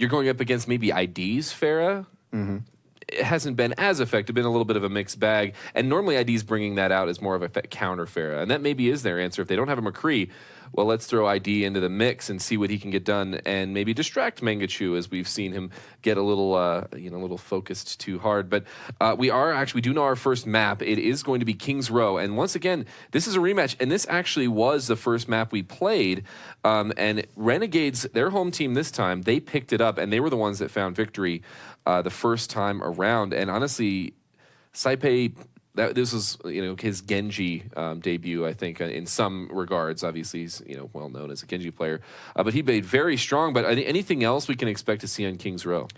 you're going up against maybe ID's Pharah. It hasn't been as effective, been a little bit of a mixed bag. And normally ID's bringing that out as more of a counter Pharah. And that maybe is their answer. If they don't have a McCree, well, let's throw ID into the mix and see what he can get done and maybe distract Mangachu, as we've seen him get a little, a little focused too hard. But we do know our first map. It is going to be King's Row. And once again, this is a rematch. And this actually was the first map we played. And Renegades, their home team this time, they picked it up and they were the ones that found victory the first time around. And honestly, Saipe, this was his Genji debut, I think, in some regards. Obviously, he's well known as a Genji player, but he played very strong. But anything else we can expect to see on King's Row?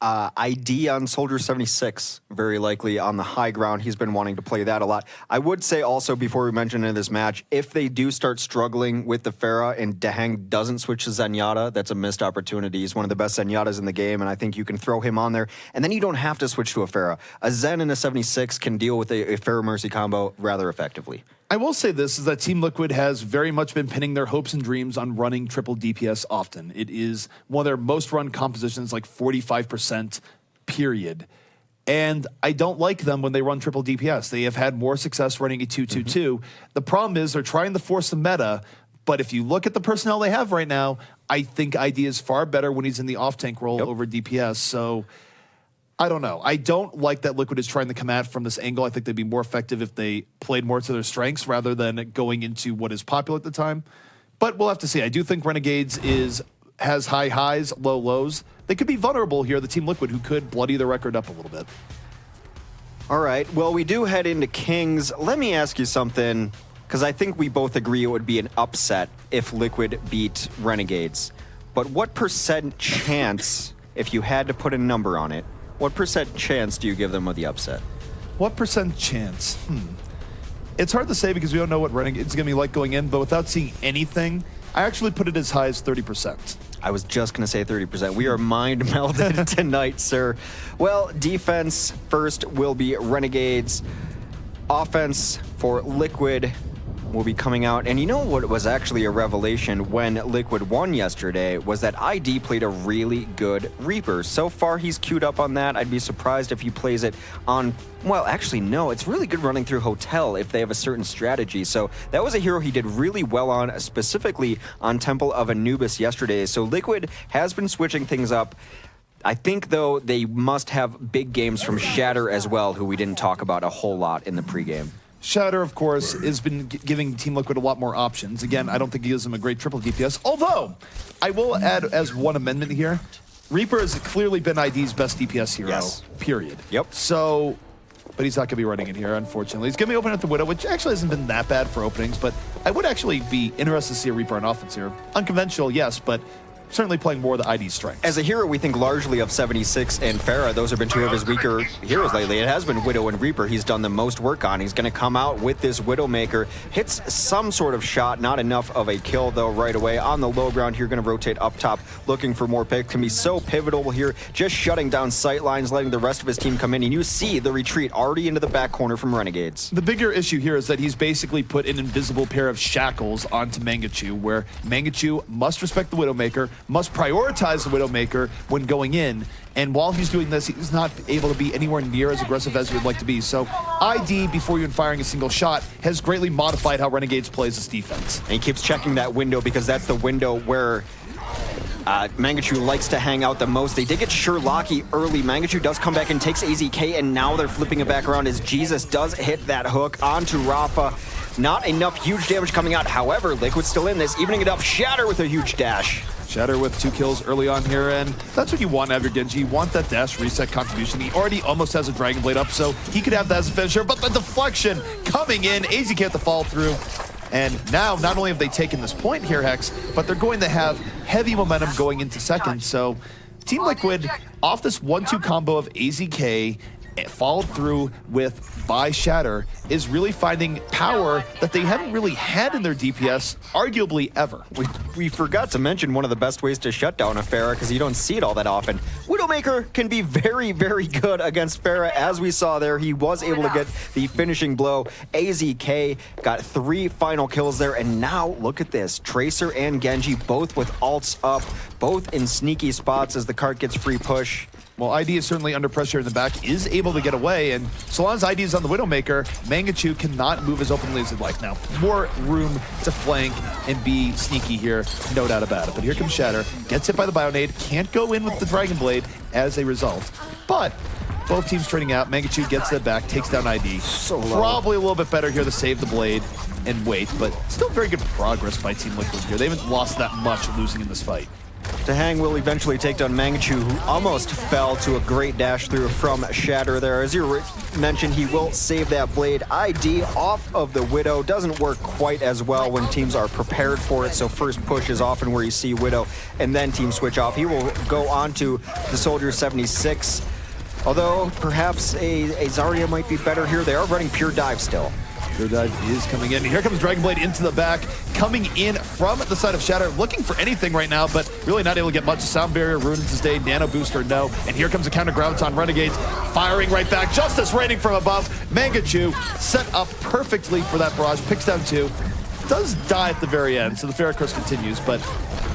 ID on Soldier 76, very likely on the high ground. He's been wanting to play that a lot. I would say also, before we mention in this match, if they do start struggling with the Pharah and Dahang doesn't switch to Zenyatta, that's a missed opportunity. He's one of the best Zenyatas in the game, and I think you can throw him on there, and then you don't have to switch to a Pharah. A Zen and a 76 can deal with a Pharah Mercy combo rather effectively. I will say this, is that Team Liquid has very much been pinning their hopes and dreams on running triple DPS often. It is one of their most run compositions, like 45%, period. And I don't like them when they run triple DPS. They have had more success running a 2-2-2. The problem is they're trying to force the meta, but if you look at the personnel they have right now, I think ID is far better when he's in the off-tank role over DPS, so I don't know. I don't like that Liquid is trying to come at from this angle. I think they'd be more effective if they played more to their strengths rather than going into what is popular at the time. But we'll have to see. I do think Renegades has high highs, low lows. They could be vulnerable here, the Team Liquid, who could bloody their record up a little bit. All right. Well, we do head into Kings. Let me ask you something, because I think we both agree it would be an upset if Liquid beat Renegades. But what % chance, if you had to put a number on it, what % chance do you give them of the upset? What % chance? It's hard to say because we don't know what Renegades is going to be like going in, but without seeing anything, I actually put it as high as 30%. I was just going to say 30%. We are mind melded tonight, sir. Well, defense first will be Renegades. Offense for Liquid will be coming out. And you know what was actually a revelation when Liquid won yesterday was that ID played a really good Reaper. So far, he's queued up on that. I'd be surprised if he plays it on, well, actually, no. It's really good running through Hotel if they have a certain strategy. So that was a hero he did really well on, specifically on Temple of Anubis yesterday. So Liquid has been switching things up. I think, though, they must have big games from Shatter as well, who we didn't talk about a whole lot in the pregame. Shatter, of course, has been giving Team Liquid a lot more options. Again, I don't think he gives them a great triple DPS, although I will add as one amendment here, Reaper has clearly been ID's best DPS hero, period. Yep. So, but he's not going to be running in here, unfortunately. He's going to be opening at the Widow, which actually hasn't been that bad for openings, but I would actually be interested to see a Reaper on offense here. Unconventional, yes, but certainly playing more of the ID strength. As a hero, we think largely of 76 and Pharah. Those have been two of his weaker heroes lately. It has been Widow and Reaper he's done the most work on. He's going to come out with this Widowmaker. Hits some sort of shot, not enough of a kill, though, right away. On the low ground here, going to rotate up top, looking for more picks. Can be so pivotal here, just shutting down sight lines, letting the rest of his team come in. And you see the retreat already into the back corner from Renegades. The bigger issue here is that he's basically put an invisible pair of shackles onto Mangachu, where Mangachu must respect the Widowmaker, must prioritize the Widowmaker when going in, and while he's doing this, he's not able to be anywhere near as aggressive as he would like to be. So ID, before even firing a single shot, has greatly modified how Renegades plays this defense. And he keeps checking that window because that's the window where Mangachu likes to hang out the most. They did get Sherlocky early. Mangachu does come back and takes AZK, and now they're flipping it back around as Jesus does hit that hook onto Rafa. Not enough huge damage coming out. However, Liquid's still in this, evening it up. Shatter with a huge dash. Shatter with 2 kills early on here, and that's what you want out of your Genji. You want that dash reset contribution. He already almost has a Dragon Blade up, so he could have that as a finisher, but the deflection coming in. AZ can't fall through. And now, not only have they taken this point here, Hex, but they're going to have heavy momentum going into second. So Team Liquid, off this 1-2 combo of AZK followed through with by Shatter, is really finding power that they haven't really had in their DPS, arguably ever. We forgot to mention one of the best ways to shut down a Pharah, because you don't see it all that often. Widowmaker can be very, very good against Pharah, as we saw there. He was able to get the finishing blow. AZK got 3 final kills there, and now look at this. Tracer and Genji both with ults up, both in sneaky spots as the cart gets free push. Well, ID is certainly under pressure in the back, is able to get away, and so long as ID is on the Widowmaker, Mangachu cannot move as openly as he'd like. Now, more room to flank and be sneaky here, no doubt about it. But here comes Shatter, gets hit by the Bionade, can't go in with the Dragon Blade as a result. But both teams trading out, Mangachu gets that back, takes down ID. So low. Probably a little bit better here to save the Blade and wait, but still very good progress by Team Liquid here. They haven't lost that much losing in this fight. Tahang will eventually take down Mangachu, who almost fell to a great dash through from Shatter there. As you mentioned, he will save that Blade. ID off of the Widow doesn't work quite as well when teams are prepared for it, so first push is often where you see Widow, and then team switch off. He will go on to the Soldier 76, although perhaps a Zarya might be better here. They are running Pure Dive still. Pure Dive is coming in. Here comes Dragon Blade into the back, coming in from the side of Shatter, looking for anything right now, but really not able to get much. Sound Barrier, ruined his day, Nano Booster, no. And here comes the counter Graviton Renegades, firing right back. Justice raining from above. Mangachu set up perfectly for that barrage, picks down 2. Does die at the very end, so the Pharah course continues, but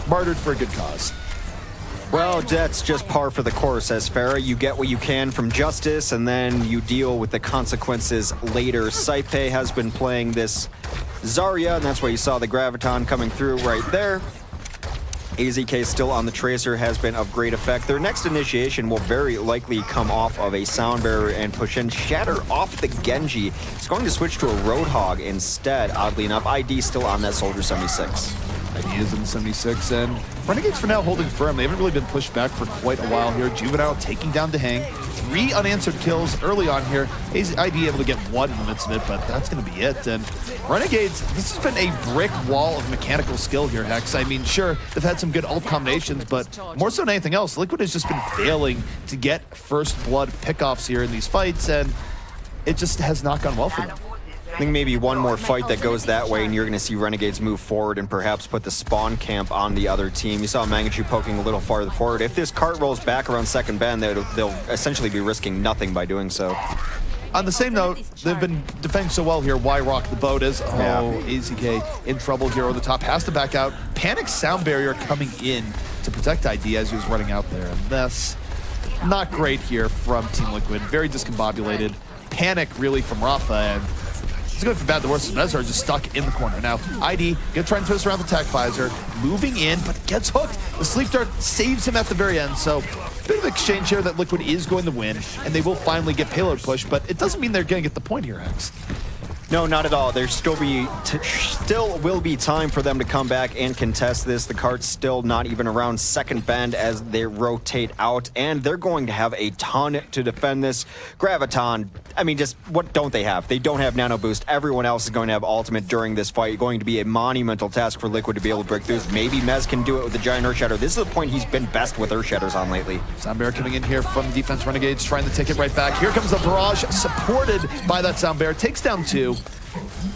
martyred for a good cause. Well, that's just par for the course, as Pharah. You get what you can from Justice, and then you deal with the consequences later. Saipe has been playing this Zarya, and that's why you saw the Graviton coming through right there. AZK still on the Tracer has been of great effect. Their next initiation will very likely come off of a Sound Barrier and push in. Shatter off the Genji. He's going to switch to a Roadhog instead, oddly enough. ID still on that Soldier 76. He is in the 76, and Renegades for now holding firm. They haven't really been pushed back for quite a while here. Juvenile taking down Tahang. 3 unanswered kills early on here. ID able to get 1 in the midst of it, but that's going to be it. And Renegades, this has been a brick wall of mechanical skill here, Hex. I mean, sure, they've had some good ult combinations, but more so than anything else, Liquid has just been failing to get first blood pickoffs here in these fights, and it just has not gone well for them. I think maybe one more fight that goes that way and you're going to see Renegades move forward and perhaps put the spawn camp on the other team. You saw Mangachu poking a little farther forward. If this cart rolls back around second bend, they'll essentially be risking nothing by doing so. On the same note, they've been defending so well here. Why rock the boat is? Oh, AZK in trouble here on the top. Has to back out. Panic Sound Barrier coming in to protect ID as he was running out there. And that's not great here from Team Liquid. Very discombobulated. Panic really from Rafa, and it's good for bad. The worst is Mezar just stuck in the corner. Now, ID gonna try and twist around the Tech Visor, moving in, but gets hooked. The Sleep Dart saves him at the very end, so bit of exchange here that Liquid is going to win, and they will finally get payload push, but it doesn't mean they're gonna get the point here, Hex. No, not at all. There still will be time for them to come back and contest this. The cart's still not even around second bend as they rotate out, and they're going to have a ton to defend this. Graviton, I mean, just what don't they have? They don't have Nano Boost. Everyone else is going to have ultimate during this fight. Going to be a monumental task for Liquid to be able to break through. Maybe Mez can do it with the Giant Earth Shatter. This is the point he's been best with Earth Shatters on lately. Sound Barrier coming in here from defense. Renegades trying to take it right back. Here comes the barrage, supported by that Sound Barrier. Takes down 2.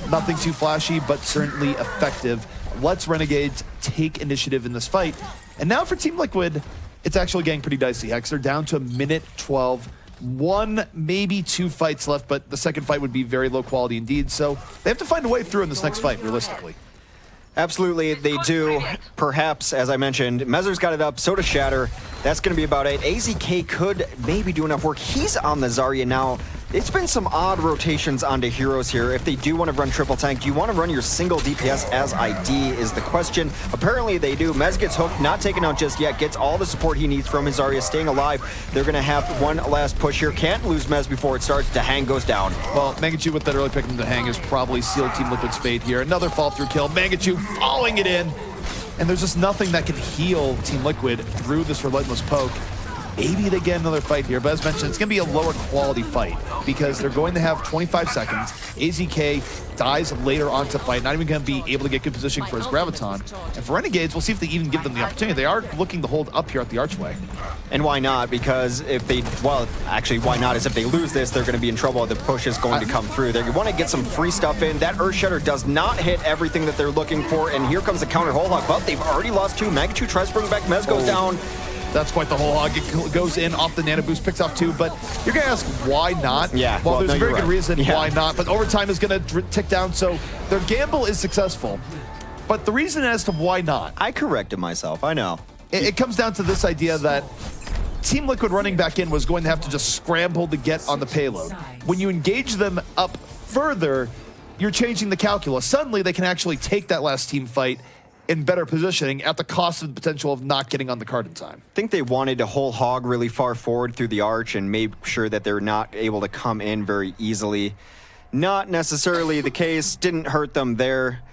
Nothing too flashy, but certainly effective. Lets Renegades take initiative in this fight. And now for Team Liquid, it's actually getting pretty dicey, Hex. They're down to a minute 12. 1, maybe 2 fights left, but the second fight would be very low quality indeed. So they have to find a way through in this next fight, realistically. Absolutely, they do. Perhaps, as I mentioned, Mezer's got it up, so does Shatter. That's going to be about it. AZK could maybe do enough work. He's on the Zarya now. It's been some odd rotations onto heroes here. If they do want to run triple tank, do you want to run your single DPS as ID is the question. Apparently they do. Mez gets hooked, not taken out just yet, gets all the support he needs from his Zarya, staying alive. They're going to have one last push here. Can't lose Mez before it starts. Tahang goes down. Well, Mangachu with that early pick from Tahang has probably sealed Team Liquid's fate here. Another fall-through kill. Mangachu following it in. And there's just nothing that can heal Team Liquid through this relentless poke. Maybe they get another fight here, but as mentioned, it's going to be a lower quality fight because they're going to have 25 seconds. AZK dies later on to fight, not even going to be able to get good positioning for his Graviton. And for Renegades, we'll see if they even give them the opportunity. They are looking to hold up here at the Archway. And why not? Because if they, well, actually, why not is if they lose this, they're going to be in trouble. The push is going to come through. They want to get some free stuff in. That Earth Shatter does not hit everything that they're looking for, and here comes the counter whole hog, but they've already lost 2. Magnitude tries to bring back, Mez goes down. That's quite the whole hog. It goes in off the nano boost, picks off 2, but you're going to ask why not? Yeah. Well, there's a very good reason yeah. why not, but overtime is going to tick down, so their gamble is successful. But the reason as to why not... I corrected myself, I know. It comes down to this idea that Team Liquid running back in was going to have to just scramble to get on the payload. When you engage them up further, you're changing the calculus. Suddenly, they can actually take that last team fight in better positioning at the cost of the potential of not getting on the card in time. I think they wanted to whole hog really far forward through the arch and made sure that they're not able to come in very easily. Not necessarily the case, didn't hurt them there.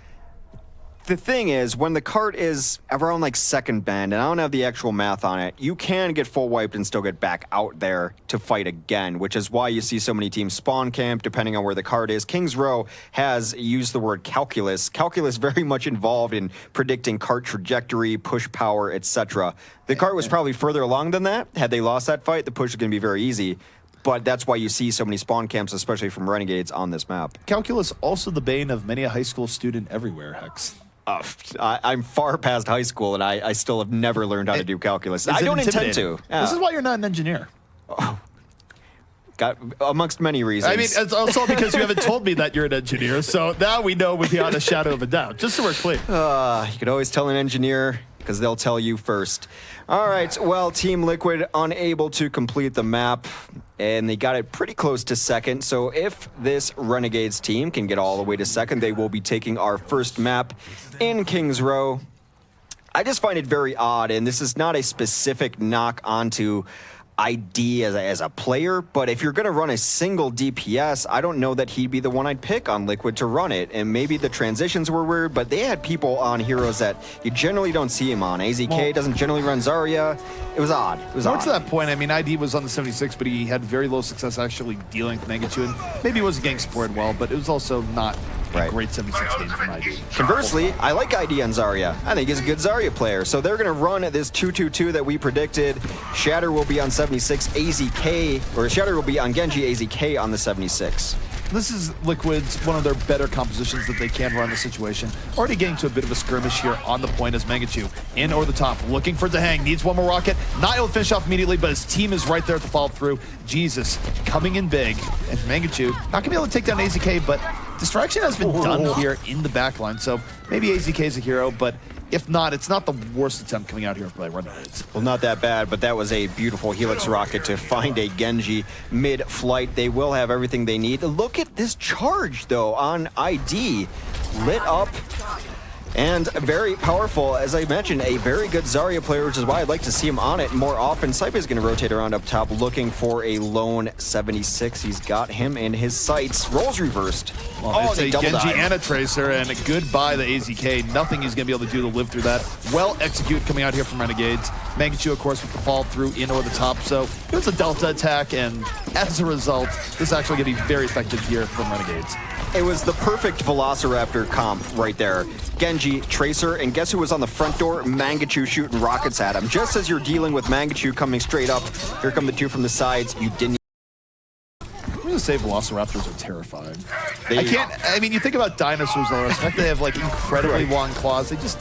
The thing is, when the cart is around like second bend, and I don't have the actual math on it, you can get full wiped and still get back out there to fight again, which is why you see so many teams spawn camp depending on where the cart is. Kings Row has used the word calculus. Calculus very much involved in predicting cart trajectory, push power, etc. The cart was probably further along than that. Had they lost that fight, the push is going to be very easy. But that's why you see so many spawn camps, especially from Renegades, on this map. Calculus also the bane of many a high school student everywhere, Hex. I'm far past high school, and I still have never learned how to do calculus. I don't intend to. Yeah. This is why you're not an engineer. Oh. Got, amongst many reasons. I mean, it's also because you haven't told me that you're an engineer, so now we know without a shadow of a doubt, just so we're clear. You could always tell an engineer, because they'll tell you first. All right, well, Team Liquid unable to complete the map, and they got it pretty close to second, so if this Renegades team can get all the way to second, they will be taking our first map in Kings Row. I just find it very odd, and this is not a specific knock onto ID as a player, but if you're going to run a single DPS, I don't know that he'd be the one I'd pick on Liquid to run it. And maybe the transitions were weird, but they had people on heroes that you generally don't see him on. AZK doesn't generally run Zarya. It was odd. It was odd. To that point, I mean, ID was on the 76, but he had very low success actually dealing with Mangachu, and maybe he wasn't getting supported well, but it was also not a great 76 game from ID. Conversely, I like ID on Zarya. I think he's a good Zarya player. So they're going to run this 2-2-2 that we predicted. Shatter will be on 76, AZK, or Shatter will be on Genji, AZK on the 76. This is Liquid's one of their better compositions that they can run the situation. Already getting to a bit of a skirmish here on the point as Mangachu in over the top, looking for Dahang, needs one more rocket, not able to finish off immediately, but his team is right there to follow through. Jesus, coming in big, and Mangachu not going to be able to take down AZK, but distraction has been done here in the backline, so maybe AZK is a hero, but if not, it's not the worst attempt coming out here by Renegades. Well, not that bad, but that was a beautiful Helix rocket to find a Genji mid-flight. They will have everything they need. Look at this charge, though, on ID. Lit up and very powerful. As I mentioned, a very good Zarya player, which is why I'd like to see him on it more often. Saipa is going to rotate around up top, looking for a lone 76. He's got him in his sights. Rolls reversed. Well, it's a Genji and a Tracer, and a goodbye the AZK. Nothing he's going to be able to do to live through that. Well executed coming out here from Renegades. Mangachu, of course, with the fall through in over the top. So it was a Delta attack, and as a result, this is actually going to be very effective here from Renegades. It was the perfect Velociraptor comp right there. Genji, Tracer, and guess who was on the front door? Mangachu shooting rockets at him. Just as you're dealing with Mangachu coming straight up, here come the two from the sides. You didn't. I'm going to say Velociraptors are terrifying. I mean, you think about dinosaurs, though, the fact they have, like, incredibly long claws. They just...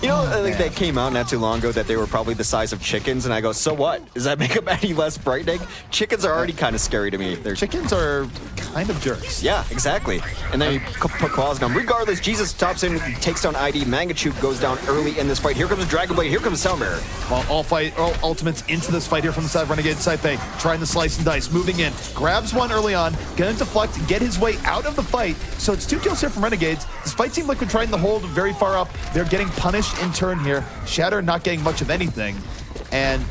You know, I think that came out not too long ago that they were probably the size of chickens, and I go, so what? Does that make them any less frightening? Chickens are already kind of scary to me. Chickens are kind of jerks. Yeah, exactly. And then you put claws on them. Regardless, Jesus stops in, takes down ID. Mangachu goes down early in this fight. Here comes the Dragon Blade. Here comes the Soundbearer. Well, all ultimates into this fight here from the side of Renegade Saipe, trying to slice and dice, moving in, grabs one early on, gonna deflect, get his way out of the fight. So it's 2 kills here from Renegades. Despite Team Liquid trying to hold very far up, they're getting punished in turn here. Shatter not getting much of anything. And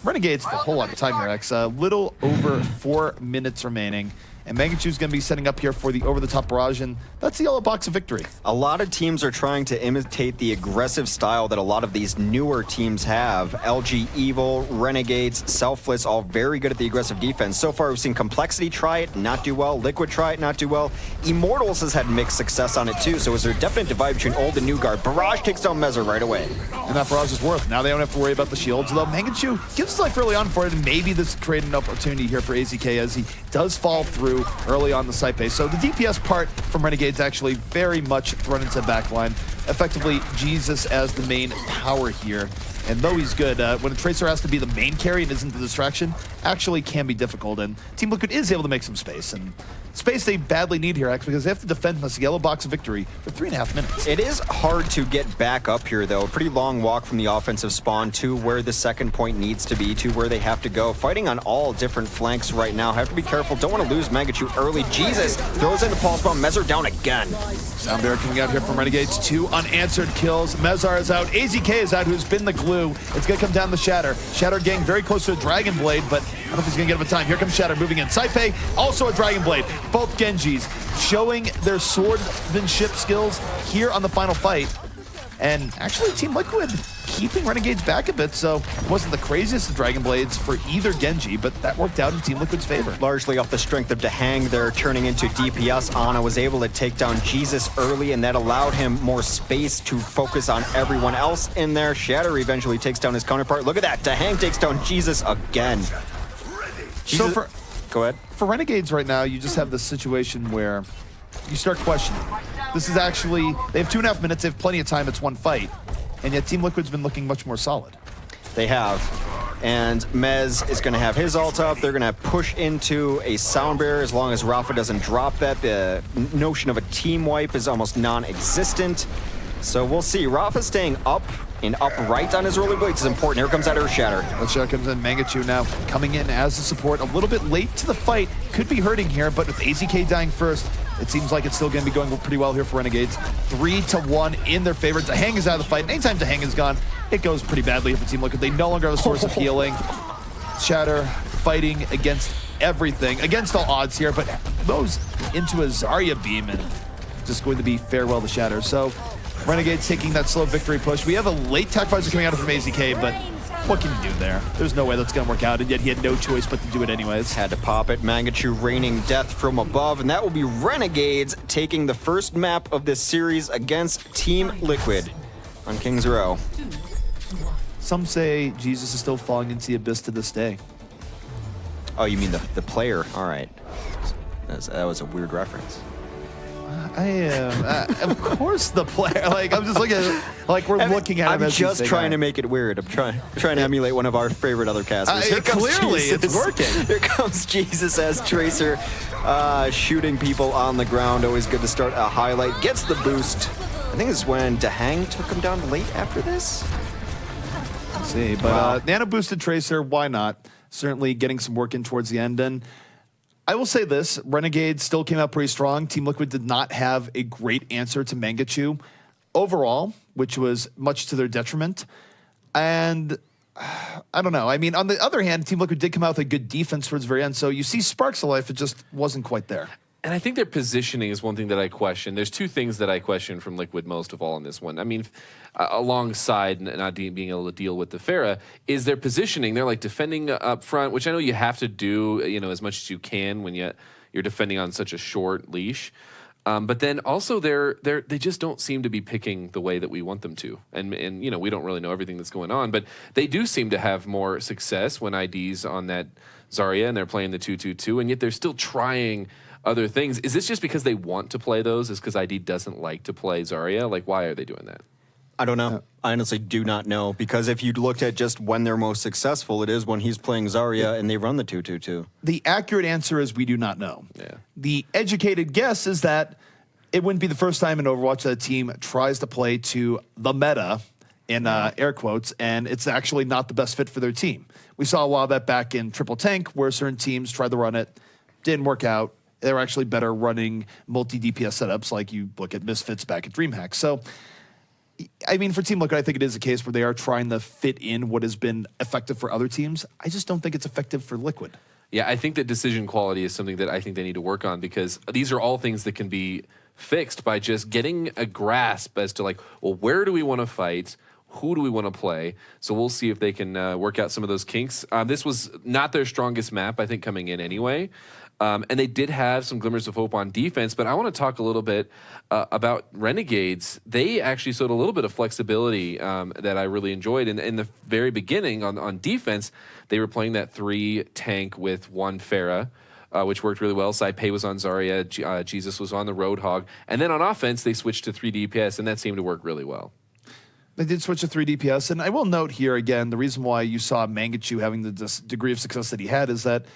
Renegades, a whole lot of time here, X. A little over 4 minutes remaining. and Mangachu's going to be setting up here for the over-the-top barrage, and that's the yellow box of victory. A lot of teams are trying to imitate the aggressive style that a lot of these newer teams have. LG Evil, Renegades, Selfless, all very good at the aggressive defense. So far, we've seen Complexity try it, not do well. Liquid try it, not do well. Immortals has had mixed success on it too, so is there a definite divide between old and new guard? Barrage takes down Mezzer right away. And that barrage is worth. Now they don't have to worry about the shields, although Mangachu gives life early on for it, and maybe this created an opportunity here for AZK as he does fall through early on the site base. So the DPS part from Renegades actually very much thrown into backline. Effectively, Jesus as the main power here. And though he's good, when a Tracer has to be the main carry and isn't the distraction, actually can be difficult. And Team Liquid is able to make some space. And space they badly need here, actually, because they have to defend this yellow box of victory for 3.5 minutes. It is hard to get back up here, though. A pretty long walk from the offensive spawn to where the second point needs to be, to where they have to go. Fighting on all different flanks right now. Have to be careful. Don't want to lose Mangachu early. Jesus throws in the pulse bomb. Mezzer down again. Sound Bear coming out here from Renegades. 2 unanswered kills. Mezar is out. AZK is out, who's been the glue. It's going to come down the Shatter. Shatter getting very close to a Dragon Blade, but I don't know if he's going to get him a time. Here comes Shatter moving in. Saipei, also a Dragon Blade. Both Genjis showing their swordsmanship skills here on the final fight. And actually, Team Liquid keeping Renegades back a bit, so it wasn't the craziest of Dragon Blades for either Genji, but that worked out in Team Liquid's favor. Largely off the strength of Dahang there turning into DPS. Ana was able to take down Jesus early, and that allowed him more space to focus on everyone else in there. Shatter eventually takes down his counterpart. Look at that. Dahang takes down Jesus again. Jesus. So Go ahead. for Renegades right now, you just have this situation where you start questioning. This is actually, they have 2.5 minutes, they have plenty of time, it's one fight, and yet Team Liquid's been looking much more solid. They have. And Mez is going to have his ult up. They're going to push into a Sound Bearer as long as Rafa doesn't drop that. The notion of a team wipe is almost non-existent. So we'll see. Rafa staying up and upright on his rollerblades is important. Here comes that Earth Shatter. Earth Shatter comes in. Mangachu now coming in as a support. A little bit late to the fight. Could be hurting here, but with AZK dying first, it seems like it's still going to be going pretty well here for Renegades. 3-1 in their favor. Dahang is out of the fight. And anytime Dahang is gone, it goes pretty badly for Team Liquid. They no longer have a source of healing. Shatter fighting against everything, against all odds here, but goes into a Zarya beam and just going to be farewell to Shatter. So Renegades taking that slow victory push. We have a late tech visor coming out from AZK, but what can you do there? There's no way that's going to work out, and yet he had no choice but to do it anyways. Had to pop it. Mangachu raining death from above, and that will be Renegades taking the first map of this series against Team Liquid on King's Row. Some say Jesus is still falling into the abyss to this day. Oh, you mean the player? All right. That was a weird reference. I am, of course, the player. Like, I'm just looking at it, like we're looking at him. I'm just trying to make it weird. I'm trying to emulate one of our favorite other casters. Here comes clearly, Jesus. it's working. Here comes Jesus as Tracer, shooting people on the ground. Always good to start a highlight. Gets the boost. I think it's when Dahang took him down late after this. Let's see, but nano boosted Tracer, why not? Certainly getting some work in towards the end. And I will say this, Renegades still came out pretty strong. Team Liquid did not have a great answer to Mangachu overall, which was much to their detriment. And I don't know. I mean, on the other hand, Team Liquid did come out with a good defense towards the very end. So you see sparks of life, it just wasn't quite there. And I think their positioning is one thing that I question. There's two things that I question from Liquid most of all in this one. I mean, alongside not being able to deal with the Pharah, is their positioning. They're like defending up front, which I know you have to do, as much as you can when you're defending on such a short leash. But then also they just don't seem to be picking the way that we want them to. And we don't really know everything that's going on, but they do seem to have more success when ID's on that Zarya and they're playing the 2-2-2, and yet they're still trying other things. Is this just because they want to play those? Is because ID doesn't like to play Zarya? Like, why are they doing that? I don't know. I honestly do not know, because if you looked at just when they're most successful, it is when he's playing Zarya and they run the 2-2-2. The accurate answer is we do not know. Yeah. The educated guess is that it wouldn't be the first time in Overwatch that a team tries to play to the meta, in air quotes, and it's actually not the best fit for their team. We saw a while of that back in Triple Tank, where certain teams tried to run it, didn't work out. They were actually better running multi-DPS setups, like you look at Misfits back at DreamHack. So I mean, for Team Liquid, I think it is a case where they are trying to fit in what has been effective for other teams. I just don't think it's effective for Liquid. Yeah, I think that decision quality is something that I think they need to work on, because these are all things that can be fixed by just getting a grasp as to, like, well, where do we want to fight? Who do we want to play? So we'll see if they can work out some of those kinks. This was not their strongest map, I think, coming in anyway. And they did have some glimmers of hope on defense, but I want to talk a little bit about Renegades. They actually showed a little bit of flexibility that I really enjoyed. In the very beginning on defense, they were playing that 3 tank with 1 Pharah, which worked really well. Saipei was on Zarya, Jesus was on the Roadhog. And then on offense, they switched to 3 DPS, and that seemed to work really well. They did switch to 3 DPS, and I will note here again, the reason why you saw Mangachu having the degree of success that he had is that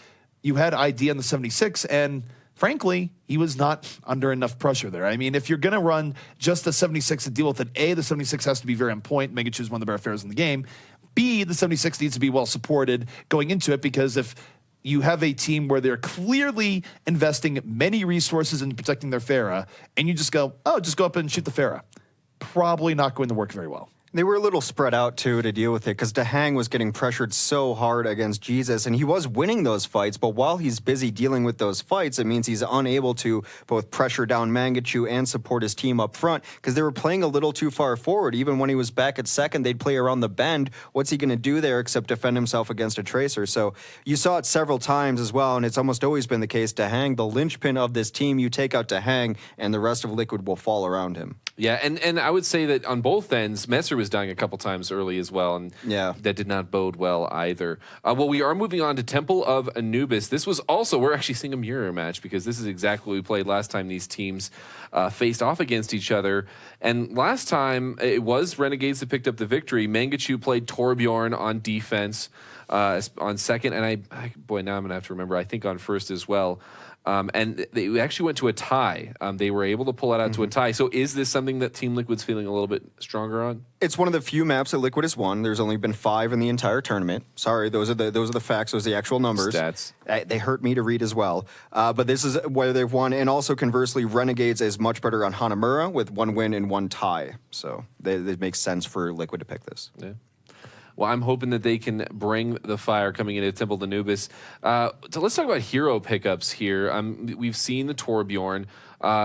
you had ID on the 76, and frankly, he was not under enough pressure there. I mean, if you're going to run just the 76 to deal with it, A, the 76 has to be very on point. Mangachu is one of the better players in the game. B, the 76 needs to be well supported going into it, because if you have a team where they're clearly investing many resources in protecting their Pharah, and you just go, oh, just go up and shoot the Pharah, probably not going to work very well. They were a little spread out, too, to deal with it, because Dahang was getting pressured so hard against Jesus, and he was winning those fights, but while he's busy dealing with those fights, it means he's unable to both pressure down Mangachu and support his team up front, because they were playing a little too far forward. Even when he was back at second, they'd play around the bend. What's he going to do there except defend himself against a Tracer? So you saw it several times as well, and it's almost always been the case. Dahang, the linchpin of this team, you take out Dahang, and the rest of Liquid will fall around him. Yeah, and I would say that on both ends, Messer was dying a couple times early as well, and that did not bode well either. Well, we are moving on to Temple of Anubis. This was also, we're actually seeing a mirror match, because this is exactly what we played last time these teams faced off against each other. And last time, it was Renegades that picked up the victory. Mangachu played Torbjorn on defense on second, and boy, now I'm going to have to remember, I think on first as well. And they actually went to a tie. They were able to pull it out to a tie. So is this something that Team Liquid's feeling a little bit stronger on? It's one of the few maps that Liquid has won. There's only been 5 in the entire tournament. Sorry, those are the facts. Those are the actual numbers. Stats. They hurt me to read as well. But this is where they've won. And also, conversely, Renegades is much better on Hanamura with 1 win and 1 tie. So it makes sense for Liquid to pick this. Yeah. Well, I'm hoping that they can bring the fire coming into Temple of Anubis. So let's talk about hero pickups here. We've seen the Torbjorn.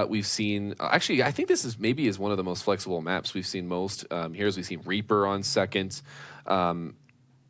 We've seen, actually, I think this is maybe one of the most flexible maps we've seen most. Heroes, we've seen Reaper on second. I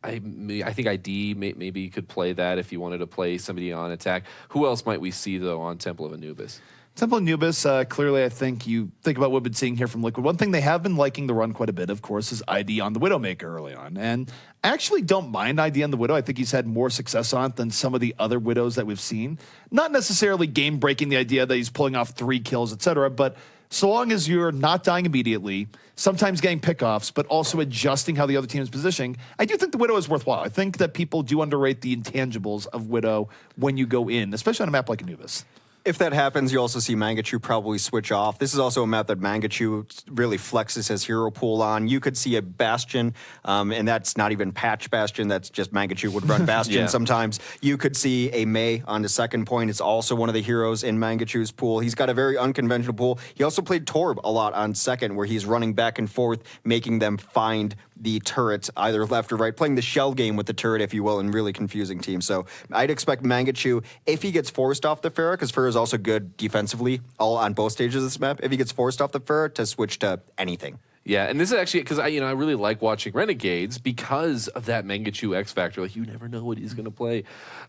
think ID maybe you could play that if you wanted to play somebody on attack. Who else might we see, though, on Temple of Anubis? Temple of Anubis, clearly, I think you think about what we've been seeing here from Liquid. One thing they have been liking the run quite a bit, of course, is ID on the Widowmaker early on. And I actually don't mind ID on the Widow. I think he's had more success on it than some of the other Widows that we've seen. Not necessarily game-breaking, the idea that he's pulling off 3 kills, etc., but so long as you're not dying immediately, sometimes getting pickoffs, but also adjusting how the other team is positioning, I do think the Widow is worthwhile. I think that people do underrate the intangibles of Widow when you go in, especially on a map like Anubis. If that happens, you also see Mangachu probably switch off. This is also a map that Mangachu really flexes his hero pool on. You could see a Bastion, and that's not even patch Bastion. That's just Mangachu would run Bastion sometimes. You could see a Mei on the second point. It's also one of the heroes in Mangachu's pool. He's got a very unconventional pool. He also played Torb a lot on second, where he's running back and forth, making them find the turret either left or right, playing the shell game with the turret, if you will, and really confusing teams. So I'd expect Mangachu, if he gets forced off the Pharah, because Pharah is also good defensively, all on both stages of this map, if he gets forced off the Pharah, to switch to anything. Yeah, and this is actually because I really like watching Renegades because of that Mangachu X factor. Like, you never know what he's going to play,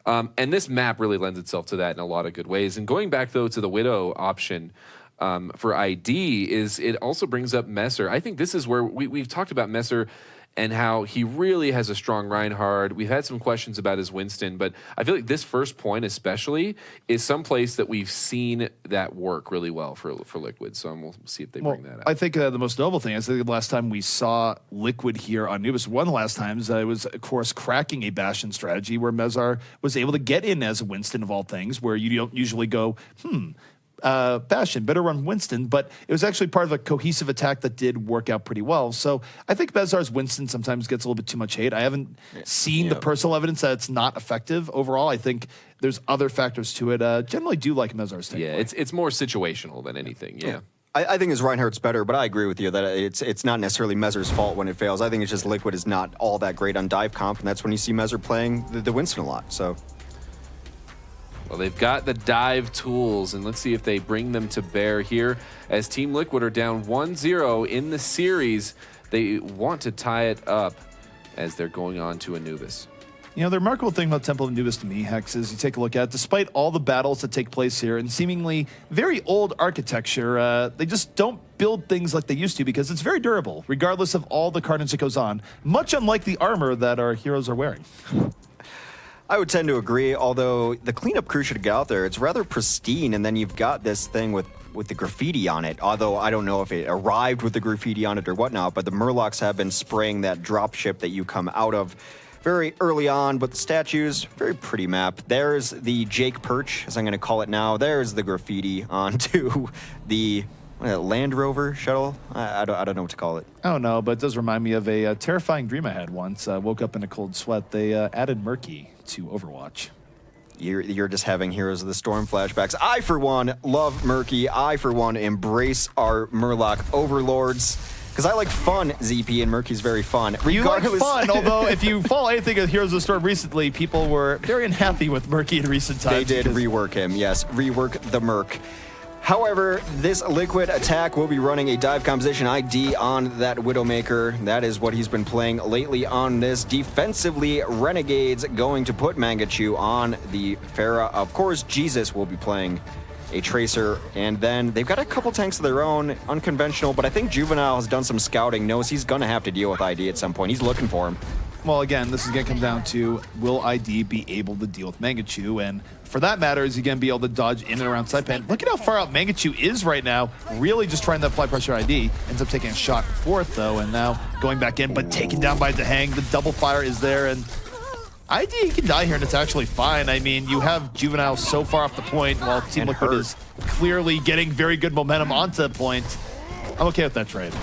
and this map really lends itself to that in a lot of good ways. And going back though to the Widow option for ID, is it also brings up Messer. I think this is where we've talked about Messer and how he really has a strong Reinhardt. We've had some questions about his Winston, but I feel like this first point especially is someplace that we've seen that work really well for Liquid. So we'll see if they bring that out. I think the most notable thing is the last time we saw Liquid here on Anubis, one of the last times, it was, of course, cracking a Bastion strategy where Mezar was able to get in as a Winston of all things, where you don't usually go, Bastion, better run Winston, but it was actually part of a cohesive attack that did work out pretty well. So I think Bezar's Winston sometimes gets a little bit too much hate. I haven't seen the personal evidence that it's not effective overall. I think there's other factors to it. Generally do like Mezar's take. Yeah, it's more situational than anything. Yeah. I think his Reinhardt's better, but I agree with you that it's not necessarily Mezer's fault when it fails. I think it's just Liquid is not all that great on dive comp, and that's when you see Mezer playing the Winston a lot. So, well, they've got the dive tools, and let's see if they bring them to bear here. As Team Liquid are down 1-0 in the series, they want to tie it up as they're going on to Anubis. You know, the remarkable thing about Temple of Anubis to me, Hex, is you take a look at, despite all the battles that take place here and seemingly very old architecture, they just don't build things like they used to because it's very durable, regardless of all the carnage that goes on, much unlike the armor that our heroes are wearing. I would tend to agree, although the cleanup crew should get out there. It's rather pristine, and then you've got this thing with the graffiti on it, although I don't know if it arrived with the graffiti on it or whatnot, but the Murlocs have been spraying that dropship that you come out of very early on, but the statues, very pretty map. There's the Jake Perch, as I'm going to call it now. There's the graffiti onto the Land Rover shuttle. I don't know what to call it. I don't know, but it does remind me of a terrifying dream I had once. Woke up in a cold sweat. They added Murky to Overwatch. You're just having Heroes of the Storm flashbacks. I, for one, love Murky. I, for one, embrace our Murloc overlords. Because I like fun, ZP, and Murky's very fun. You like fun, although if you follow anything of Heroes of the Storm recently, people were very unhappy with Murky in recent times. They did rework him, yes. Rework the Merc. However, this Liquid attack will be running a dive composition ID on that Widowmaker. That is what he's been playing lately on this. Defensively, Renegades going to put Mangachu on the Pharah. Of course, Jesus will be playing a Tracer, and then they've got a couple tanks of their own, unconventional, but I think Juvenile has done some scouting, knows he's going to have to deal with ID at some point. He's looking for him. Well, again, this is going to come down to, will ID be able to deal with Mangachu? And for that matter, is he going to be able to dodge in and around Saipan? Look at how far out Mangachu is right now, really just trying to apply pressure ID. Ends up taking a shot fourth, though, and now going back in, but taken down by Dehang. The double fire is there, and ID can die here, and it's actually fine. I mean, you have Juvenile so far off the point, while Team Liquid is clearly getting very good momentum onto the point. I'm okay with that trade.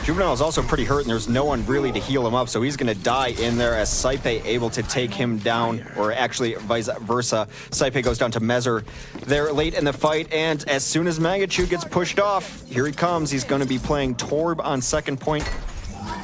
Juvenile is also pretty hurt, and there's no one really to heal him up, so he's going to die in there as Saipe able to take him down, or actually vice versa. Saipe goes down to Mezer. They're late in the fight, and as soon as Mangachu gets pushed off, here he comes. He's going to be playing Torb on second point.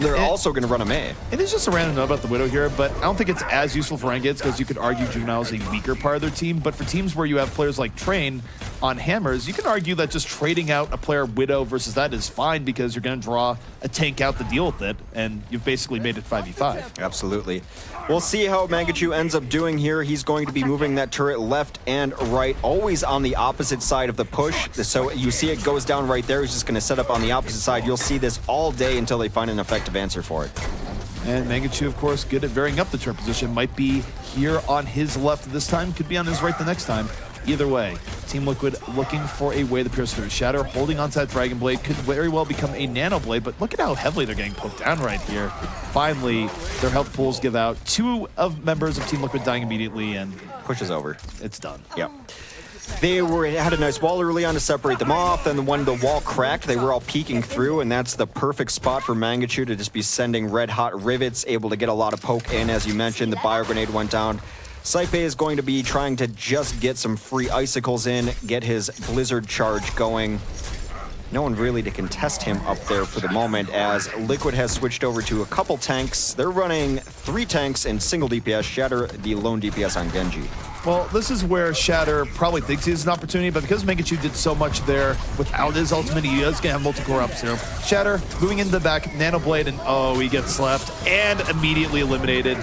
They're also going to run a May. It is just a random note about the Widow here, but I don't think it's as useful for Renegades because you could argue Juvenile is a weaker part of their team. But for teams where you have players like Train on hammers, you can argue that just trading out a player Widow versus that is fine because you're going to draw a tank out to deal with it, and you've basically made it 5v5. Absolutely. We'll see how Mangachu ends up doing here. He's going to be moving that turret left and right, always on the opposite side of the push. So you see it goes down right there. He's just going to set up on the opposite side. You'll see this all day until they find an effective answer for it. And Mangachu, of course, good at varying up the turret position. Might be here on his left this time, could be on his right the next time. Either way, Team Liquid looking for a way to pierce through. Shatter holding onto that Dragon Blade could very well become a Nano Blade, but look at how heavily they're getting poked down right here. Finally, their health pools give out. Two of members of Team Liquid dying immediately, and pushes over. It's done. Yep. They had a nice wall early on to separate them off, then when the wall cracked, they were all peeking through, and that's the perfect spot for Mangachu to just be sending red-hot rivets, able to get a lot of poke in. As you mentioned, the Bio Grenade went down. Saipe is going to be trying to just get some free icicles in, get his Blizzard charge going. No one really to contest him up there for the moment, as Liquid has switched over to a couple tanks. They're running 3 tanks and single DPS, Shatter the lone DPS on Genji. Well, this is where Shatter probably thinks he has an opportunity, but because Mangachu did so much there without his ultimate, he is going to have multi-core ups here. Shatter moving into the back, Nano Blade, and oh, he gets slapped and immediately eliminated.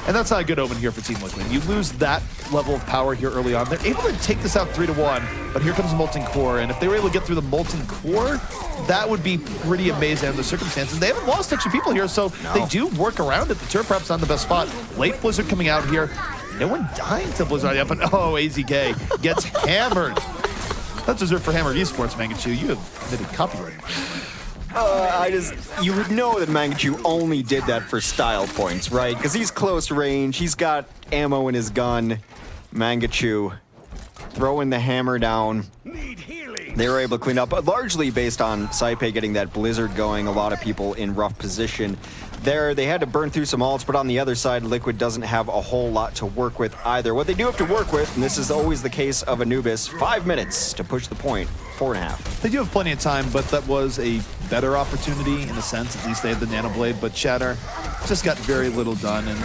And that's not a good omen here for Team Liquid. You lose that level of power here early on. They're able to take this out 3-1, but here comes the Molten Core, and if they were able to get through the Molten Core, that would be pretty amazing under the circumstances. They haven't lost extra people here, so they do work around it. The turret perhaps not the best spot. Late Blizzard coming out here. No one dying to Blizzard up, and oh, AZK gets hammered. That's reserved for Hammered Esports, Mangachu. You have committed copyright. You would know that Mangachu only did that for style points, right? Because he's close range, he's got ammo in his gun. Mangachu throwing the hammer down. They were able to clean up, largely based on Saipe getting that Blizzard going, a lot of people in rough position. There, they had to burn through some ults, but on the other side, Liquid doesn't have a whole lot to work with either. What they do have to work with, and this is always the case of Anubis, 5 minutes to push the point. 4.5. They do have plenty of time, but that was a better opportunity in a sense. At least they had the Nano Blade, but Shatter just got very little done. And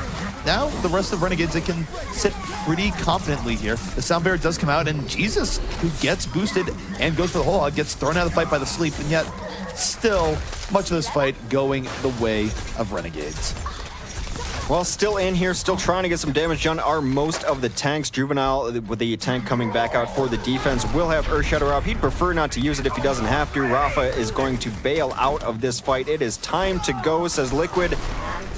now the rest of Renegades, they can sit pretty confidently here. The Sound Barrier does come out, and Jesus, who gets boosted and goes for the whole hog, gets thrown out of the fight by the sleep, and yet still much of this fight going the way of Renegades. Well, still in here, still trying to get some damage done are most of the tanks. Juvenile, with the tank coming back out for the defense, will have Earthshatter up. He'd prefer not to use it if he doesn't have to. Rafa is going to bail out of this fight. It is time to go, says Liquid.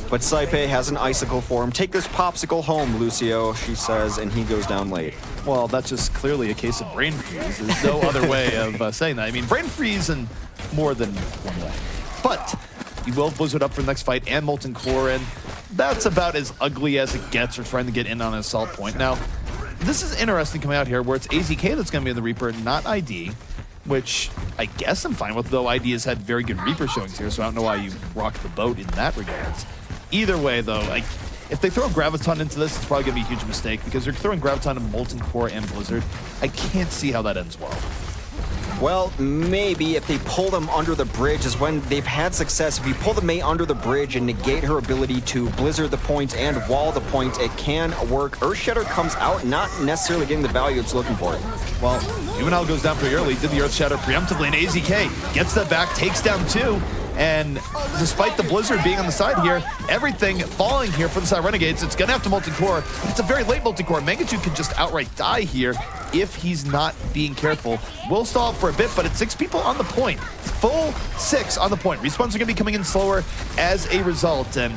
But Saipe has an icicle for him. Take this popsicle home, Lucio, she says, and he goes down late. Well, that's just clearly a case of brain freeze. There's no other way of saying that. I mean, brain freeze in more than one way. But you will Blizzard up for the next fight and Molten Core, and that's about as ugly as it gets for trying to get in on an assault point. Now, this is interesting coming out here where it's AZK that's going to be in the Reaper, not ID, which I guess I'm fine with, though ID has had very good Reaper showings here, so I don't know why you rock the boat in that regards. Either way, though, if they throw Graviton into this, it's probably going to be a huge mistake because they're throwing Graviton in Molten Core and Blizzard. I can't see how that ends well. Well, maybe if they pull them under the bridge is when they've had success. If you pull the Mei under the bridge and negate her ability to blizzard the point and wall the point, it can work. Earthshatter comes out not necessarily getting the value it's looking for. Well, Juvenile goes down pretty early, did the Earthshatter preemptively, and AZK gets that back, takes down 2. And despite the Blizzard being on the side here, everything falling here for the side Renegades, it's going to have to Molten Core. It's a very late Molten Core. Mangachu can just outright die here if he's not being careful. We'll stall it for a bit, but it's 6 people on the point. Full 6 on the point. Respawns are going to be coming in slower as a result, and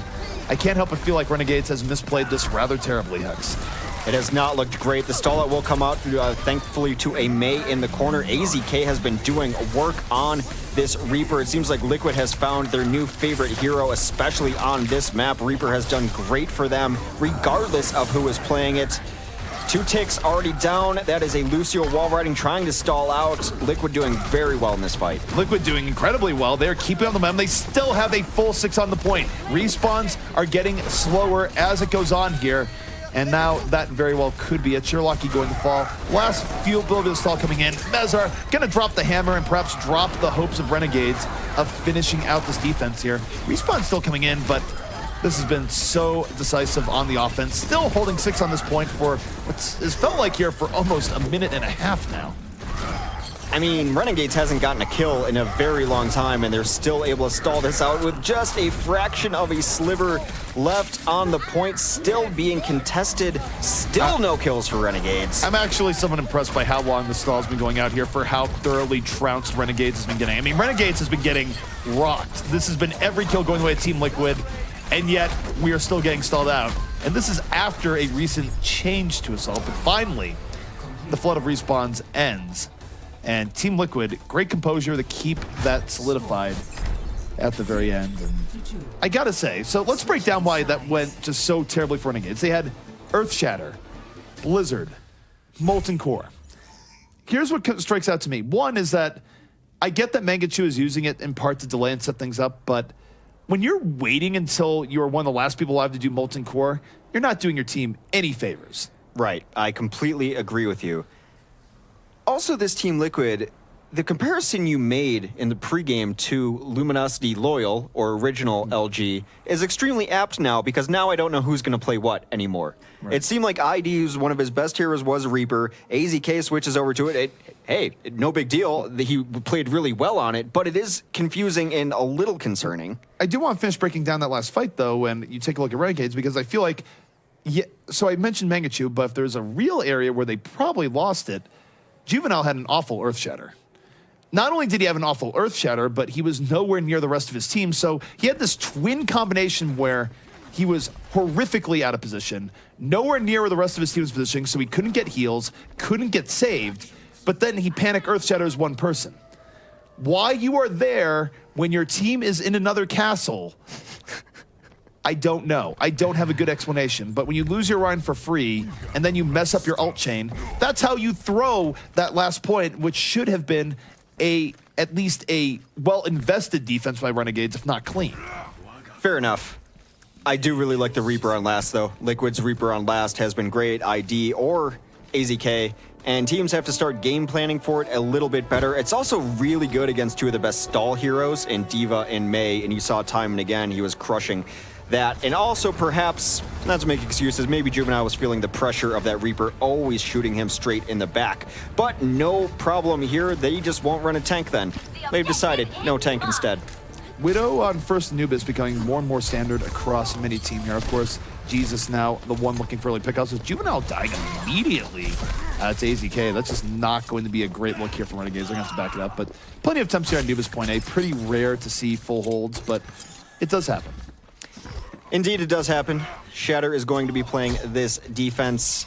I can't help but feel like Renegades has misplayed this rather terribly, Hex. It has not looked great. The stall out will come out, thankfully, to a Mei in the corner. AZK has been doing work on this Reaper. It seems like Liquid has found their new favorite hero, especially on this map. Reaper has done great for them, regardless of who is playing it. 2 ticks already down. That is a Lucio wall riding, trying to stall out. Liquid doing very well in this fight. Liquid doing incredibly well. They're keeping on the momentum. They still have a full 6 on the point. Respawns are getting slower as it goes on here. And now that very well could be it. Sherlocky going to fall. Last few build of the stall coming in. Mezar gonna drop the hammer and perhaps drop the hopes of Renegades of finishing out this defense here. Respawn still coming in, but this has been so decisive on the offense. Still holding 6 on this point for what's felt like here for almost a minute and a half now. I mean, Renegades hasn't gotten a kill in a very long time, and they're still able to stall this out with just a fraction of a sliver left on the point, still being contested. Still no kills for Renegades. I'm actually somewhat impressed by how long the stall's been going out here for how thoroughly trounced Renegades has been getting. I mean, Renegades has been getting rocked. This has been every kill going away at Team Liquid, and yet we are still getting stalled out. And this is after a recent change to Assault, but finally, the flood of respawns ends. And Team Liquid, great composure to keep that solidified at the very end. And I gotta say, so let's break down why that went just so terribly for Renegades. They had Earthshatter, Blizzard, Molten Core. Here's what strikes out to me. One is that I get that Mangachu is using it in part to delay and set things up, but when you're waiting until you're one of the last people alive to do Molten Core, you're not doing your team any favors. Right, I completely agree with you. Also, this Team Liquid, the comparison you made in the pregame to Luminosity Loyal, or original LG, is extremely apt now, because now I don't know who's going to play what anymore. Right. It seemed like ID's one of his best heroes was Reaper. AZK switches over to it. Hey, no big deal. He played really well on it, but it is confusing and a little concerning. I do want to finish breaking down that last fight, though, and you take a look at Renegades, because I feel like, yeah, so I mentioned Mangachu, but if there's a real area where they probably lost it, Juvenile had an awful Earthshatter. Not only did he have an awful Earthshatter, but he was nowhere near the rest of his team, so he had this twin combination where he was horrifically out of position, nowhere near where the rest of his team was positioning, so he couldn't get heals, couldn't get saved, but then he panic Earthshatters one person. Why you are there when your team is in another castle, I don't know. I don't have a good explanation. But when you lose your Rhine for free and then you mess up your ult chain, that's how you throw that last point, which should have been at least a well-invested defense by Renegades, if not clean. Fair enough. I do really like the Reaper on last, though. Liquid's Reaper on last has been great. ID or AZK. and teams have to start game planning for it a little bit better. It's also really good against two of the best stall heroes in D.Va and Mei, and you saw time and again he was crushing that. And also perhaps, not to make excuses, maybe Juvenile was feeling the pressure of that Reaper always shooting him straight in the back. But no problem here, they just won't run a tank then. They've decided no tank instead. Widow on first Anubis becoming more and more standard across many team here. Of course, Jesus now the one looking for early pickups with Juvenile dying immediately to AZK. That's just not going to be a great look here from Renegades. They're going to have to back it up. But plenty of attempts here on Anubis point A. Pretty rare to see full holds, but it does happen. Indeed, it does happen. Shatter is going to be playing this defense,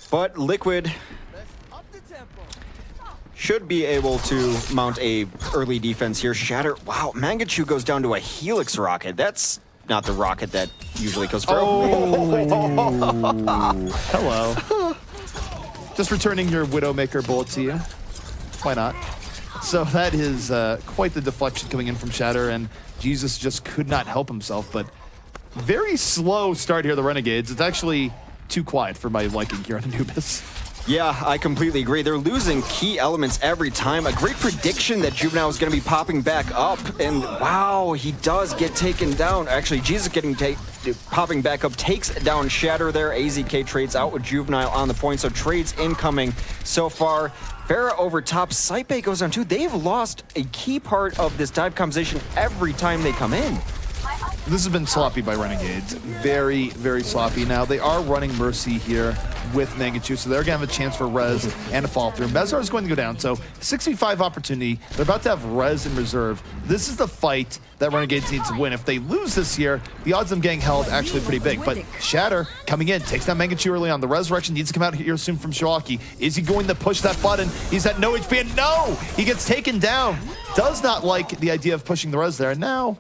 but Liquid should be able to mount a early defense here. Shatter, wow, Mangachu goes down to a Helix rocket. That's not the rocket that usually goes for. Hello. Just returning your Widowmaker bullet to you. Why not? So that is quite the deflection coming in from Shatter, and Jesus just could not help himself, but very slow start here, the Renegades. It's actually too quiet for my liking here on Anubis. Yeah, I completely agree. They're losing key elements every time. A great prediction that Juvenile is going to be popping back up, and wow, he does get taken down. Actually, Jesus getting popping back up takes down Shatter there. AZK trades out with Juvenile on the point, so trades incoming so far. Farah over top, Saipe goes on too. They've lost a key part of this dive composition every time they come in. This has been sloppy by Renegades. Very, very sloppy. Now, they are running Mercy here with Mangachu, so they're going to have a chance for Rez and a fall through. Mezar is going to go down, so 6v5 opportunity. They're about to have Rez in reserve. This is the fight that Renegades needs to win. If they lose this here, the odds of them getting held actually pretty big. But Shatter coming in, takes down Mangachu early on. The Resurrection needs to come out here soon from Shiraki. Is he going to push that button? He's at no HP, and no! He gets taken down. Does not like the idea of pushing the Rez there. And now,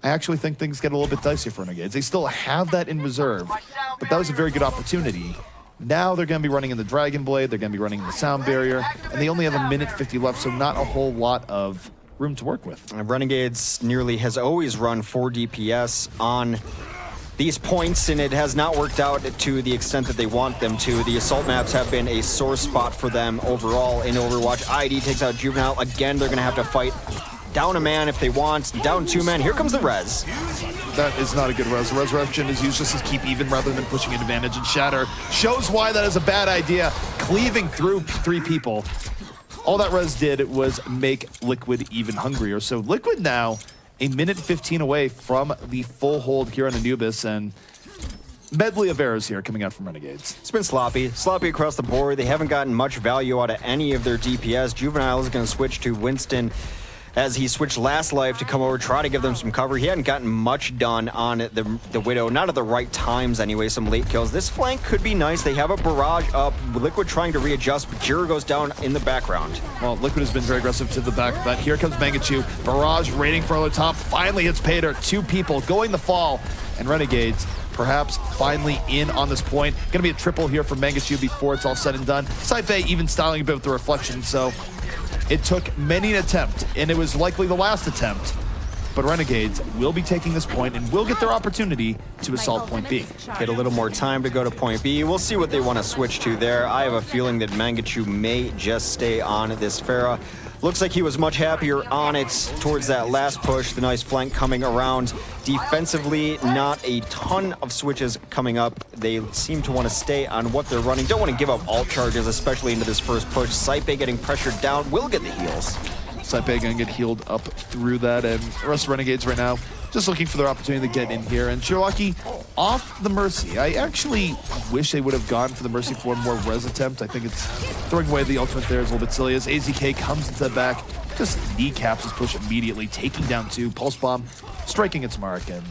I actually think things get a little bit dicey for Renegades. They still have that in reserve, but that was a very good opportunity. Now they're going to be running in the Dragon Blade, they're going to be running in the Sound Barrier, and they only have a minute 50 left, so not a whole lot of room to work with. Renegades nearly has always run 4 DPS on these points, and it has not worked out to the extent that they want them to. The assault maps have been a sore spot for them overall in Overwatch. ID takes out Juvenile. Again, they're going to have to fight down a man if they want, down 2 men. Here comes the Rez. That is not a good Rez. Resurrection is used just as keep even rather than pushing an advantage, and Shatter shows why that is a bad idea, cleaving through 3 people. All that Rez did was make Liquid even hungrier. So Liquid now a minute 15 away from the full hold here on Anubis, and medley of errors here coming out from Renegades. It's been sloppy across the board. They haven't gotten much value out of any of their DPS. Juvenile is going to switch to Winston as he switched last life to come over, try to give them some cover. He hadn't gotten much done on the Widow, not at the right times anyway, some late kills. This flank could be nice. They have a barrage up. Liquid trying to readjust, but Jira goes down in the background. Well, Liquid has been very aggressive to the back, but here comes Mangachu. Barrage raiding for the top, finally hits Pater. 2 people going the fall, and Renegades perhaps finally in on this point. Gonna be a triple here for Mangachu before it's all said and done. Saipe even styling a bit with the reflection, so it took many an attempt, and it was likely the last attempt. But Renegades will be taking this point and will get their opportunity to assault point B. Get a little more time to go to point B. We'll see what they want to switch to there. I have a feeling that Mangachu may just stay on this Farah. Looks like he was much happier on it towards that last push. The nice flank coming around. Defensively, not a ton of switches coming up. They seem to want to stay on what they're running. Don't want to give up alt charges, especially into this first push. Saipe getting pressured down, will get the heals. Saipe gonna get healed up through that, and the rest of Renegades right now just looking for their opportunity to get in here. And Shiraki off the Mercy. I actually wish they would have gone for the Mercy for more res attempt. I think it's throwing away the ultimate there is a little bit silly as AZK comes into the back, just kneecaps his push immediately, taking down 2, Pulse Bomb, striking its mark, and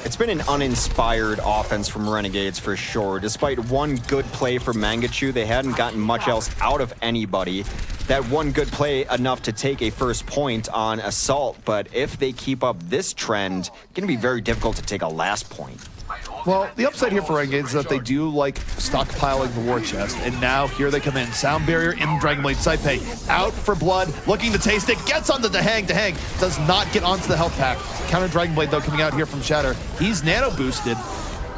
it's been an uninspired offense from Renegades for sure. Despite one good play from Mangachu, they hadn't gotten much else out of anybody. That one good play enough to take a first point on Assault, but if they keep up this trend, it's going to be very difficult to take a last point. Well, the upside here for Renegades is that they do like stockpiling the war chest, and now here they come in. Sound Barrier in Dragon Blade. Saipe out for blood, looking to taste it, gets onto the hang, does not get onto the health pack. Counter Dragon Blade though coming out here from Shatter. He's nano boosted.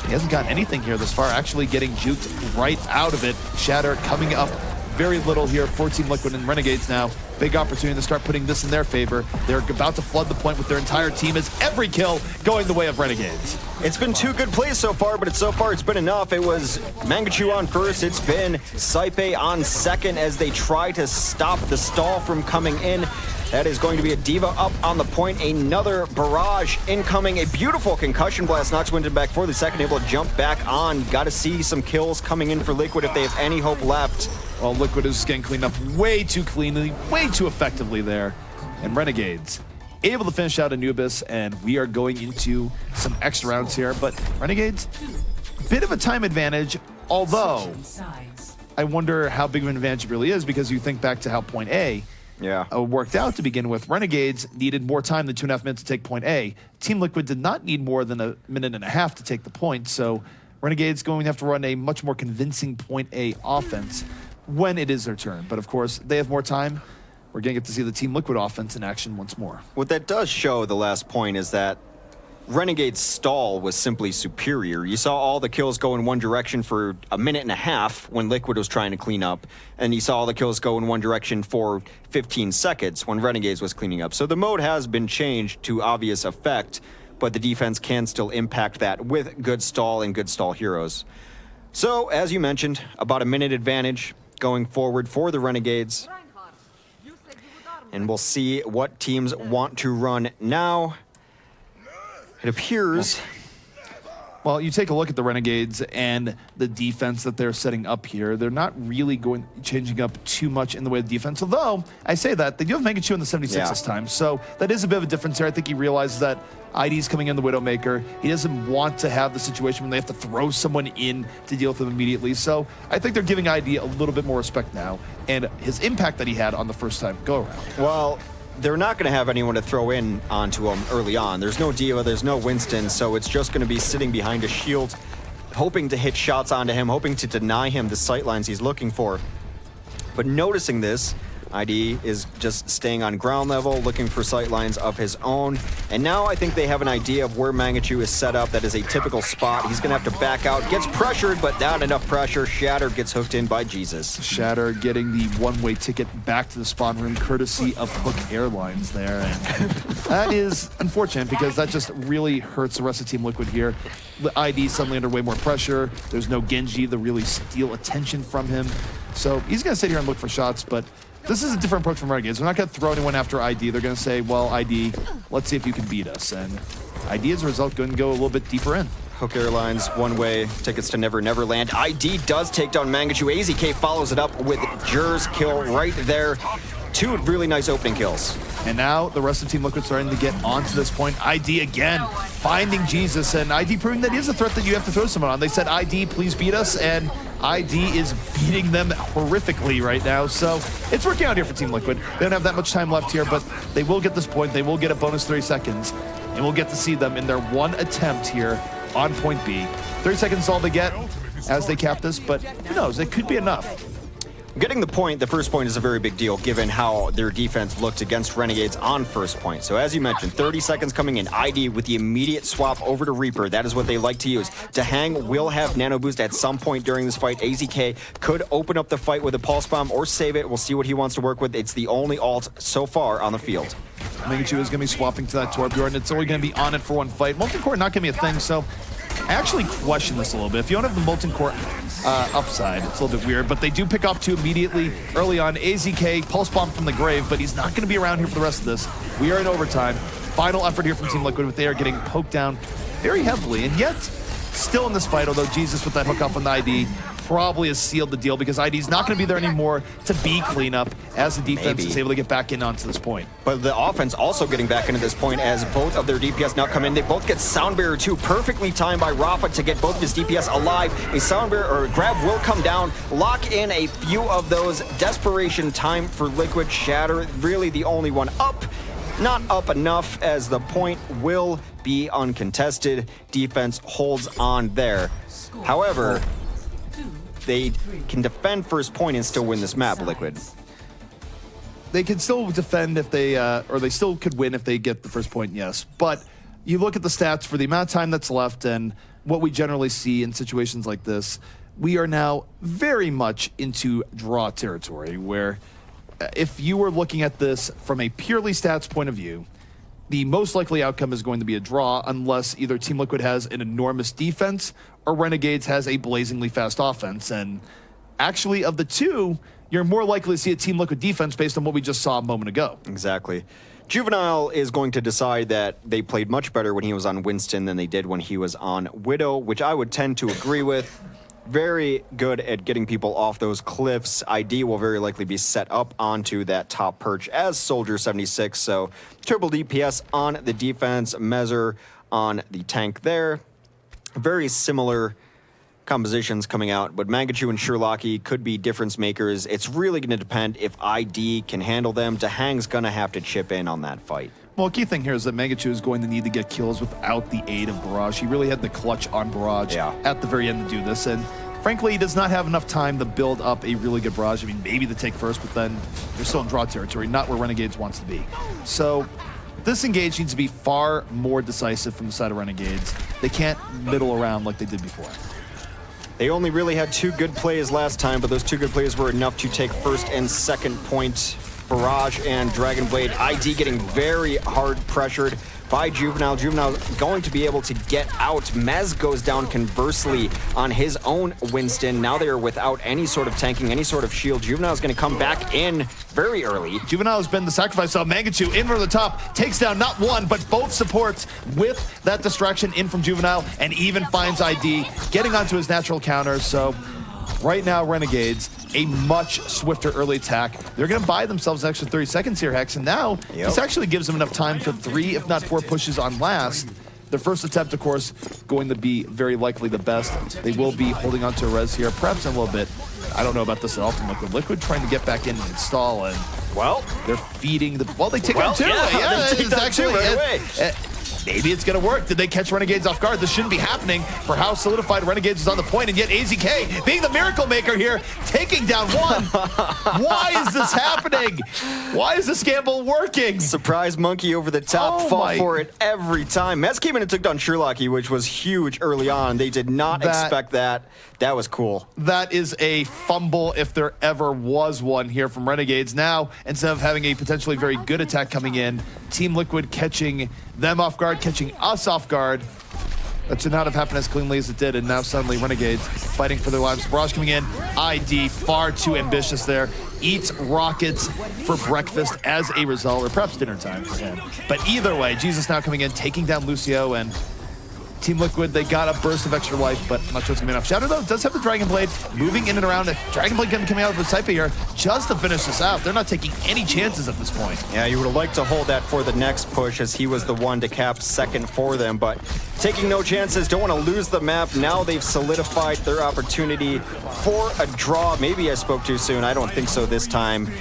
He hasn't gotten anything here this far, actually getting juked right out of it. Shatter coming up very little here for Team Liquid and Renegades now. Big opportunity to start putting this in their favor. They're about to flood the point with their entire team as every kill going the way of Renegades. It's been 2 good plays so far, but so far it's been enough. It was Mangachu on first. It's been Saipe on second as they try to stop the stall from coming in. That is going to be a Diva up on the point. Another barrage incoming. A beautiful concussion blast knocks Winden back for the second, able to jump back on. Got to see some kills coming in for Liquid if they have any hope left. Well, Liquid is getting cleaned up way too cleanly, way too effectively there. And Renegades able to finish out Anubis, and we are going into some extra rounds here. But Renegades, bit of a time advantage, although I wonder how big of an advantage it really is, because you think back to how point A worked out to begin with. Renegades needed more time than 2.5 minutes to take point A. Team Liquid did not need more than 1.5 minutes to take the point, so Renegades going to have to run a much more convincing point A offense when it is their turn. But of course, they have more time. We're going to get to see the Team Liquid offense in action once more. What that does show, the last point, is that Renegade's stall was simply superior. You saw all the kills go in one direction for 1.5 minutes when Liquid was trying to clean up, and you saw all the kills go in one direction for 15 seconds when Renegades was cleaning up. So the mode has been changed to obvious effect, but the defense can still impact that with good stall and good stall heroes. So, as you mentioned, about a minute advantage going forward for the Renegades. And we'll see what teams want to run now. It appears... Well, you take a look at the Renegades and the defense that they're setting up here. They're not really changing up too much in the way of defense. Although, I say that, they do have Mangachu in the 76 this time. So that is a bit of a difference here. I think he realizes that ID's coming in the Widowmaker. He doesn't want to have the situation when they have to throw someone in to deal with them immediately. So I think they're giving ID a little bit more respect now, and his impact that he had on the first time go around. Well, they're not going to have anyone to throw in onto him early on. There's no Diva, there's no Winston, so it's just going to be sitting behind a shield, hoping to hit shots onto him, hoping to deny him the sightlines he's looking for. But noticing this, ID is just staying on ground level, looking for sightlines of his own. And now I think they have an idea of where Mangachu is set up. That is a typical spot. He's going to have to back out. Gets pressured, but not enough pressure. Shatter gets hooked in by Jesus. Shatter getting the one-way ticket back to the spawn room, courtesy of Hook Airlines there. And that is unfortunate, because that just really hurts the rest of Team Liquid here. The ID suddenly under way more pressure. There's no Genji to really steal attention from him. So he's going to sit here and look for shots, but this is a different approach from Renegades. They're not going to throw anyone after ID. They're going to say, well, ID, let's see if you can beat us. And ID, as a result, going to go a little bit deeper in. Hook Airlines, one-way tickets to Never Never Land. ID does take down Mangachu. AZK follows it up with Jur's kill right there. 2 really nice opening kills. And now the rest of Team Liquid starting to get onto this point. ID again, finding Jesus, and ID proving that he is a threat that you have to throw someone on. They said, ID, please beat us, and ID is beating them horrifically right now. So it's working out here for Team Liquid. They don't have that much time left here, but they will get this point. They will get a bonus 30 seconds, and we'll get to see them in their one attempt here on point B. 30 seconds is all they get as they cap this, but who knows? It could be enough. Getting the point, the first point, is a very big deal given how their defense looked against Renegades on first point. So as you mentioned, 30 seconds coming in. ID with the immediate swap over to Reaper. That is what they like to use. Dahang will have Nano Boost at some point during this fight. AZK could open up the fight with a Pulse Bomb or save it. We'll see what he wants to work with. It's the only ult so far on the field. Mangachu is going to be swapping to that Torbjorn. It's only going to be on it for one fight. Molten Core not going to be a thing, so I actually question this a little bit. If you don't have the Molten Core upside, it's a little bit weird, but they do pick off 2 immediately early on. AZK, Pulse Bomb from the grave, but he's not going to be around here for the rest of this. We are in overtime. Final effort here from Team Liquid, but they are getting poked down very heavily, and yet still in this fight, although Jesus with that hook off on the ID probably has sealed the deal, because ID's not going to be there anymore to be cleanup as the defense is able to get back in onto this point. But the offense also getting back into this point as both of their DPS now come in. They both get Sound Barrier 2, perfectly timed by Rafa to get both of his DPS alive. A Sound Barrier or a grab will come down, lock in a few of those. Desperation time for Liquid. Shatter really the only one up. Not up enough, as the point will be uncontested. Defense holds on there. However, they can defend first point and still win this map, Liquid. They can still defend if they, or they still could win if they get the first point, yes. But you look at the stats for the amount of time that's left, and what we generally see in situations like this, we are now very much into draw territory, where if you were looking at this from a purely stats point of view, the most likely outcome is going to be a draw unless either Team Liquid has an enormous defense or Renegades has a blazingly fast offense. And actually, of the two, you're more likely to see a Team Liquid defense based on what we just saw a moment ago. Exactly. Juvenile is going to decide that they played much better when he was on Winston than they did when he was on Widow, which I would tend to agree with. Very good at getting people off those cliffs. ID will very likely be set up onto that top perch as Soldier 76. So triple DPS on the defense, Mezzer on the tank there. Very similar compositions coming out, but Mangachu and Sherlocky could be difference makers. It's really going to depend if ID can handle them. Dahang's going to have to chip in on that fight. Well, key thing here is that Mangachu is going to need to get kills without the aid of Barrage. He really had the clutch on Barrage at the very end to do this, and frankly, he does not have enough time to build up a really good Barrage. I mean, maybe the take first, but then you're still in draw territory, not where Renegades wants to be. So this engage needs to be far more decisive from the side of Renegades. They can't middle around like they did before. They only really had 2 good plays last time, but those 2 good plays were enough to take first and second point. Barrage and Dragonblade. ID getting very hard pressured by Juvenile. Juvenile going to be able to get out. Mez goes down conversely on his own Winston. Now they are without any sort of tanking, any sort of shield. Juvenile is going to come back in very early. Juvenile has been the sacrifice. So Mangachu in from the top, takes down not one, but both supports with that distraction in from Juvenile, and even finds ID getting onto his natural counter. So right now, Renegades, a much swifter early attack. They're going to buy themselves an extra 30 seconds here, Hex, and now this actually gives them enough time for 3, if not 4 pushes on last. Their first attempt, of course, going to be very likely the best. They will be holding on to a res here, perhaps in a little bit. I don't know about this at all from Liquid. Liquid trying to get back in and install, and well, they're feeding the... Well, they take on 2. Yeah, they take down 2 right away. Maybe it's going to work. Did they catch Renegades off guard? This shouldn't be happening for how solidified Renegades is on the point, and yet AZK, being the miracle maker here, taking down 1. Why is this happening? Why is this gamble working? Surprise monkey over the top, fought for it every time. Mez came in and took down Sherlocky, which was huge early on. They did not expect that. That was cool. That is a fumble if there ever was one here from Renegades. Now, instead of having a potentially very good attack coming in, Team Liquid catching them off guard, catching us off guard. That should not have happened as cleanly as it did, and now suddenly Renegades fighting for their lives. Barrage coming in, ID far too ambitious there. Eats rockets for breakfast as a result, or perhaps dinner time for him. But either way, Jesus now coming in, taking down Lucio, and Team Liquid, they got a burst of extra life, but I'm not sure it's going to be enough. Shadow, though, does have the Dragonblade moving in and around it. Dragonblade coming out with Saipa here just to finish this out. They're not taking any chances at this point. Yeah, you would have liked to hold that for the next push, as he was the one to cap second for them, but taking no chances, don't want to lose the map. Now they've solidified their opportunity for a draw. Maybe I spoke too soon. I don't think so this time.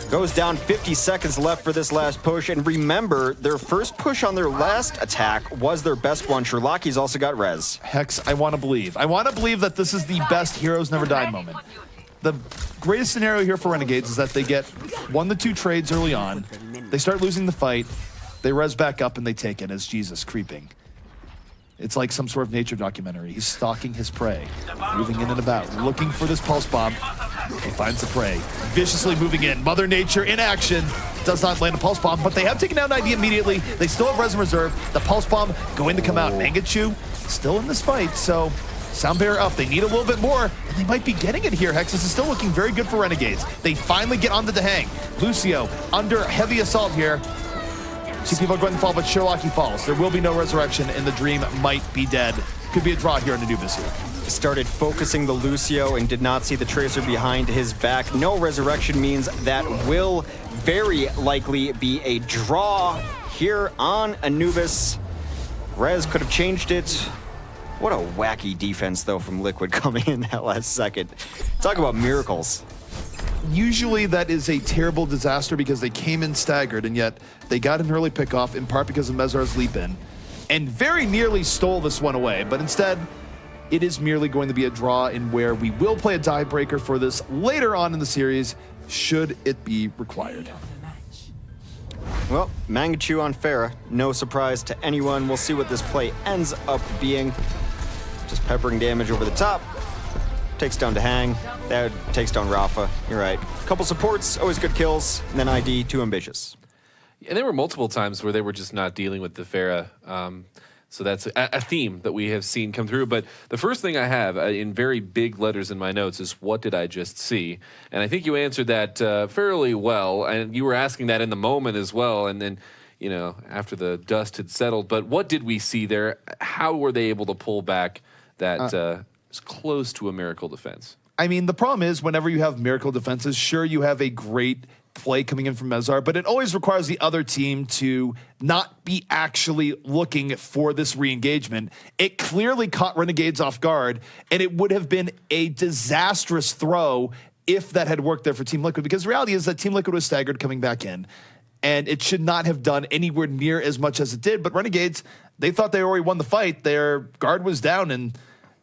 Goes down, 50 seconds left for this last push. And remember, their first push on their last attack was their best one. Sherlocky's also got res. Hex, I want to believe. I want to believe that this is the best Heroes Never Die moment. The greatest scenario here for Renegades is that they get 1 to 2 trades early on. They start losing the fight. They res back up and they take it as Jesus creeping. It's like some sort of nature documentary. He's stalking his prey, moving in and about, looking for this pulse bomb. He finds the prey, viciously moving in. Mother Nature in action. Does not land a pulse bomb, but they have taken down ID immediately. They still have res in reserve. The pulse bomb going to come out. Mangachu still in this fight, so Sound Bearer up. They need a little bit more, and they might be getting it here. Hex, this is still looking very good for Renegades. They finally get onto the hang. Lucio under heavy assault here. 2 people are going to fall, but Sherlocky falls. There will be no resurrection, and the dream might be dead. Could be a draw here in Anubis here. Started focusing the Lucio and did not see the Tracer behind his back. No resurrection means that will very likely be a draw here on Anubis. Rez could have changed it. What a wacky defense, though, from Liquid coming in that last second. Talk about miracles. Usually that is a terrible disaster because they came in staggered, and yet they got an early pickoff, in part because of Mezar's leap in, and very nearly stole this one away. But instead, it is merely going to be a draw in where we will play a tiebreaker for this later on in the series, should it be required. Well, Mangachu on Pharah, no surprise to anyone. We'll see what this play ends up being. Just peppering damage over the top. Takes down Hang. That takes down Rafa. You're right. Couple supports, always good kills. And then ID, too ambitious. And there were multiple times where they were just not dealing with the Pharah. So that's a theme that we have seen come through. But the first thing I have in very big letters in my notes is, what did I just see? And I think you answered that fairly well. And you were asking that in the moment as well. And then, you know, after the dust had settled. But what did we see there? How were they able to pull back that is close to a miracle defense? I mean, the problem is whenever you have miracle defenses, sure, you have a great play coming in from Mezar, but it always requires the other team to not be actually looking for this re-engagement. It clearly caught Renegades off guard, and it would have been a disastrous throw if that had worked there for Team Liquid, because the reality is that Team Liquid was staggered coming back in, and it should not have done anywhere near as much as it did. But Renegades, they thought they already won the fight. Their guard was down, and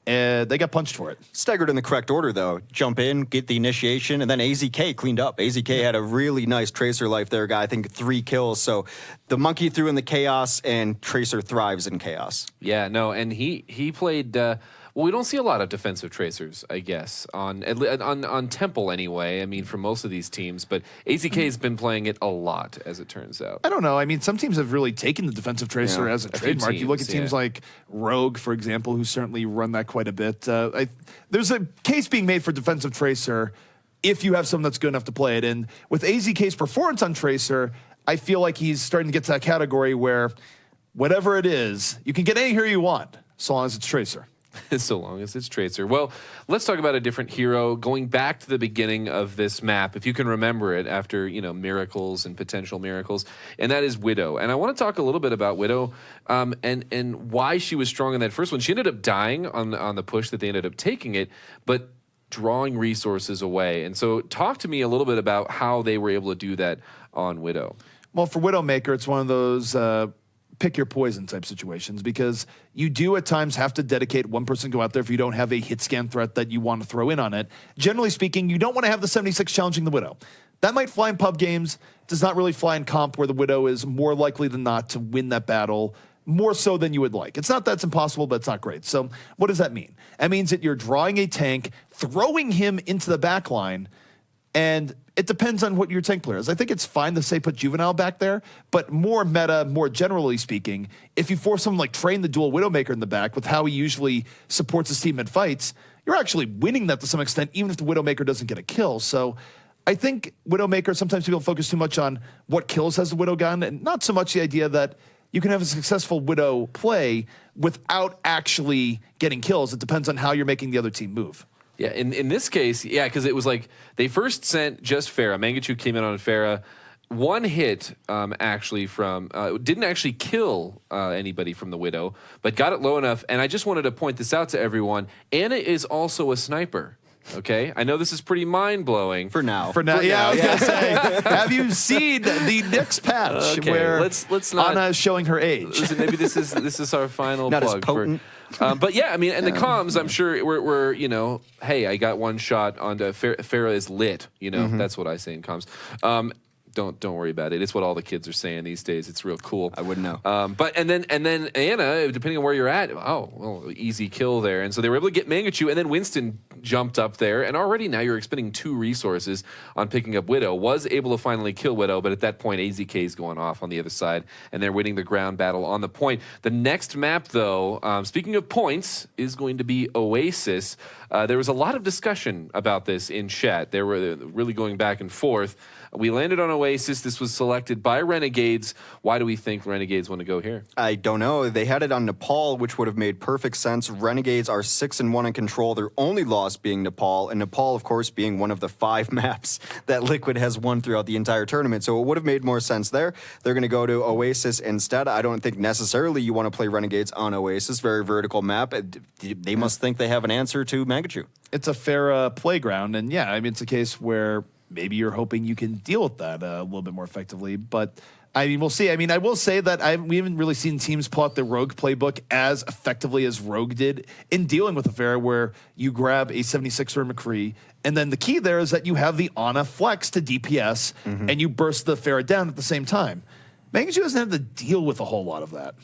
they got punched for it. Staggered in the correct order, though. Jump in, get the initiation, and then AZK cleaned up. AZK had a really nice Tracer life there, guy. I think 3 kills. So the monkey threw in the chaos, and Tracer thrives in chaos. Yeah, no, and he played. Well, we don't see a lot of defensive tracers, I guess, on Temple anyway. I mean, for most of these teams, but AZK has been playing it a lot, as it turns out. I don't know. I mean, some teams have really taken the defensive tracer as a trademark. You look at teams like Rogue, for example, who certainly run that quite a bit. There's a case being made for defensive tracer if you have someone that's good enough to play it. And with AZK's performance on tracer, I feel like he's starting to get to that category where whatever it is, you can get any hero you want, so long as it's tracer. So long as it's Tracer. Well, let's talk about a different hero. Going back to the beginning of this map, if you can remember it after, you know, miracles and potential miracles, and that is Widow. And I want to talk a little bit about Widow and why she was strong in that first one. She ended up dying on the push that they ended up taking it, but drawing resources away. And so talk to me a little bit about how they were able to do that on Widow. Well, for Widowmaker, it's one of those pick your poison type situations, because you do at times have to dedicate one person to go out there if you don't have a hit scan threat that you want to throw in on it. Generally speaking, you don't want to have the 76 challenging the Widow. That might fly in pub games, does not really fly in comp, where the Widow is more likely than not to win that battle, more so than you would like. It's not that it's impossible, but it's not great. So what does that mean? That means that you're drawing a tank, throwing him into the back line, and it depends on what your tank player is. I think it's fine to say put Juvenile back there, but more meta, more generally speaking, if you force someone like Train the dual Widowmaker in the back with how he usually supports his team in fights, you're actually winning that to some extent, even if the Widowmaker doesn't get a kill. So I think Widowmaker, sometimes people focus too much on what kills has the Widow gotten, and not so much the idea that you can have a successful Widow play without actually getting kills. It depends on how you're making the other team move. Yeah, in this case, yeah, because it was like they first sent just Pharah. Mangachu came in on Pharah. One hit actually from, didn't actually kill anybody from the Widow, but got it low enough. And I just wanted to point this out to everyone. Anna is also a sniper. Okay, I know this is pretty mind-blowing. For now. Yeah, I was going to say, have you seen the next patch where let's not, Anna is showing her age? Listen, maybe this is our final not plug. As potent. But yeah, I mean, and the comms, I'm sure we're you know, hey, I got one shot onto Pharah is lit. You know, that's what I say in comms. Don't worry about it. It's what all the kids are saying these days. It's real cool. I wouldn't know. But and then Anna, depending on where you're at, well, easy kill there. And so they were able to get Mangachu, and then Winston jumped up there, and already now you're expending 2 resources on picking up Widow. Was able to finally kill Widow, but at that point AZK is going off on the other side, and they're winning the ground battle on the point. The next map, though, speaking of points, is going to be Oasis. There was a lot of discussion about this in chat. They were really going back and forth. We landed on Oasis. This was selected by Renegades. Why do we think Renegades want to go here? I don't know. They had it on Nepal, which would have made perfect sense. Renegades are 6-1 in control. Their only loss being Nepal, and Nepal, of course, being one of the 5 maps that Liquid has won throughout the entire tournament. So it would have made more sense there. They're going to go to Oasis instead. I don't think necessarily you want to play Renegades on Oasis. Very vertical map. They must think they have an answer to Mangachu. It's a fair playground, and yeah, I mean, it's a case where maybe you're hoping you can deal with that a little bit more effectively. But, I mean, we'll see. I mean, I will say that we haven't really seen teams pull out the Rogue playbook as effectively as Rogue did in dealing with a Pharah, where you grab a 76er McCree, and then the key there is that you have the Ana flex to DPS, and you burst the Pharah down at the same time. Mangachu hasn't had to deal with a whole lot of that.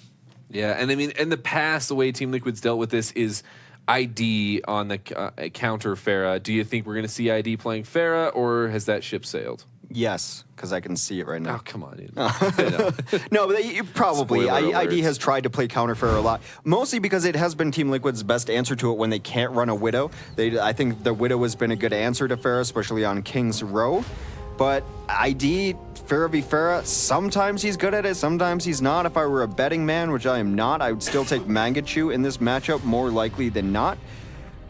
Yeah, and I mean, in the past, the way Team Liquid's dealt with this is ID on the counter Pharah. Do you think we're going to see ID playing Pharah, or has that ship sailed? Yes, because I can see it right now. Oh, come on. No, but probably. Spoiler ID alerts. has tried to play counter Pharah a lot, mostly because it has been Team Liquid's best answer to it when they can't run a Widow. I think the Widow has been a good answer to Pharah, especially on King's Row. But ID, Pharah v Pharah, sometimes he's good at it, sometimes he's not. If I were a betting man, which I am not, I would still take Mangachu in this matchup more likely than not.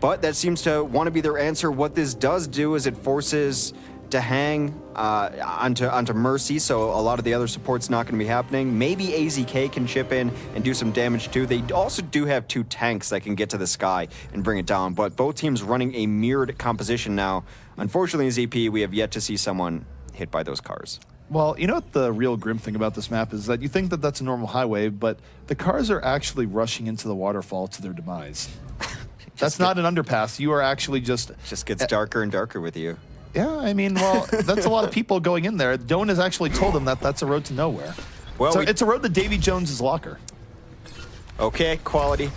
But that seems to want to be their answer. What this does do is it forces to hang onto Mercy, so a lot of the other support's not going to be happening. Maybe AZK can chip in and do some damage too. They also do have 2 tanks that can get to the sky and bring it down, but both teams running a mirrored composition now. Unfortunately, ZP, we have yet to see someone hit by those cars. Well, you know what the real grim thing about this map is that you think that that's a normal highway, but the cars are actually rushing into the waterfall to their demise. That's not an underpass. You are actually just... Just gets darker and darker with you. Yeah, I mean, well, that's a lot of people going in there. Doan has actually told them that that's a road to nowhere. Well, so it's a road to Davy Jones's locker. Okay, quality.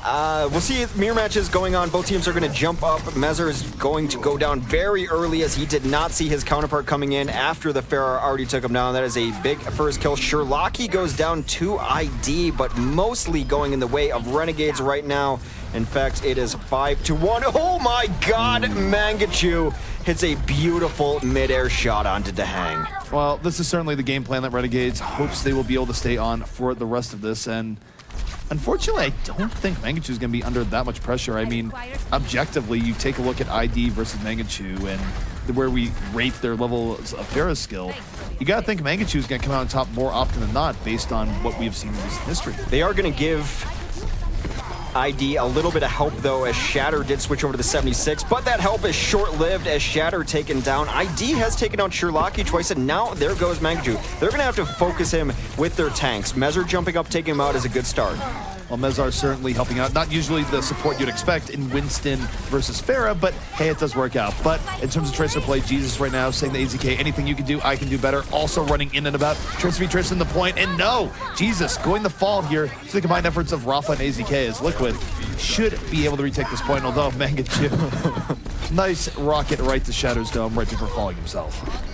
We'll see mirror matches going on. Both teams are going to jump up. Mezzer is going to go down very early as he did not see his counterpart coming in after the Pharah already took him down. That is a big first kill. Sherlocky goes down to ID, but mostly going in the way of Renegades right now. In fact, it is 5-1. Oh my God, Mangachu hits a beautiful midair shot onto Dahang. Well, this is certainly the game plan that Renegades hopes they will be able to stay on for the rest of this, and unfortunately, I don't think Mangachu is going to be under that much pressure. I mean, objectively, you take a look at ID versus Mangachu and where we rate their levels of Pharah's skill, you got to think Mangachu is going to come out on top more often than not based on what we've seen in recent history. They are going to give ID a little bit of help, though, as Shatter did switch over to the 76, but that help is short-lived as Shatter taken down. ID has taken out Sherlocky twice, and now there goes Mangachu. They're going to have to focus him with their tanks. Mezzer jumping up, taking him out is a good start. Well, Mezar certainly helping out. Not usually the support you'd expect in Winston versus Pharah, but hey, it does work out. But in terms of Tracer play, Jesus right now saying to AZK, anything you can do, I can do better. Also running in and about. Tracer v Tracer in the point, and no! Jesus going the fall here to the combined efforts of Rafa and AZK as Liquid should be able to retake this point, although Mangachu, nice rocket right to Shadow's Dome right before falling himself.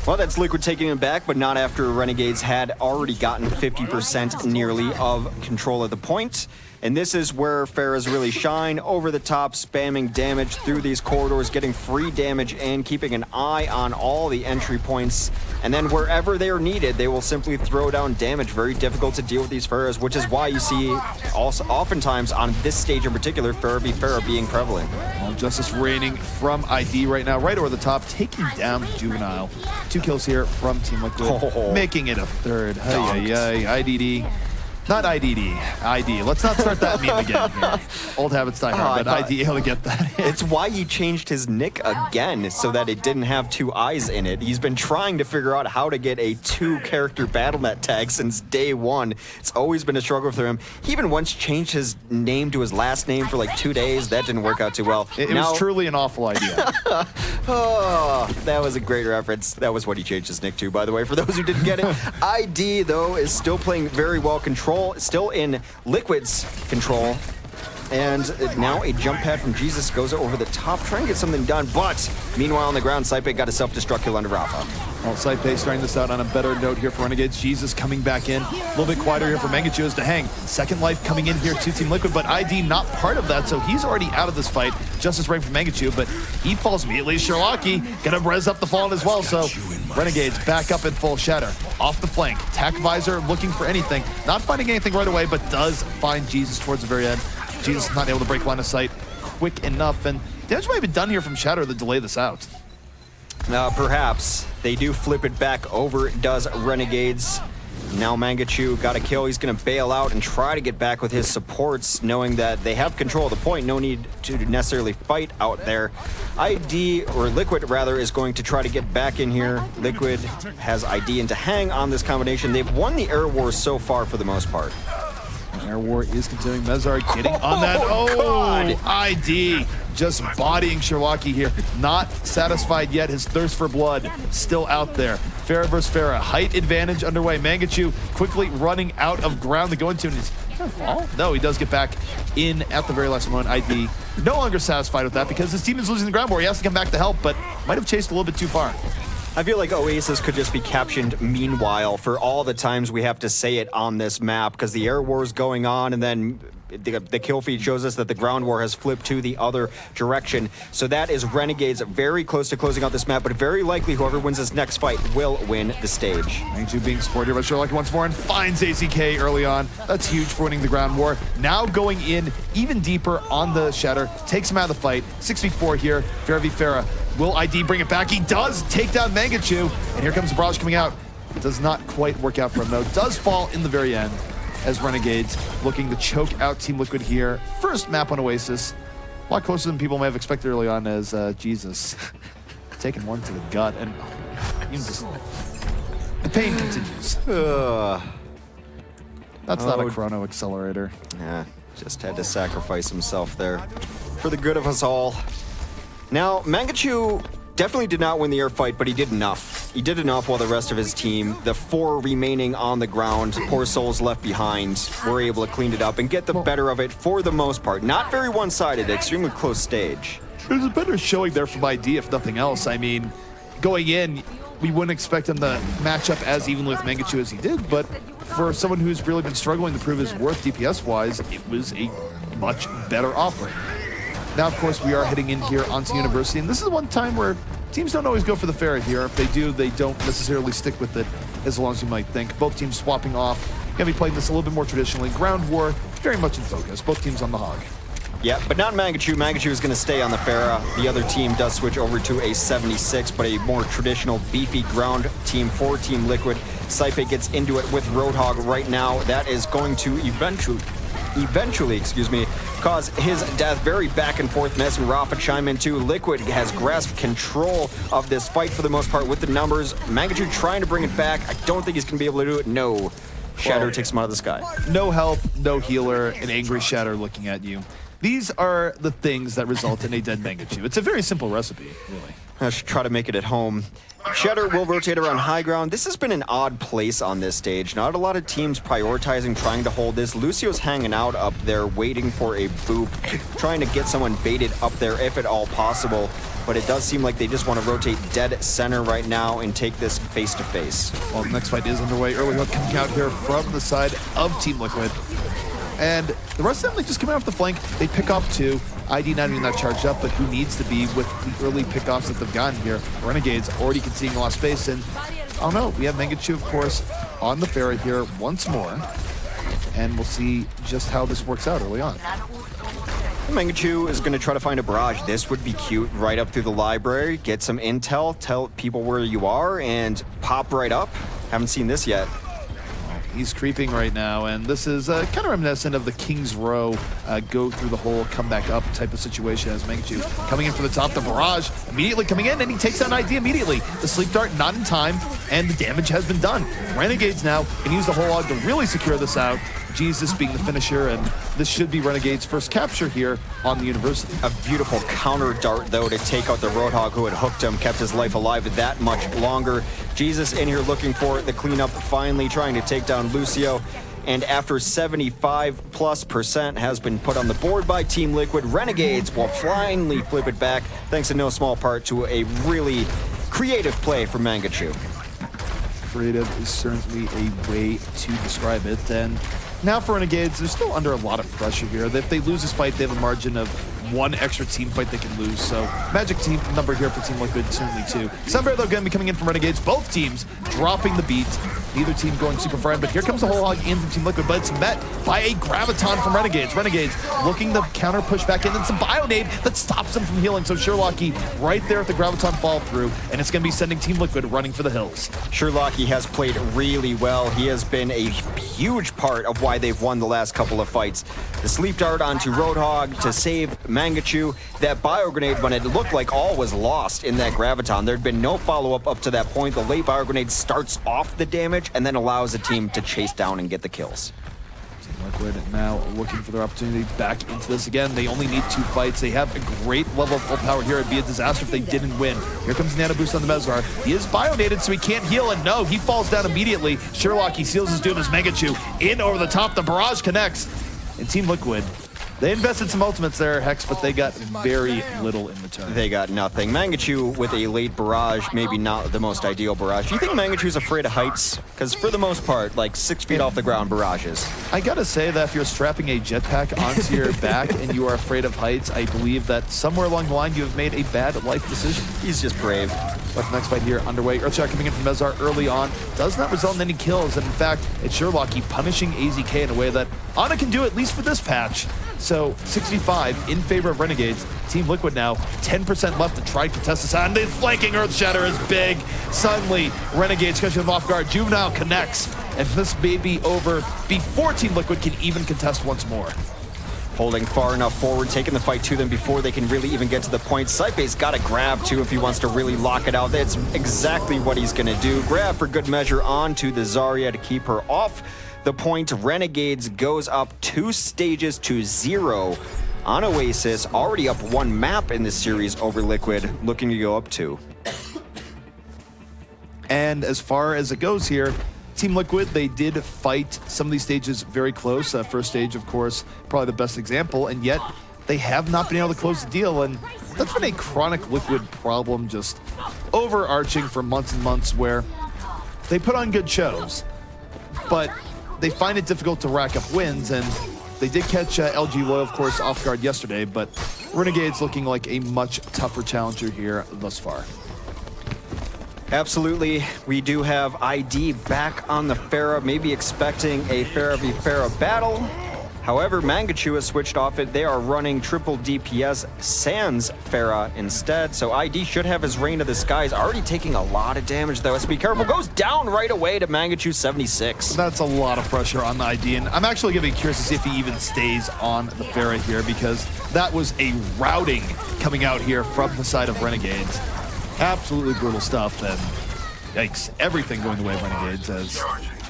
Well, that's Liquid taking him back, but not after Renegades had already gotten 50% nearly of control of the point. And this is where Pharah's really shine, over the top, spamming damage through these corridors, getting free damage and keeping an eye on all the entry points. And then wherever they are needed, they will simply throw down damage. Very difficult to deal with these Pharahs, which is why you see also oftentimes on this stage in particular, Pharah v Pharah being prevalent. Well, Justice raining from ID right now, right over the top, taking down Juvenile. 2 kills here from Team Liquid, making it a third. IDD. Not IDD, ID. Let's not start that meme again here. Old habits die hard, but ID able to get that. It's why he changed his nick again, so that it didn't have 2 eyes in it. He's been trying to figure out how to get a 2-character BattleNet tag since day 1. It's always been a struggle for him. He even once changed his name to his last name for like 2 days. That didn't work out too well. It was truly an awful idea. Oh, that was a great reference. That was what he changed his nick to, by the way, for those who didn't get it. ID, though, is still playing very well control. Still in Liquid's control. And now a jump pad from Jesus goes over the top, trying to get something done. But meanwhile on the ground, Saipe got a self-destruct kill under Rafa. Well, Saipe starting this out on a better note here for Renegades. Jesus coming back in. A little bit quieter here for Mangachu as to hang. Second life coming in here to Team Liquid, but ID not part of that, so he's already out of this fight. Justice right from Mangachu, but he falls immediately. Sherlocky gonna res up the fallen as well, so Renegades back up in full Shatter. Off the flank, Tac Visor looking for anything. Not finding anything right away, but does find Jesus towards the very end. Jesus not able to break line of sight quick enough, and damage might have been done here from Shatter to delay this out. Perhaps. They do flip it back over, does Renegades. Now Mangachu got a kill. He's going to bail out and try to get back with his supports, knowing that they have control of the point. No need to necessarily fight out there. ID, or Liquid rather, is going to try to get back in here. Liquid has ID and to hang on this combination. They've won the air war so far for the most part. Air War is continuing. Mezar getting on that. God. ID just bodying Sherlocky here. Not satisfied yet. His thirst for blood still out there. Pharah versus Pharah. Height advantage underway. Mangachu quickly running out of ground to go into. And he's Fall? No, he does get back in at the very last moment. ID no longer satisfied with that because his team is losing the ground war. He has to come back to help, but might have chased a little bit too far. I feel like Oasis could just be captioned meanwhile for all the times we have to say it on this map because the air war is going on and then the kill feed shows us that the ground war has flipped to the other direction. So that is Renegades very close to closing out this map, but very likely whoever wins this next fight will win the stage. RNG being sporty, but Sherlock once more and finds ACK early on. That's huge for winning the ground war. Now going in even deeper on the Shatter, takes him out of the fight. 6v4 here, Farah v Farah. Will ID bring it back? He does take down Mangachu, and here comes the barrage coming out. It does not quite work out for him though. Does fall in the very end as Renegades looking to choke out Team Liquid here. First map on Oasis. A lot closer than people may have expected early on as Jesus taking one to the gut. And the pain continues. That's not a chrono accelerator. Yeah, just had to sacrifice himself there for the good of us all. Now, Mangachu definitely did not win the air fight, but he did enough. He did enough while the rest of his team, the 4 remaining on the ground, poor souls left behind, were able to clean it up and get the better of it for the most part. Not very one-sided, extremely close stage. There's a better showing there from ID, if nothing else. I mean, going in, we wouldn't expect him to match up as evenly with Mangachu as he did, but for someone who's really been struggling to prove his worth DPS-wise, it was a much better offering. Now, of course, we are heading in here onto University, and this is one time where teams don't always go for the Farah here. If they do, they don't necessarily stick with it as long as you might think. Both teams swapping off. Gonna be playing this a little bit more traditionally. Ground war, very much in focus. Both teams on the hog. Yeah, but not Mangachu. Mangachu is going to stay on the Farah. The other team does switch over to a 76, but a more traditional, beefy ground team for Team Liquid. Saipe gets into it with Roadhog right now. That is going to eventually, cause his death. Very back and forth mess, and Rafa chime in too. Liquid has grasped control of this fight for the most part with the numbers. Mangachu trying to bring it back. I don't think he's going to be able to do it. No. Shatter takes him out of the sky. No health, no healer, an angry Shatter looking at you. These are the things that result in a dead Mangachu. It's a very simple recipe, really. I should try to make it at home. Shatter will rotate around high ground. This has been an odd place on this stage. Not a lot of teams prioritizing trying to hold this. Lucio's hanging out up there waiting for a boop, trying to get someone baited up there if at all possible. But it does seem like they just want to rotate dead center right now and take this face to face. Well, the next fight is underway. Early hook coming out here from the side of Team Liquid. And the rest of them, they just come out off the flank. They pick off 2. ID not even that charged up, but who needs to be with the early pickoffs that they've gotten here. Renegades already conceding a lot of space, and I don't know. We have Mangachu, of course, on the Farah here once more, and we'll see just how this works out early on. Mangachu is going to try to find a barrage. This would be cute. Right up through the library, get some intel, tell people where you are, and pop right up. Haven't seen this yet. He's creeping right now, and this is kind of reminiscent of the King's Row go through the hole, come back up type of situation as Mangachu coming in for the top. The barrage immediately coming in, and he takes down ID immediately. The sleep dart not in time, and the damage has been done. Renegades now can use the whole hog to really secure this out. Jesus being the finisher, and this should be Renegade's first capture here on the University. A beautiful counter dart, though, to take out the Roadhog who had hooked him, kept his life alive that much longer. Jesus in here looking for the cleanup, finally trying to take down Lucio. And after 75+% has been put on the board by Team Liquid, Renegades will finally flip it back, thanks in no small part to a really creative play from Mangachu. Creative is certainly a way to describe it. And now for Renegades, they're still under a lot of pressure here. If they lose this fight, they have a margin of 1 extra team fight they can lose. So magic team number here for Team Liquid, certainly 2. Sunbear, though, going to be coming in from Renegades. Both teams dropping the beat. Neither team going super far in, but here comes the whole hog in from Team Liquid, but it's met by a Graviton from Renegades. Renegades looking to counter push back in, and some Bionade that stops them from healing. So Sherlocky right there at the Graviton fall through, and it's going to be sending Team Liquid running for the hills. Sherlocky has played really well. He has been a huge part of why they've won the last couple of fights. The sleep dart onto Roadhog to save Mangachu. That bio grenade, when it looked like all was lost in that Graviton, there'd been no follow-up up to that point. The late bio grenade starts off the damage and then allows the team to chase down and get the kills. Liquid now looking for their opportunity back into this again. They only need 2 fights. They have a great level of full power here. It'd be a disaster if they didn't win. Here comes Nano Boost on the Mezar. He is bionated, so he can't heal, and no, he falls down immediately. Sherlock, he seals his doom as Mangachu in over the top. The barrage connects. And Team Liquid, they invested some ultimates there, Hex, but they got very little in return. They got nothing. Mangachu with a late barrage, maybe not the most ideal barrage. Do you think Mangachu's afraid of heights? Because for the most part, like 6 feet off the ground barrages. I gotta say that if you're strapping a jetpack onto your back and you are afraid of heights, I believe that somewhere along the line you have made a bad life decision. He's just brave. But the next fight here underway. Earthshock coming in from Mezar early on. Does not result in any kills. And in fact, it's Sherlock punishing AZK in a way that Ana can do, at least for this patch. So 65 in favor of Renegades. Team Liquid now 10% left to try to contest this. And the flanking Earth Shatter is big. Suddenly, Renegades catching them off guard. Juvenile connects. And this may be over before Team Liquid can even contest once more. Holding far enough forward, taking the fight to them before they can really even get to the point. Saipe's got to grab too if he wants to really lock it out. That's exactly what he's going to do. Grab for good measure onto the Zarya to keep her off the point. Renegades goes up 2 stages to 0 on Oasis. Already up 1 map in this series over Liquid, looking to go up 2. And as far as it goes here, Team Liquid, they did fight some of these stages very close. That first stage, of course, probably the best example, and yet they have not been able to close the deal. And that's been a chronic Liquid problem, just overarching for months and months, where they put on good shows, but they find it difficult to rack up wins. And they did catch LG Loyal, of course, off guard yesterday, but Renegades looking like a much tougher challenger here thus far. Absolutely. We do have ID back on the Pharah, maybe expecting a Pharah v Pharah battle. However, Mangachu has switched off it. They are running triple DPS sans Pharah instead, so ID should have his Reign of the Skies. Already taking a lot of damage, though. Let's be careful. Goes down right away to Mangachu 76. That's a lot of pressure on the ID, and I'm actually going to be curious to see if he even stays on the Pharah here, because that was a routing coming out here from the side of Renegades. Absolutely brutal stuff, and yikes, everything going the way of Renegades, as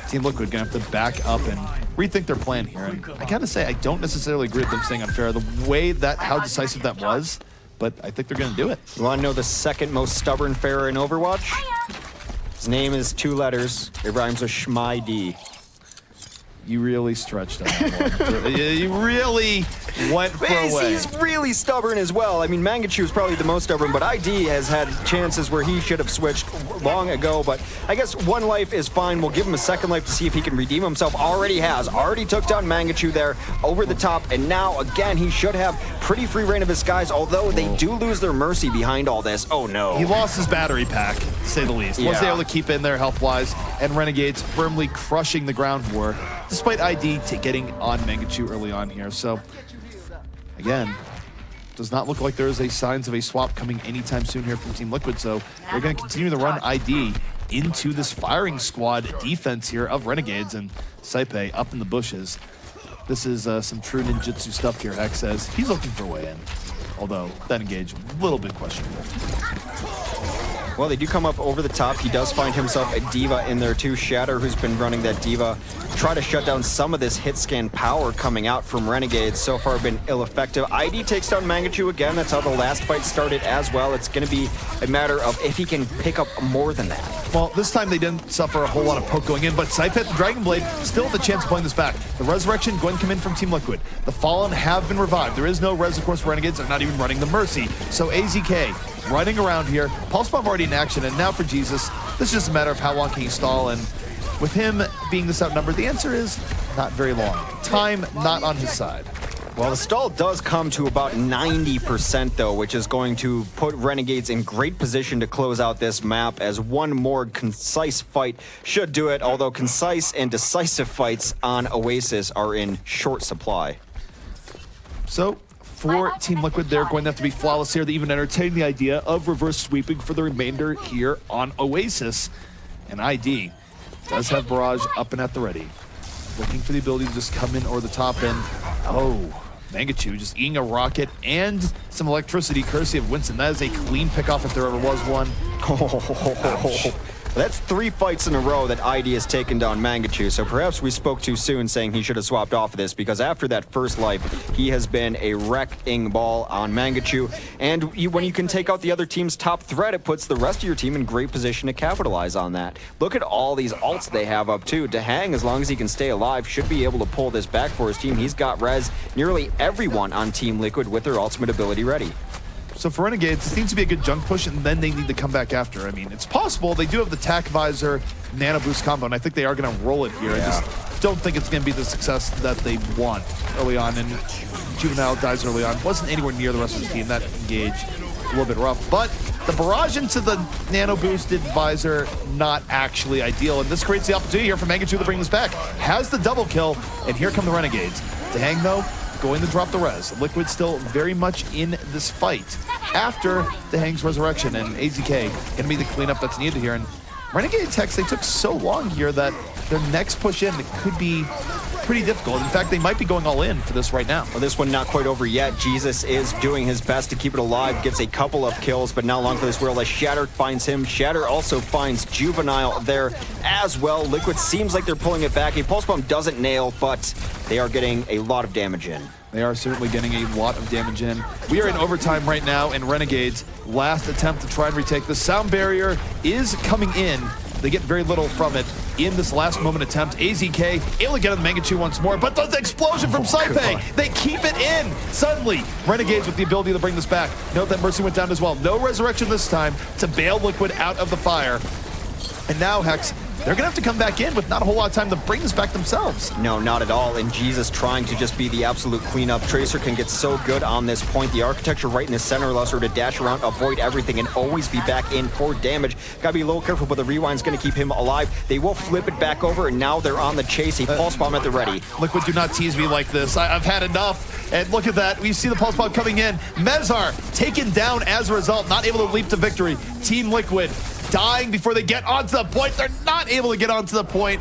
Team Liquid gonna have to back up and rethink their plan here. And I gotta say, I don't necessarily agree with them staying on Pharah, the way that, how decisive that was, but I think they're gonna do it. You wanna know the second most stubborn Pharah in Overwatch? His name is 2 letters. It rhymes with Schmid. You really stretched on that one. You really went for a way. He's really stubborn as well. I mean, Mangachu is probably the most stubborn, but ID has had chances where he should have switched long ago. But I guess 1 life is fine. We'll give him a 2nd life to see if he can redeem himself. Already took down Mangachu there over the top. And now, again, he should have pretty free reign of his skies, although they do lose their mercy behind all this. Oh, no. He lost his battery pack, to say the least. Yeah. Was able to keep in there health-wise, and Renegades firmly crushing the ground war, despite ID getting on Mangachu early on here. So, again, does not look like there is a signs of a swap coming anytime soon here from Team Liquid. So they're going to continue to run ID into this firing squad defense here of Renegades, and Saipe up in the bushes. This is some true ninjutsu stuff here. Hex says he's looking for a way in, although that engage a little bit questionable. Well, they do come up over the top. He does find himself a D.Va in there too. Shatter, who's been running that D.Va, try to shut down some of this hit scan power coming out from Renegades. So far been ill-effective. ID takes down Mangachu again. That's how the last fight started as well. It's going to be a matter of if he can pick up more than that. Well, this time they didn't suffer a whole lot of poke going in, but Saipe, the Dragon Blade, still have the chance of playing this back. The Resurrection going to come in from Team Liquid. The Fallen have been revived. There is no Res, of course, for Renegades. They're not even running the Mercy. So AZK running around here. Pulse Bomb already in action, and now for Jesus, this is just a matter of how long can he stall, and with him being this outnumbered, the answer is not very long. Time not on his side. Well, the stall does come to about 90% though, which is going to put Renegades in great position to close out this map, as 1 more concise fight should do it, although concise and decisive fights on Oasis are in short supply. So, for Team Liquid, they're going to have to be flawless here. They even entertain the idea of reverse sweeping for the remainder here on Oasis. And ID does have Barrage up and at the ready, looking for the ability to just come in over the top end. Oh, Mangachu just eating a rocket and some electricity courtesy of Winston. That is a clean pick off if there ever was one. Oh, That's 3 fights in a row that ID has taken down Mangachu, so perhaps we spoke too soon saying he should have swapped off of this, because after that first life, he has been a wrecking ball on Mangachu, and when you can take out the other team's top threat, it puts the rest of your team in great position to capitalize on that. Look at all these ults they have up too. Dehang, as long as he can stay alive, should be able to pull this back for his team. He's got res nearly everyone on Team Liquid with their ultimate ability ready. So for Renegades, it seems to be a good junk push, and then they need to come back after. I mean, it's possible. They do have the Tac Visor, Nano Boost combo, and I think they are going to roll it here. I just don't think it's going to be the success that they want early on, and Juvenile dies early on. Wasn't anywhere near the rest of the team. That engage, a little bit rough. But the barrage into the Nano Boosted Visor, not actually ideal, and this creates the opportunity here for Mangachu to bring this back. Has the double kill, and here come the Renegades. Dehang, though, going to drop the res. Liquid still very much in this fight after Dehang's resurrection, and AZK going to be the cleanup that's needed here. And Renegades, Hex, they took so long here that their next push in could be pretty difficult. In fact, they might be going all in for this right now. Well, this one not quite over yet. Jesus is doing his best to keep it alive, gets a couple of kills, but not long for this world as Shatter finds him. Shatter also finds Juvenile there as well. Liquid seems like they're pulling it back. A Pulse Bomb doesn't nail, but they are getting a lot of damage in. They are certainly getting a lot of damage in. We are in overtime right now, and Renegades' last attempt to try and retake the sound barrier is coming in. They get very little from it in this last moment attempt. AZK able to get on the Mangachu once more, but the explosion from Saipei, they keep it in. Suddenly, Renegades with the ability to bring this back. Note that Mercy went down as well. No resurrection this time to bail Liquid out of the fire. And now, Hex, they're going to have to come back in with not a whole lot of time to bring this back themselves. No, not at all. And Jesus trying to just be the absolute cleanup. Tracer can get so good on this point. The architecture right in the center allows her to dash around, avoid everything, and always be back in for damage. Gotta be a little careful, but the rewind's going to keep him alive. They will flip it back over, and now they're on the chase. A Pulse Bomb at the ready. Liquid, do not tease me like this. I've had enough. And look at that. We see the Pulse Bomb coming in. Mezar taken down as a result, not able to leap to victory. Team Liquid dying before they get onto the point. They're not able to get onto the point.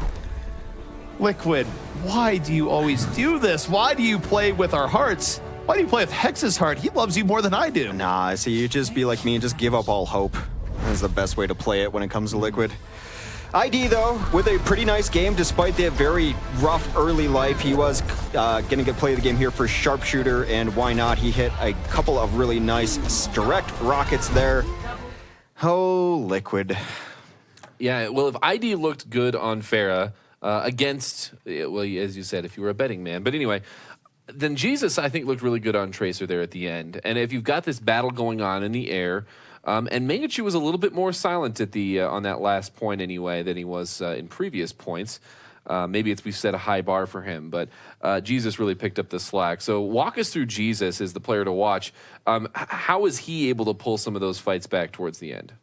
Liquid, why do you always do this? Why do you play with our hearts? Why do you play with Hex's heart? He loves you more than I do. Nah, see, you just be like me and just give up all hope. That's the best way to play it when it comes to Liquid. ID, though, with a pretty nice game, despite the very rough early life. He was going to get play of the game here for Sharpshooter, and why not? He hit a couple of really nice direct rockets there. Oh, Liquid. Yeah, well, if ID looked good on Pharah against, well, as you said, if you were a betting man. But anyway, then Jesus, I think, looked really good on Tracer there at the end. And if you've got this battle going on in the air, and Mangachu was a little bit more silent at the on that last point anyway than he was in previous points. Maybe we set a high bar for him, but Jesus really picked up the slack. So walk us through Jesus as the player to watch. How is he able to pull some of those fights back towards the end?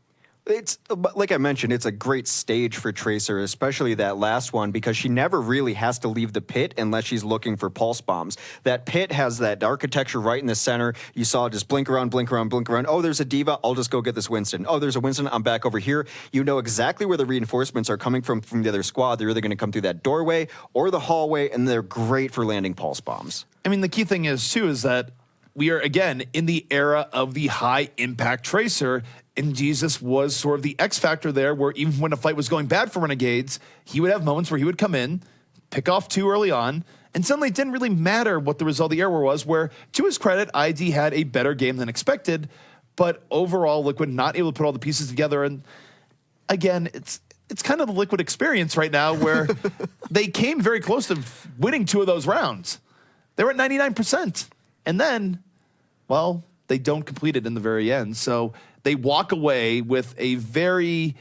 It's like I mentioned, it's a great stage for Tracer, especially that last one, because she never really has to leave the pit unless she's looking for pulse bombs. That pit has that architecture right in the center. You saw it just blink around, blink around, blink around. Oh, there's a diva. I'll just go get this Winston. Oh, there's a Winston. I'm back over here. You know exactly where the reinforcements are coming from the other squad. They're either going to come through that doorway or the hallway, and they're great for landing pulse bombs. I mean, the key thing is, too, is that we are, again, in the era of the high-impact Tracer, and Jesus was sort of the X factor there, where even when a fight was going bad for Renegades, he would have moments where he would come in, pick off two early on, and suddenly it didn't really matter what the result of the era was, where, to his credit, ID had a better game than expected, but overall, Liquid not able to put all the pieces together. And again, it's kind of the Liquid experience right now, where they came very close to winning two of those rounds. They were at 99%. And then, well, they don't complete it in the very end. So they walk away with a very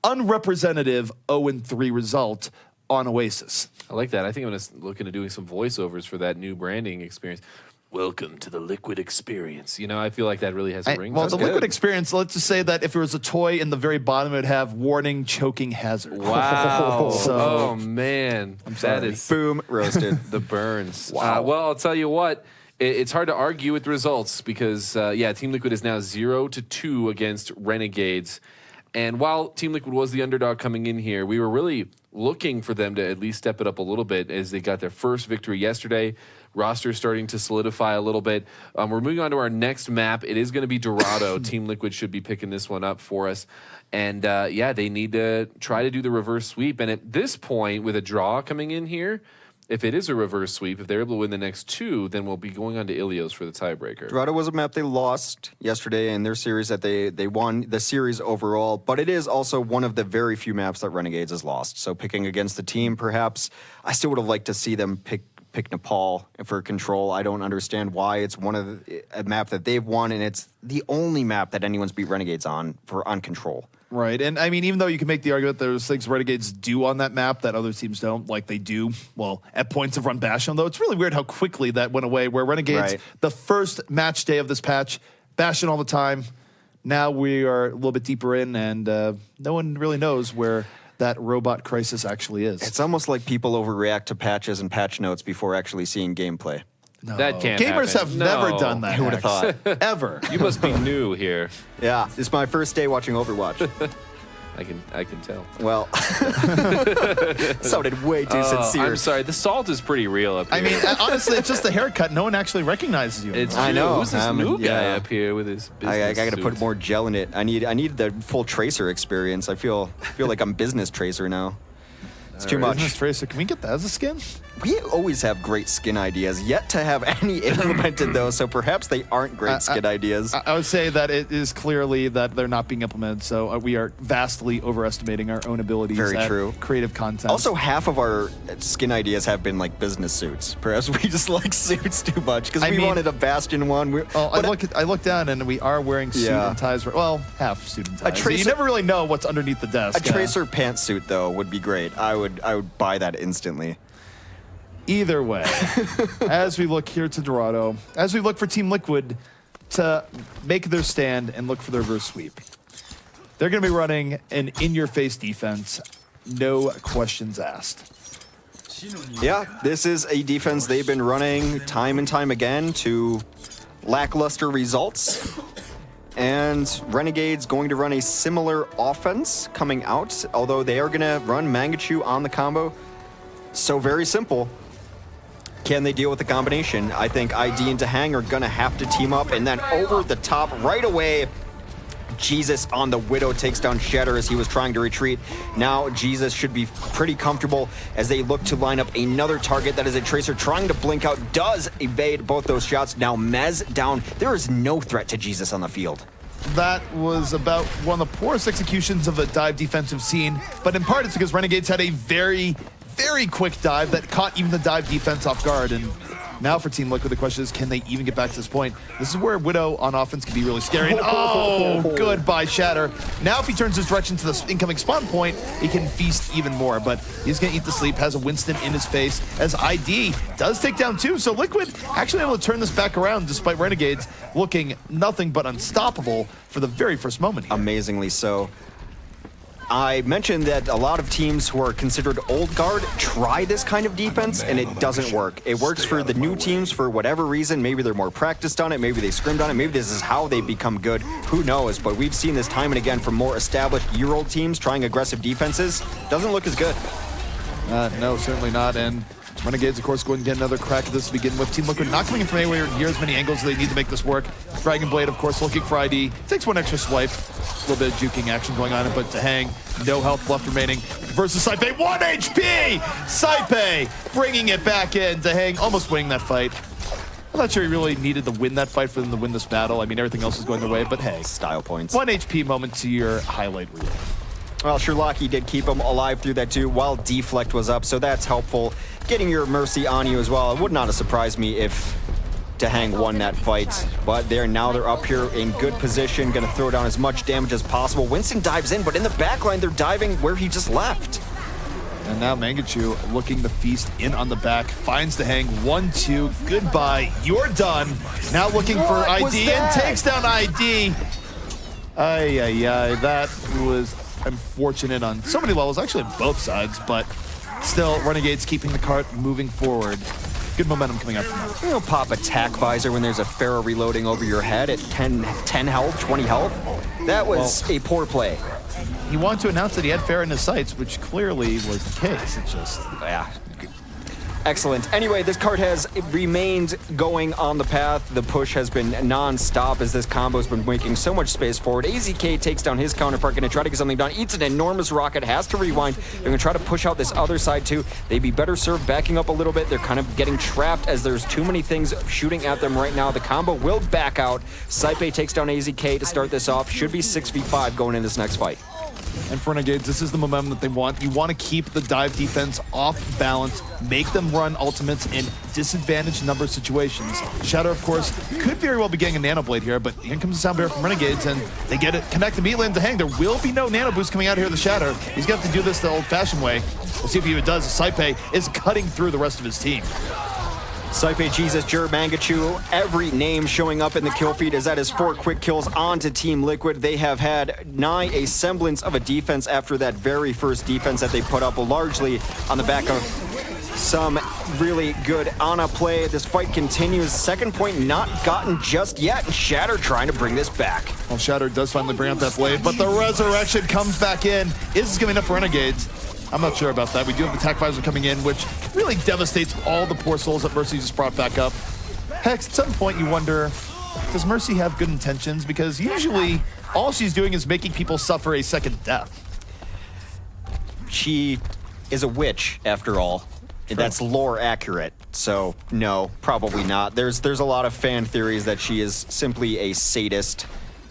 unrepresentative 0-3 result on Oasis. I like that. I think I'm going to look into doing some voiceovers for that new branding experience. Welcome to the Liquid experience. You know, I feel like that really has a ring. Well, the Liquid experience, let's just say that if it was a toy in the very bottom, it would have warning, choking hazard. Wow. So, oh, man. That is Boom, roasted. the burns. Wow. Well, I'll tell you what. It's hard to argue with the results because, Team Liquid is now 0-2 against Renegades. And while Team Liquid was the underdog coming in here, we were really looking for them to at least step it up a little bit as they got their first victory yesterday. roster starting to solidify a little bit. We're moving on to our next map. It is going to be Dorado. Team Liquid should be picking this one up for us. And yeah, they need to try to do the reverse sweep. And at this point, with a draw coming in here, if it is a reverse sweep, if they're able to win the next 2, then we'll be going on to Ilios for the tiebreaker. Dorado was a map they lost yesterday in their series that they won the series overall, but it is also one of the very few maps that Renegades has lost. So picking against the team, perhaps, I still would have liked to see them pick Nepal for Control. I don't understand why. It's a map that they've won, and it's the only map that anyone's beat Renegades on Control. Right, and I mean, even though you can make the argument there's things Renegades do on that map that other teams don't, like they do, well, at points of run Bastion, though, it's really weird how quickly that went away, where Renegades, the first match day of this patch, Bastion all the time. Now we are a little bit deeper in, and no one really knows where that robot crisis actually is. It's almost like people overreact to patches and patch notes before actually seeing gameplay. No. That can't Gamers happen. have never done that. Who would have thought? Ever. You must be new here. Yeah, it's my first day watching Overwatch. I can tell. Well, sounded way too sincere. I'm sorry. The salt is pretty real up here. I mean, honestly, it's just the haircut. No one actually recognizes you. It's anymore. I know. Who's this new guy up here with his business I got to suit? put more gel in it. I need the full Tracer experience. I feel like I'm business Tracer now. It's too much. Business Tracer, can we get that as a skin? We always have great skin ideas, yet to have any implemented though, so perhaps they aren't great skin ideas. I would say that it is clearly that they're not being implemented, so we are vastly overestimating our own abilities Very at true. creative content. Also, half of our skin ideas have been like business suits. Perhaps we just like suits too much because we wanted a Bastion one. I look down and we are wearing suit and ties. Well, half suit and ties. You never really know what's underneath the desk. A Tracer pantsuit though would be great. I would buy that instantly. Either way, as we look here to Dorado, as we look for Team Liquid to make their stand and look for their reverse sweep, they're going to be running an in-your-face defense, no questions asked. Yeah, this is a defense they've been running time and time again to lackluster results. And Renegades going to run a similar offense coming out, although they are going to run Mangachu on the combo. So very simple. Can they deal with the combination? I think ID and Tahang are going to have to team up, and then over the top right away, Jesus on the Widow takes down Shatter as he was trying to retreat. Now Jesus should be pretty comfortable as they look to line up another target. That is a Tracer trying to blink out, does evade both those shots. Now Mez down. There is no threat to Jesus on the field. That was about one of the poorest executions of a dive defense we've seen, but in part it's because Renegades had a very, very quick dive that caught even the dive defense off guard. And now for Team Liquid, the question is, can they even get back to this point? This is where Widow on offense can be really scary. And oh, goodbye, Shatter. Now if he turns his direction to the incoming spawn point, he can feast even more. But he's going to eat the sleep, has a Winston in his face, as ID does take down 2. So Liquid actually able to turn this back around, despite Renegades looking nothing but unstoppable for the very first moment here. Amazingly so. I mentioned that a lot of teams who are considered old guard try this kind of defense, and it doesn't work. It works for the new teams for whatever reason. Maybe they're more practiced on it. Maybe they scrimmed on it. Maybe this is how they become good. Who knows? But we've seen this time and again from more established year-old teams trying aggressive defenses. Doesn't look as good. No, certainly not. And Renegades, of course, going to get another crack at this to begin with. Team Liquid not coming in from anywhere near as many angles as they need to make this work. Dragon Blade, of course, looking for ID. Takes one extra swipe. A little bit of juking action going on, but Tahang, no health left remaining. Versus Saipe, 1 HP! Saipe bringing it back in. Tahang almost winning that fight. I'm not sure he really needed to win that fight for them to win this battle. I mean, everything else is going their way, but hey. Style points. 1 HP moment to your highlight reel. Well, Sherlocky did keep him alive through that too, while Deflect was up, so that's helpful. Getting your Mercy on you as well. It would not have surprised me if Tahang won that fight, but they're up here in good position, gonna throw down as much damage as possible. Winston dives in, but in the backline, they're diving where he just left. And now Mangachu looking to feast in on the back, finds Tahang, 1-2, goodbye, you're done. Now looking for ID and takes down ID. That was unfortunate on so many levels, actually on both sides, but still, Renegades keeping the cart moving forward. Good momentum coming up from them. You don't pop attack visor when there's a Pharaoh reloading over your head at 10 health, 20 health. That was a poor play. He wanted to announce that he had Pharaoh in his sights, which clearly was the case. It's just... Yeah. Excellent. Anyway, this card has remained going on the path. The push has been non-stop as this combo's been making so much space forward. AZK takes down his counterpart, going to try to get something done. Eats an enormous rocket, has to rewind. They're going to try to push out this other side too. They'd be better served backing up a little bit. They're kind of getting trapped as there's too many things shooting at them right now. The combo will back out. Saipe takes down AZK to start this off. Should be 6v5 going in this next fight. And for Renegades, this is the momentum that they want. You want to keep the dive defense off balance, make them run ultimates in disadvantaged number situations. Shatter, of course, could very well be getting a Nano Blade here, but here comes the Sound Barrier from Renegades, and they get it, connect immediately into Hang. There will be no Nano Boost coming out here in the Shatter. He's going to have to do this the old-fashioned way. We'll see if he even does. Saipe is cutting through the rest of his team. Saipe, Jesus, Jur, Mangachu, every name showing up in the kill feed as that is 4 quick kills onto Team Liquid. They have had nigh a semblance of a defense after that very first defense that they put up, largely on the back of some really good Ana play. This fight continues. Second point not gotten just yet. Shatter trying to bring this back. Well, Shatter does finally bring out that blade, but the resurrection comes back in. Is this giving enough for Renegades? I'm not sure about that. We do have the attack visor coming in, which really devastates all the poor souls that Mercy just brought back up. Hex, at some point you wonder, does Mercy have good intentions? Because usually all she's doing is making people suffer a second death. She is a witch, after all. True. That's lore accurate. So no, probably not. There's a lot of fan theories that she is simply a sadist.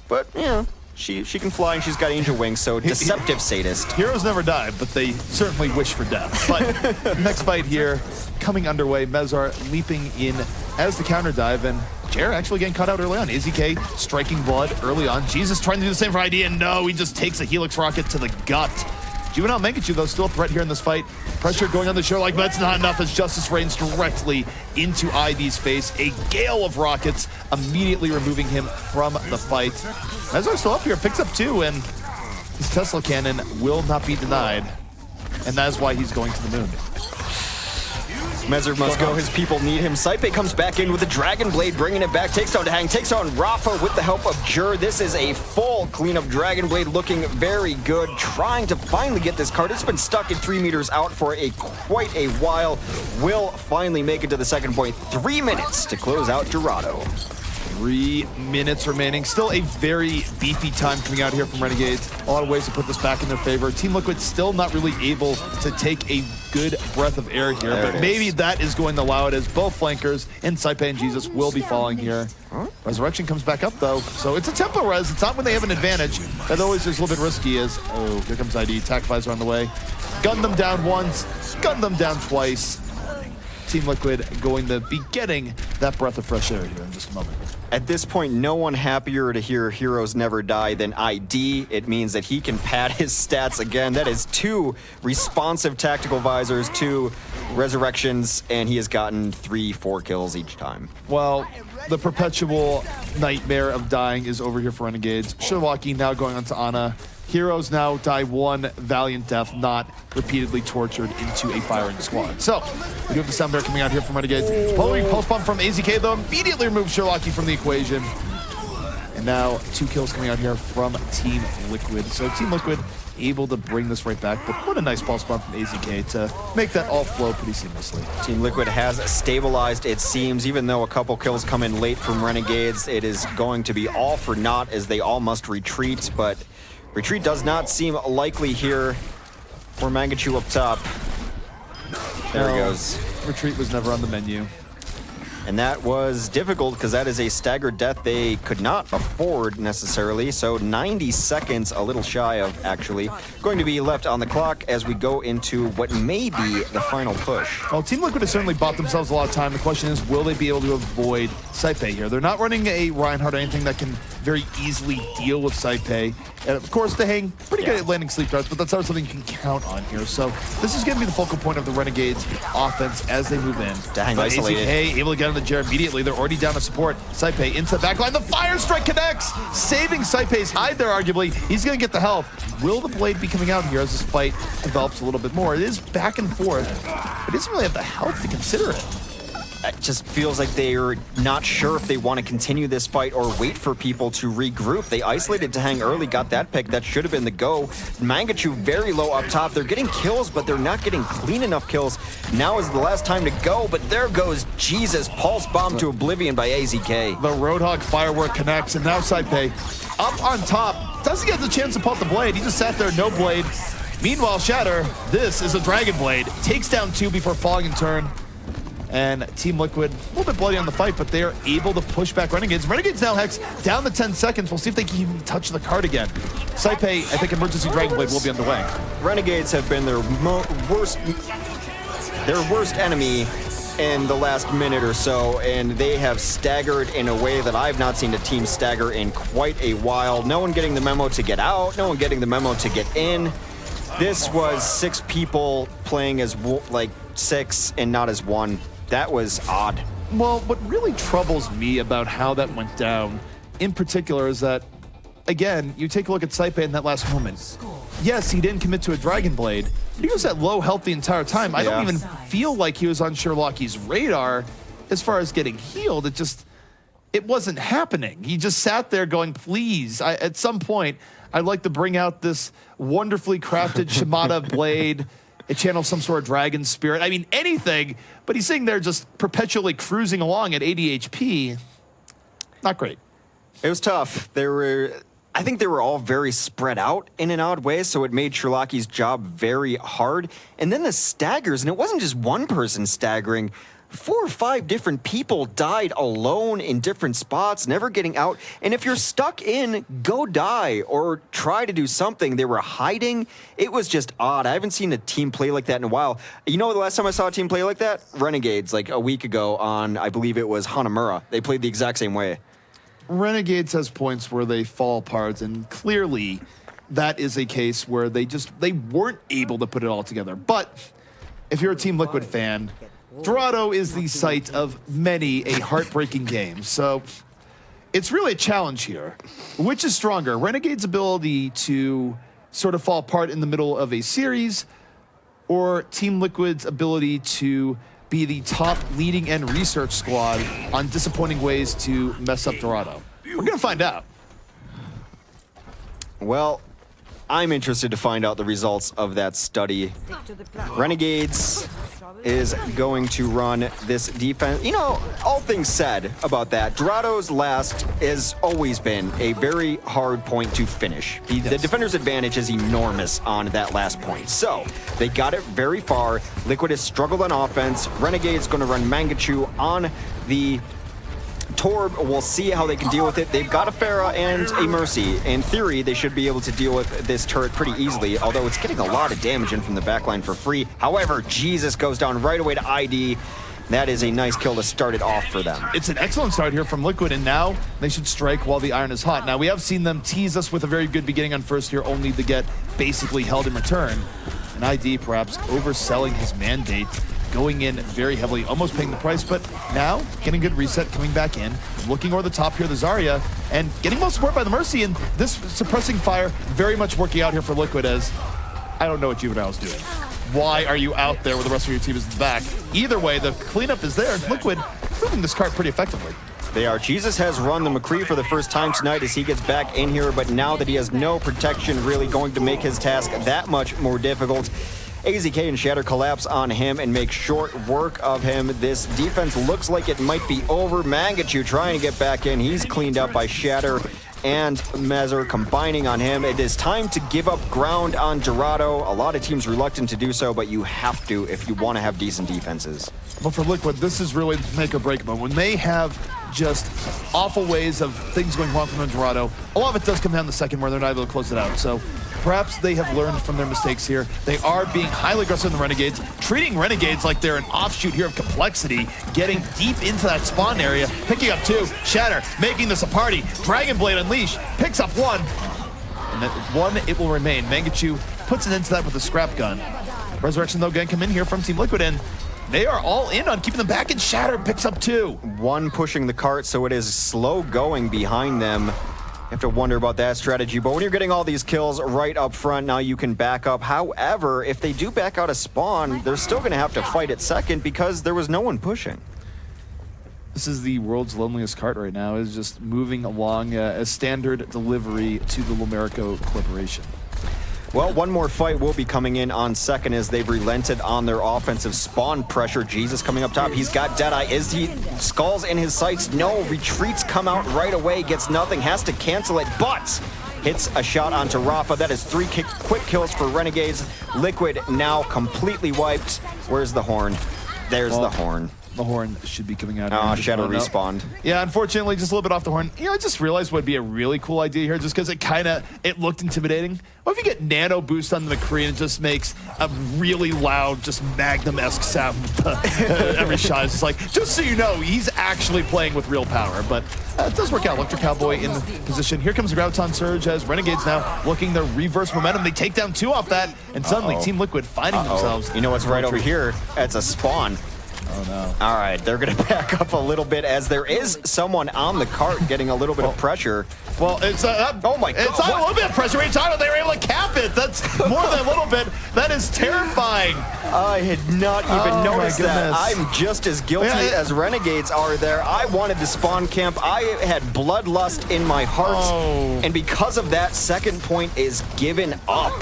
But yeah. She can fly and she's got angel wings, so deceptive sadist. Heroes never die, but they certainly wish for death. But next fight here, coming underway, Mezar leaping in as the counter dive, and Jer actually getting caught out early on. AZK striking blood early on. Jesus trying to do the same for ID, and no, he just takes a Helix rocket to the gut. Juvenile Mangachu, though, still a threat here in this fight. Pressure going on the show like, but that's not enough as Justice rains directly into ID's face. A gale of rockets immediately removing him from the fight. Mezar's still up here, picks up 2, and his Tesla cannon will not be denied. And that is why he's going to the moon. Mezar must go. His people need him. Saipe comes back in with a Dragon Blade, bringing it back. Takes down Hang, takes on Rafa with the help of Jur. This is a full cleanup. Dragon Blade looking very good. Trying to finally get this card. It's been stuck at 3 meters out for quite a while. Will finally make it to the second point. 3 minutes to close out Dorado. 3 minutes remaining. Still a very beefy time coming out here from Renegades. A lot of ways to put this back in their favor. Team Liquid still not really able to take a good breath of air here, but maybe that is going to allow it as both flankers and Saipe and Jesus will be falling here. Resurrection comes back up though, so it's a tempo res. It's not when they have an advantage. That always is a little bit risky as, oh, here comes ID. Attack visor on the way. Gun them down once, gun them down twice. Team Liquid going to be getting that breath of fresh air here in just a moment. At this point, no one happier to hear heroes never die than ID. It means that he can pad his stats again. That is 2 responsive tactical visors, 2 resurrections, and he has gotten 3-4 kills each time. Well, the perpetual nightmare of dying is over here for Renegades. Shirwaki now going on to Ana. Heroes now die 1 valiant death, not repeatedly tortured into a firing squad. So, we do have the Sound Bear coming out here from Renegades. Following Pulse Bomb from AZK, though, immediately removes Shirlocki from the equation. And now 2 kills coming out here from Team Liquid. So, Team Liquid able to bring this right back, but what a nice Pulse Bomb from AZK to make that all flow pretty seamlessly. Team Liquid has stabilized, it seems, even though a couple kills come in late from Renegades. It is going to be all for naught as they all must retreat, but retreat does not seem likely here for Mangachu up top. There he goes. Retreat was never on the menu. And that was difficult because that is a staggered death they could not afford necessarily. So 90 seconds, a little shy of actually, going to be left on the clock as we go into what may be the final push. Well, Team Liquid has certainly bought themselves a lot of time. The question is, will they be able to avoid Saipe here? They're not running a Reinhardt or anything that can very easily deal with Saipe. And of course, the Hang, pretty good at landing sleep darts, but that's not something you can count on here. So this is going to be the focal point of the Renegades offense as they move in. Hang isolated. AZK able to get on the Jer immediately. They're already down to support. Saipe into the backline. The Fire Strike connects, saving Saipe's hide there, arguably. He's going to get the health. Will the Blade be coming out here as this fight develops a little bit more? It is back and forth, but he doesn't really have the health to consider it. it just feels like they're not sure if they want to continue this fight or wait for people to regroup. They isolated to hang early, got that pick. That should have been the go. Mangachu very low up top. They're getting kills, but they're not getting clean enough kills. Now is the last time to go, but there goes Jesus. Pulse bomb to oblivion by AZK. The Roadhog firework connects, and now Saipei up on top. Doesn't get the chance to pull out the blade. He just sat there, no blade. Meanwhile, Shatter, this is a Dragon Blade. Takes down 2 before falling in turn. And Team Liquid, a little bit bloody on the fight, but they are able to push back Renegades. Renegades now, Hex, down to 10 seconds. We'll see if they can even touch the card again. Saipei, I think Emergency Dragon Blade will be underway. Renegades have been their worst enemy in the last minute or so, and they have staggered in a way that I've not seen a team stagger in quite a while. No one getting the memo to get out, no one getting the memo to get in. This was 6 people playing as like 6 and not as 1. That was odd. Well, what really troubles me about how that went down, in particular, is that, again, you take a look at Saipei in that last moment. Yes, he didn't commit to a Dragon Blade, but he was at low health the entire time. I don't even feel like he was on Sherlocky's radar as far as getting healed. It wasn't happening. He just sat there going, please, at some point, I'd like to bring out this wonderfully crafted Shimada blade. It channels some sort of dragon spirit. I mean, anything, but he's sitting there just perpetually cruising along at 80 HP. Not great. It was tough. I think they were all very spread out in an odd way, so it made Sherlocky's job very hard. And then the staggers, and it wasn't just one person staggering. 4 or 5 different people died alone in different spots, never getting out. And if you're stuck in, go die or try to do something. They were hiding. It was just odd. I haven't seen a team play like that in a while. You know the last time I saw a team play like that? Renegades, like a week ago on, I believe it was Hanamura. They played the exact same way. Renegades has points where they fall apart, and clearly that is a case where they weren't able to put it all together. But if you're a Team Liquid fan, Dorado is the site of many a heartbreaking game, so it's really a challenge here. Which is stronger, Renegade's ability to sort of fall apart in the middle of a series, or Team Liquid's ability to be the top leading and research squad on disappointing ways to mess up Dorado? We're gonna find out. Well, I'm interested to find out the results of that study. Renegades is going to run this defense. You know, all things said about that, Dorado's last has always been a very hard point to finish. The defender's advantage is enormous on that last point. So, they got it very far. Liquid has struggled on offense. Renegade's going to run Mangachu on the Torb. We'll see how they can deal with it. They've got a Pharah and a Mercy. In theory, they should be able to deal with this turret pretty easily, although it's getting a lot of damage in from the backline for free. However, Jesus goes down right away to ID. That is a nice kill to start it off for them. It's an excellent start here from Liquid, and now they should strike while the iron is hot. Now, we have seen them tease us with a very good beginning on first here, only to get basically held in return. And ID perhaps overselling his mandate, going in very heavily, almost paying the price, but now getting a good reset, coming back in, looking over the top here, the Zarya, and getting most support by the Mercy, and this suppressing fire very much working out here for Liquid, as I don't know what Juvenile's doing. Why are you out there where the rest of your team is in the back? Either way, the cleanup is there. Liquid moving this cart pretty effectively. They are. Jesus has run the McCree for the first time tonight as he gets back in here, but now that he has no protection, really going to make his task that much more difficult. AZK and Shatter collapse on him and make short work of him. This defense looks like it might be over. Mangachu trying to get back in. He's cleaned up by Shatter and Mezer combining on him. It is time to give up ground on Dorado. A lot of teams reluctant to do so, but you have to if you want to have decent defenses. But for Liquid, this is really make or break mode. When they have just awful ways of things going wrong from Dorado, a lot of it does come down the second where they're not able to close it out. So perhaps they have learned from their mistakes here. They are being highly aggressive in the Renegades, treating Renegades like they're an offshoot here of Complexity, getting deep into that spawn area, picking up 2, Shatter, making this a party, Dragon Blade Unleash, picks up 1, and that 1, it will remain. Mangachu puts an end to that with a scrap gun. Resurrection, though, again, come in here from Team Liquid, and they are all in on keeping them back, and Shatter picks up 2. 1 pushing the cart, so it is slow going behind them. You have to wonder about that strategy, but when you're getting all these kills right up front, now you can back up. However, if they do back out of spawn, they're still going to have to fight at second because there was no one pushing. This is the world's loneliest cart right now. It's just moving along a standard delivery to the Lumerico Corporation. Well, one more fight will be coming in on second as they've relented on their offensive spawn pressure. Jesus coming up top. He's got Deadeye. Is he skulls in his sights? No. Retreats come out right away. Gets nothing. Has to cancel it, but hits a shot onto Rafa. That is 3 quick kills for Renegades. Liquid now completely wiped. Where's the horn? There's the horn. The horn should be coming out. Oh, Shadow respawned. Yeah, unfortunately, just a little bit off the horn. I just realized what would be a really cool idea here, just because it looked intimidating. What if you get nano boost on the McCree and it just makes a really loud, just Magnum-esque sound every shot? It's just like, just so you know, he's actually playing with real power. But it does work out. Electric Cowboy in the position. Here comes the Graviton Surge as Renegades now looking to reverse momentum. They take down 2 off that, and suddenly Team Liquid finding themselves. You know what's right over here? It's a spawn. Oh, no. All right, they're going to back up a little bit as there is someone on the cart getting a little bit of pressure. Well, it's oh my God, it's not a little bit of pressure. What are you talking about? They were able to cap it. That's more than a little bit. That is terrifying. I had not even noticed that. I'm just as guilty as Renegades are there. I wanted the spawn camp. I had bloodlust in my heart. And because of that, second point is given up.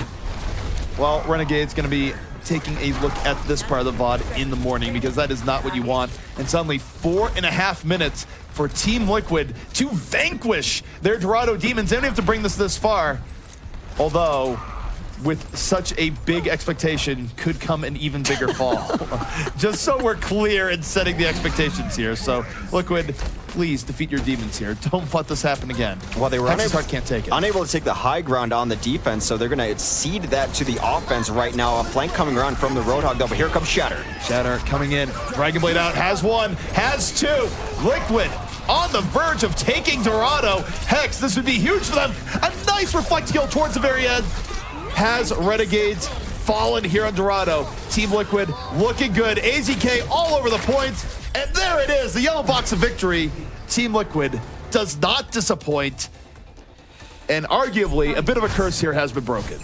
Well, Renegade's going to be taking a look at this part of the VOD in the morning, because that is not what you want. And suddenly 4.5 minutes for Team Liquid to vanquish their Dorado Demons. They don't have to bring this far, although with such a big expectation could come an even bigger fall. Just so we're clear in setting the expectations here. So Liquid, please defeat your demons here. Don't let this happen again. Well, they were can't take it. Unable to take the high ground on the defense, so they're going to cede that to the offense right now. A flank coming around from the Roadhog, though, but here comes Shatter. Shatter coming in. Dragon Blade out. Has 1, has 2. Liquid on the verge of taking Dorado. Hex, this would be huge for them. A nice reflect kill towards the very end. Has Renegades fallen here on Dorado. Team Liquid looking good. AZK all over the points. And there it is, the yellow box of victory. Team Liquid does not disappoint. And arguably, a bit of a curse here has been broken.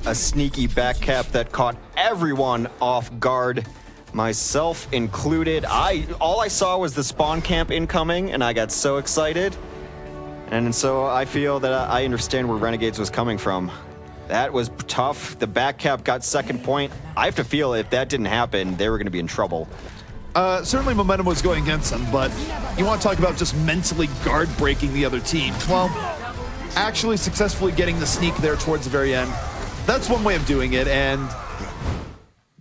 A sneaky back cap that caught everyone off guard, myself included. All I saw was the spawn camp incoming, and I got so excited. And so I feel that I understand where Renegades was coming from. That was tough. The back cap got second point. I have to feel if that didn't happen, they were going to be in trouble. Certainly momentum was going against them, but you want to talk about just mentally guard breaking the other team. Well, actually successfully getting the sneak there towards the very end. That's one way of doing it, and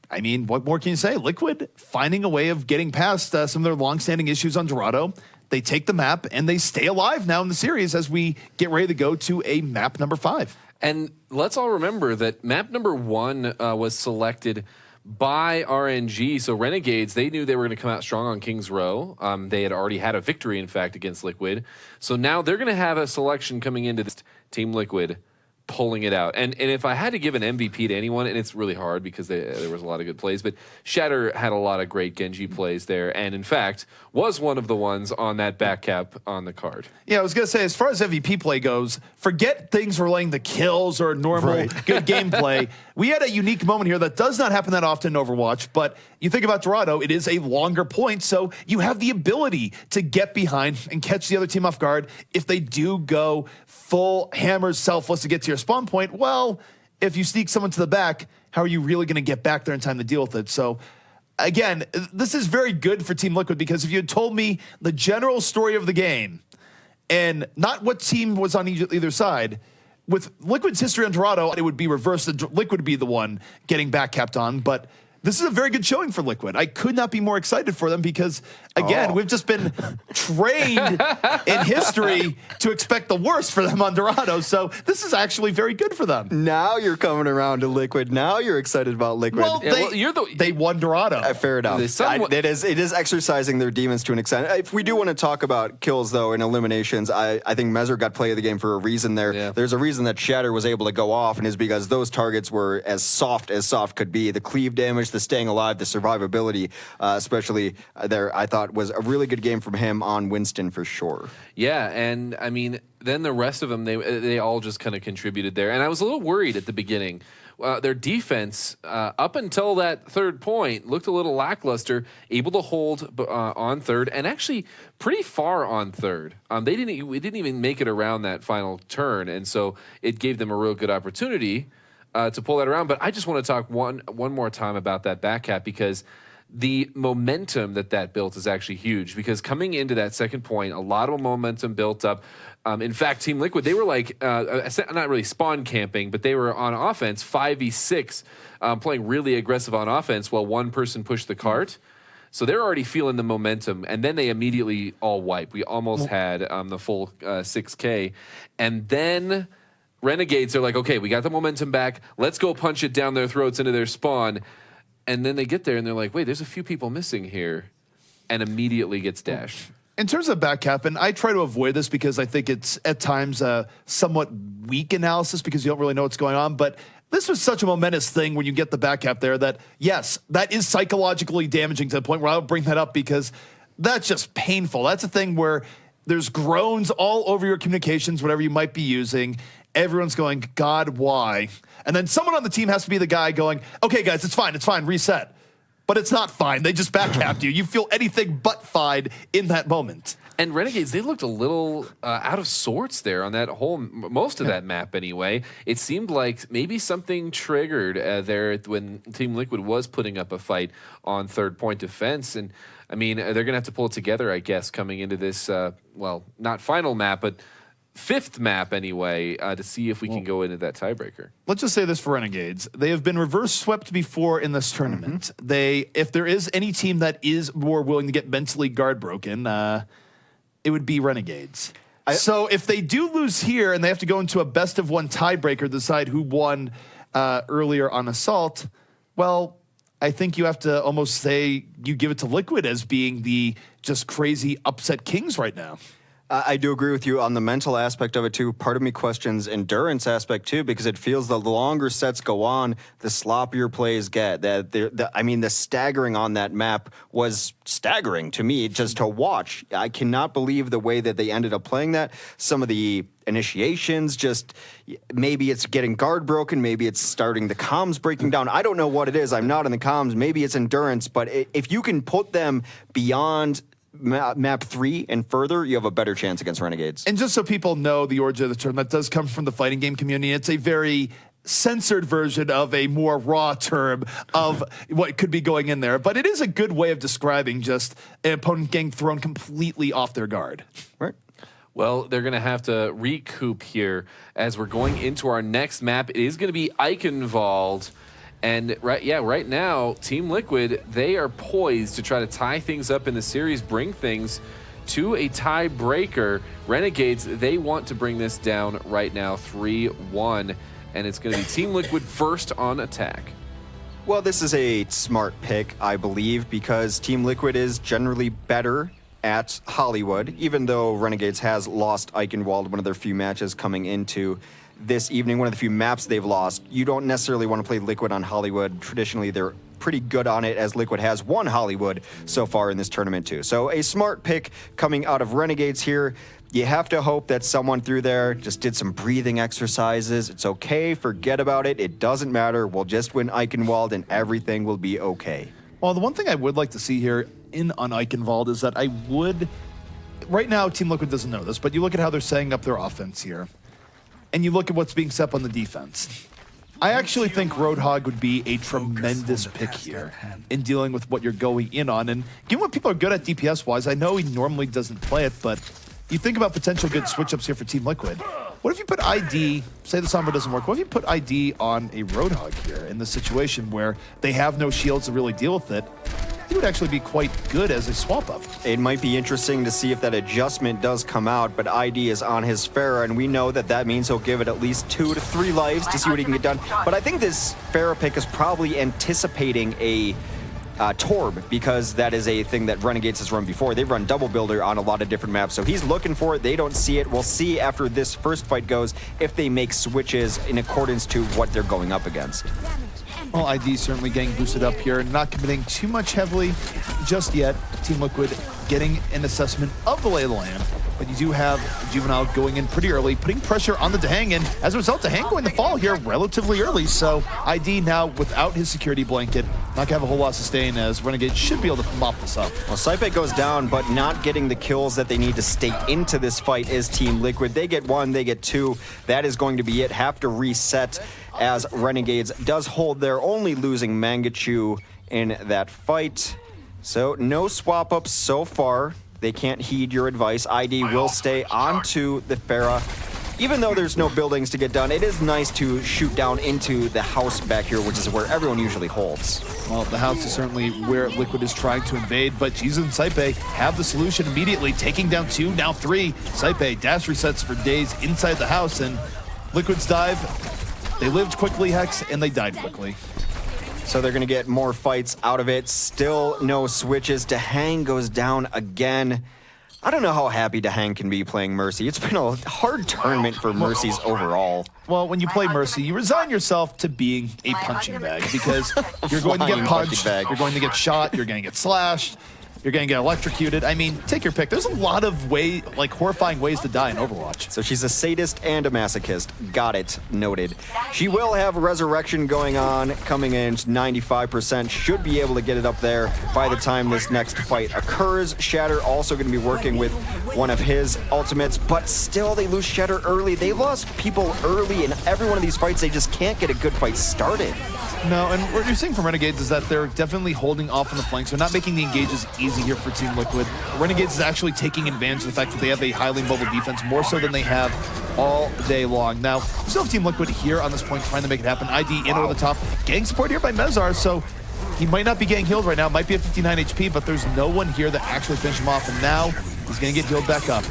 I mean, what more can you say? Liquid finding a way of getting past some of their long-standing issues on Dorado. They take the map, and they stay alive now in the series as we get ready to go to a map number 5. And let's all remember that map number 1 was selected by RNG. So Renegades, they knew they were going to come out strong on King's Row. They had already had a victory, in fact, against Liquid. So now they're going to have a selection coming into this Team Liquid, pulling it out. And if I had to give an MVP to anyone, and it's really hard because there was a lot of good plays, but Shatter had a lot of great Genji plays there, and in fact, was one of the ones on that back cap on the card. Yeah, I was going to say, as far as MVP play goes, forget things relating to kills or normal good gameplay. We had a unique moment here that does not happen that often in Overwatch, but you think about Dorado, it is a longer point, so you have the ability to get behind and catch the other team off guard. If they do go full hammers selfless to get to your spawn point, well, if you sneak someone to the back, how are you really going to get back there in time to deal with it? So again, this is very good for Team Liquid, because if you had told me the general story of the game and not what team was on either side, with Liquid's history on Dorado, it would be reversed. Liquid would be the one getting back capped on, but this is a very good showing for Liquid. I could not be more excited for them because, again, we've just been trained in history to expect the worst for them on Dorado. So this is actually very good for them. Now you're coming around to Liquid. Now you're excited about Liquid. Well, they won Dorado. Fair enough. It is exercising their demons to an extent. If we do want to talk about kills, though, and eliminations, I think Mezzer got play of the game for a reason there. Yeah. There's a reason that Shatter was able to go off, and is because those targets were as soft could be. The cleave damage, finish, the staying alive, the survivability, especially there, I thought was a really good game from him on Winston for sure. Yeah, and I mean, then the rest of them, they all just kind of contributed there. And I was a little worried at the beginning. Their defense, up until that third point, looked a little lackluster, able to hold on third, and actually pretty far on third. We didn't even make it around that final turn, and so it gave them a real good opportunity to pull that around. But I just want to talk one more time about that back cap, because the momentum that built is actually huge, because coming into that second point, a lot of momentum built up. In fact, Team Liquid, they were like, not really spawn camping, but they were on offense, 5v6, playing really aggressive on offense while one person pushed the cart. So they're already feeling the momentum, and then they immediately all wipe. We almost had the full 6K. And then Renegades are like, okay, we got the momentum back. Let's go punch it down their throats into their spawn. And then they get there, and they're like, wait, there's a few people missing here, and immediately gets dashed. In terms of back cap, and I try to avoid this because I think it's at times a somewhat weak analysis because you don't really know what's going on, but this was such a momentous thing when you get the back cap there that, yes, that is psychologically damaging to the point where I'll bring that up because that's just painful. That's a thing where there's groans all over your communications, whatever you might be using. Everyone's going, God, why? And then someone on the team has to be the guy going, okay, guys, it's fine, reset. But it's not fine. They just backcapped you. You feel anything but fine in that moment. And Renegades, they looked a little out of sorts there on that whole, most of that map anyway. It seemed like maybe something triggered there when Team Liquid was putting up a fight on third point defense. And I mean, they're going to have to pull it together, I guess, coming into this, well, not final map, but fifth map anyway, to see if we can go into that tiebreaker. Let's just say this for Renegades. They have been reverse swept before in this tournament. If there is any team that is more willing to get mentally guard broken, it would be Renegades. So if they do lose here and they have to go into a best of one tiebreaker to decide who won earlier on Assault, well, I think you have to almost say you give it to Liquid as being the just crazy upset kings right now. I do agree with you on the mental aspect of it, too. Part of me questions endurance aspect, too, because it feels the longer sets go on, the sloppier plays get. I mean, the staggering on that map was staggering to me just to watch. I cannot believe the way that they ended up playing that. Some of the initiations, just maybe it's getting guard broken, maybe it's starting the comms breaking down. I don't know what it is. I'm not in the comms. Maybe it's endurance, but if you can put them beyond map 3 and further, you have a better chance against Renegades. And just so people know, the origin of the term, that does come from the fighting game community. It's a very censored version of a more raw term of what could be going in there. But it is a good way of describing just an opponent getting thrown completely off their guard. Right. Well, they're going to have to recoup here as we're going into our next map. It is going to be Eichenwald. And right now, Team Liquid, they are poised to try to tie things up in the series, bring things to a tiebreaker. Renegades, they want to bring this down right now, 3-1, and it's going to be Team Liquid first on attack. Well, this is a smart pick, I believe, because Team Liquid is generally better at Hollywood, even though Renegades has lost Eichenwald, one of their few matches coming into this evening, one of the few maps they've lost. You don't necessarily want to play Liquid on Hollywood. Traditionally, they're pretty good on it, as Liquid has won Hollywood so far in this tournament too. So a smart pick coming out of Renegades here. You have to hope that someone through there just did some breathing exercises. It's okay, forget about it. It doesn't matter. We'll just win Eichenwald and everything will be okay. Well, the one thing I would like to see here on Eichenwald is that right now, Team Liquid doesn't know this, but you look at how they're setting up their offense here. And you look at what's being set up on the defense. I actually think Roadhog would be a tremendous pick here in dealing with what you're going in on. And given what people are good at DPS-wise, I know he normally doesn't play it, but you think about potential good switch-ups here for Team Liquid. What if you put ID, say the Sombra doesn't work, what if you put ID on a Roadhog here in the situation where they have no shields to really deal with it? He would actually be quite good as a swap-up. It might be interesting to see if that adjustment does come out, but ID is on his Pharah, and we know that means he'll give it at least 2 to 3 lives to see what he can get done. But I think this Pharah pick is probably anticipating a Torb, because that is a thing that Renegades has run before. They've run Double Builder on a lot of different maps, so he's looking for it. They don't see it. We'll see after this first fight goes if they make switches in accordance to what they're going up against. Well, ID certainly getting boosted up here, not committing too much heavily just yet. Team Liquid getting an assessment of the lay of the land, but you do have Juvenile going in pretty early, putting pressure on the Dehang, and as a result, Dehang going to fall here relatively early, so ID now without his security blanket, not gonna have a whole lot of sustain as Renegades should be able to mop this up. Well, Saipe goes down, but not getting the kills that they need to stay into this fight is Team Liquid. They get 1, they get 2. That is going to be it. Have to reset as Renegades does hold there, only losing Mangachu in that fight. So no swap ups so far. They can't heed your advice. ID will stay onto the Pharah. Even though there's no buildings to get done, it is nice to shoot down into the house back here, which is where everyone usually holds. Well, the house is certainly where Liquid is trying to invade, but Jesus and Saipe have the solution immediately, taking down 2, now 3. Saipe dash resets for days inside the house, and Liquid's dive, they lived quickly, Hex, and they died quickly. So they're going to get more fights out of it. Still no switches. Dehang goes down again. I don't know how happy Dehang can be playing Mercy. It's been a hard tournament for Mercy's overall. Well, when you play Mercy, you resign yourself to being a punching bag because you're going to get punched, you're going to get shot, you're going to get slashed, you're going to get electrocuted. I mean, take your pick. There's a lot of horrifying ways to die in Overwatch. So she's a sadist and a masochist. Got it. Noted. She will have resurrection going on, coming in 95%. Should be able to get it up there by the time this next fight occurs. Shatter also going to be working with one of his ultimates, but still they lose Shatter early. They lost people early in every one of these fights. They just can't get a good fight started. No, and what you're seeing from Renegades is that they're definitely holding off on the flanks. They're not making the engages easy here for Team Liquid. Renegades is actually taking advantage of the fact that they have a highly mobile defense, more so than they have all day long. Now, we still have Team Liquid here on this point trying to make it happen. ID in over the top. Gang support here by Mezar, so he might not be getting healed right now. Might be at 59 HP, but there's no one here that actually finished him off, and now he's going to get healed back up.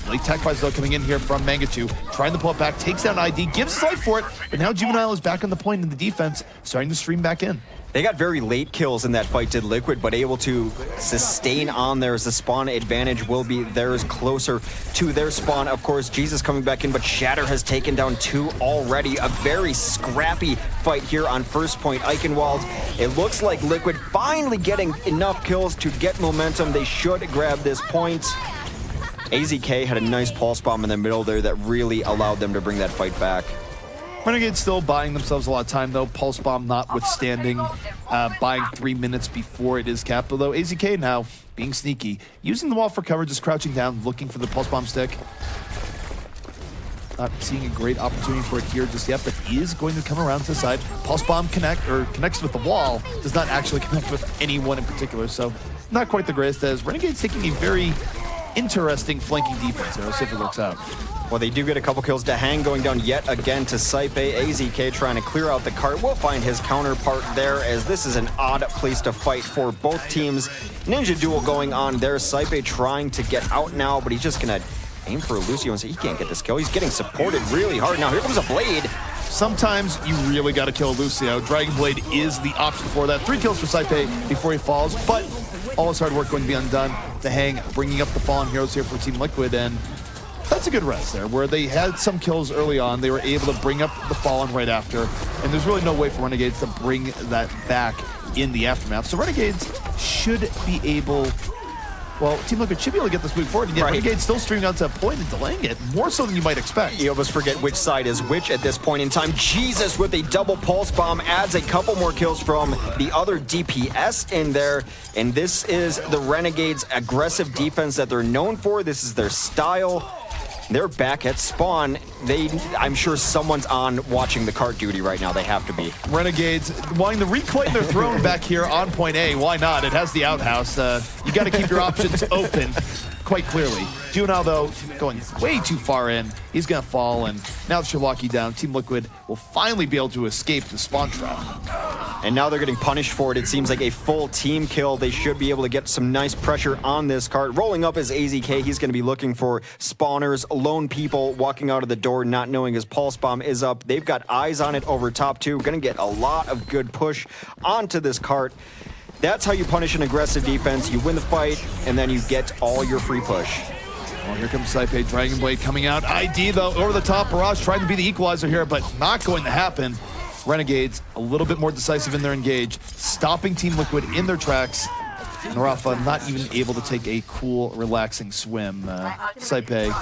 Late tech buys though coming in here from Mangachu, trying to pull it back, takes down ID, gives his life for it, but now Juvenile is back on the point in the defense, starting to stream back in. They got very late kills in that fight, did Liquid, but able to sustain on there as the spawn advantage will be theirs closer to their spawn. Of course, Jesus coming back in, but Shatter has taken down 2 already. A very scrappy fight here on first point Eichenwald. It looks like Liquid finally getting enough kills to get momentum. They should grab this point. AZK had a nice pulse bomb in the middle there that really allowed them to bring that fight back. Renegades still buying themselves a lot of time though, pulse bomb notwithstanding, buying 3 minutes before it is capped, although AZK now being sneaky, using the wall for cover, just crouching down, looking for the pulse bomb stick. Not seeing a great opportunity for it here just yet, but is going to come around to the side. Pulse bomb connects with the wall, does not actually connect with anyone in particular, so not quite the greatest, as Renegades taking a very interesting flanking defense here. Let's see if it works out. Well, they do get a couple kills. Dehang going down yet again to Saipe. AZK trying to clear out the cart. We'll find his counterpart there, as this is an odd place to fight for both teams. Ninja duel going on there. Saipe trying to get out now, but he's just going to aim for Lucio and say he can't get this kill. He's getting supported really hard. Now here comes a Blade. Sometimes you really got to kill Lucio. Dragon Blade is the option for that. 3 kills for Saipe before he falls, but all his hard work going to be undone. Dehang bringing up the fallen heroes here for Team Liquid, and that's a good rest there, where they had some kills early on. They were able to bring up the fallen right after, and there's really no way for Renegades to bring that back in the aftermath. So Renegades should be able, well, Team Liquid should be able to get this move forward, and yet Renegades still streaming out to a point and delaying it, more so than you might expect. You almost forget which side is which at this point in time. Jesus with a double pulse bomb adds a couple more kills from the other DPS in there, and this is the Renegades' aggressive defense that they're known for. This is their style. They're back at spawn. I'm sure someone's on watching the cart duty right now. They have to be. Renegades wanting to reclaim their throne back here on point A. Why not? It has the outhouse. You got to keep your options open quite clearly. Juvenile, though, going way too far in. He's going to fall, and now that you're locking down, Team Liquid will finally be able to escape the spawn trap. And now they're getting punished for it. It seems like a full team kill. They should be able to get some nice pressure on this cart. Rolling up is AZK. He's going to be looking for spawners, lone people walking out of the door, not knowing his pulse bomb is up. They've got eyes on it over top, too. Going to get a lot of good push onto this cart. That's how you punish an aggressive defense. You win the fight, and then you get all your free push. Well, here comes Saipe, Dragon Blade coming out. ID, though, over the top. Barrage trying to be the equalizer here, but not going to happen. Renegades a little bit more decisive in their engage, stopping Team Liquid in their tracks. And Rafa not even able to take a cool, relaxing swim. Saipe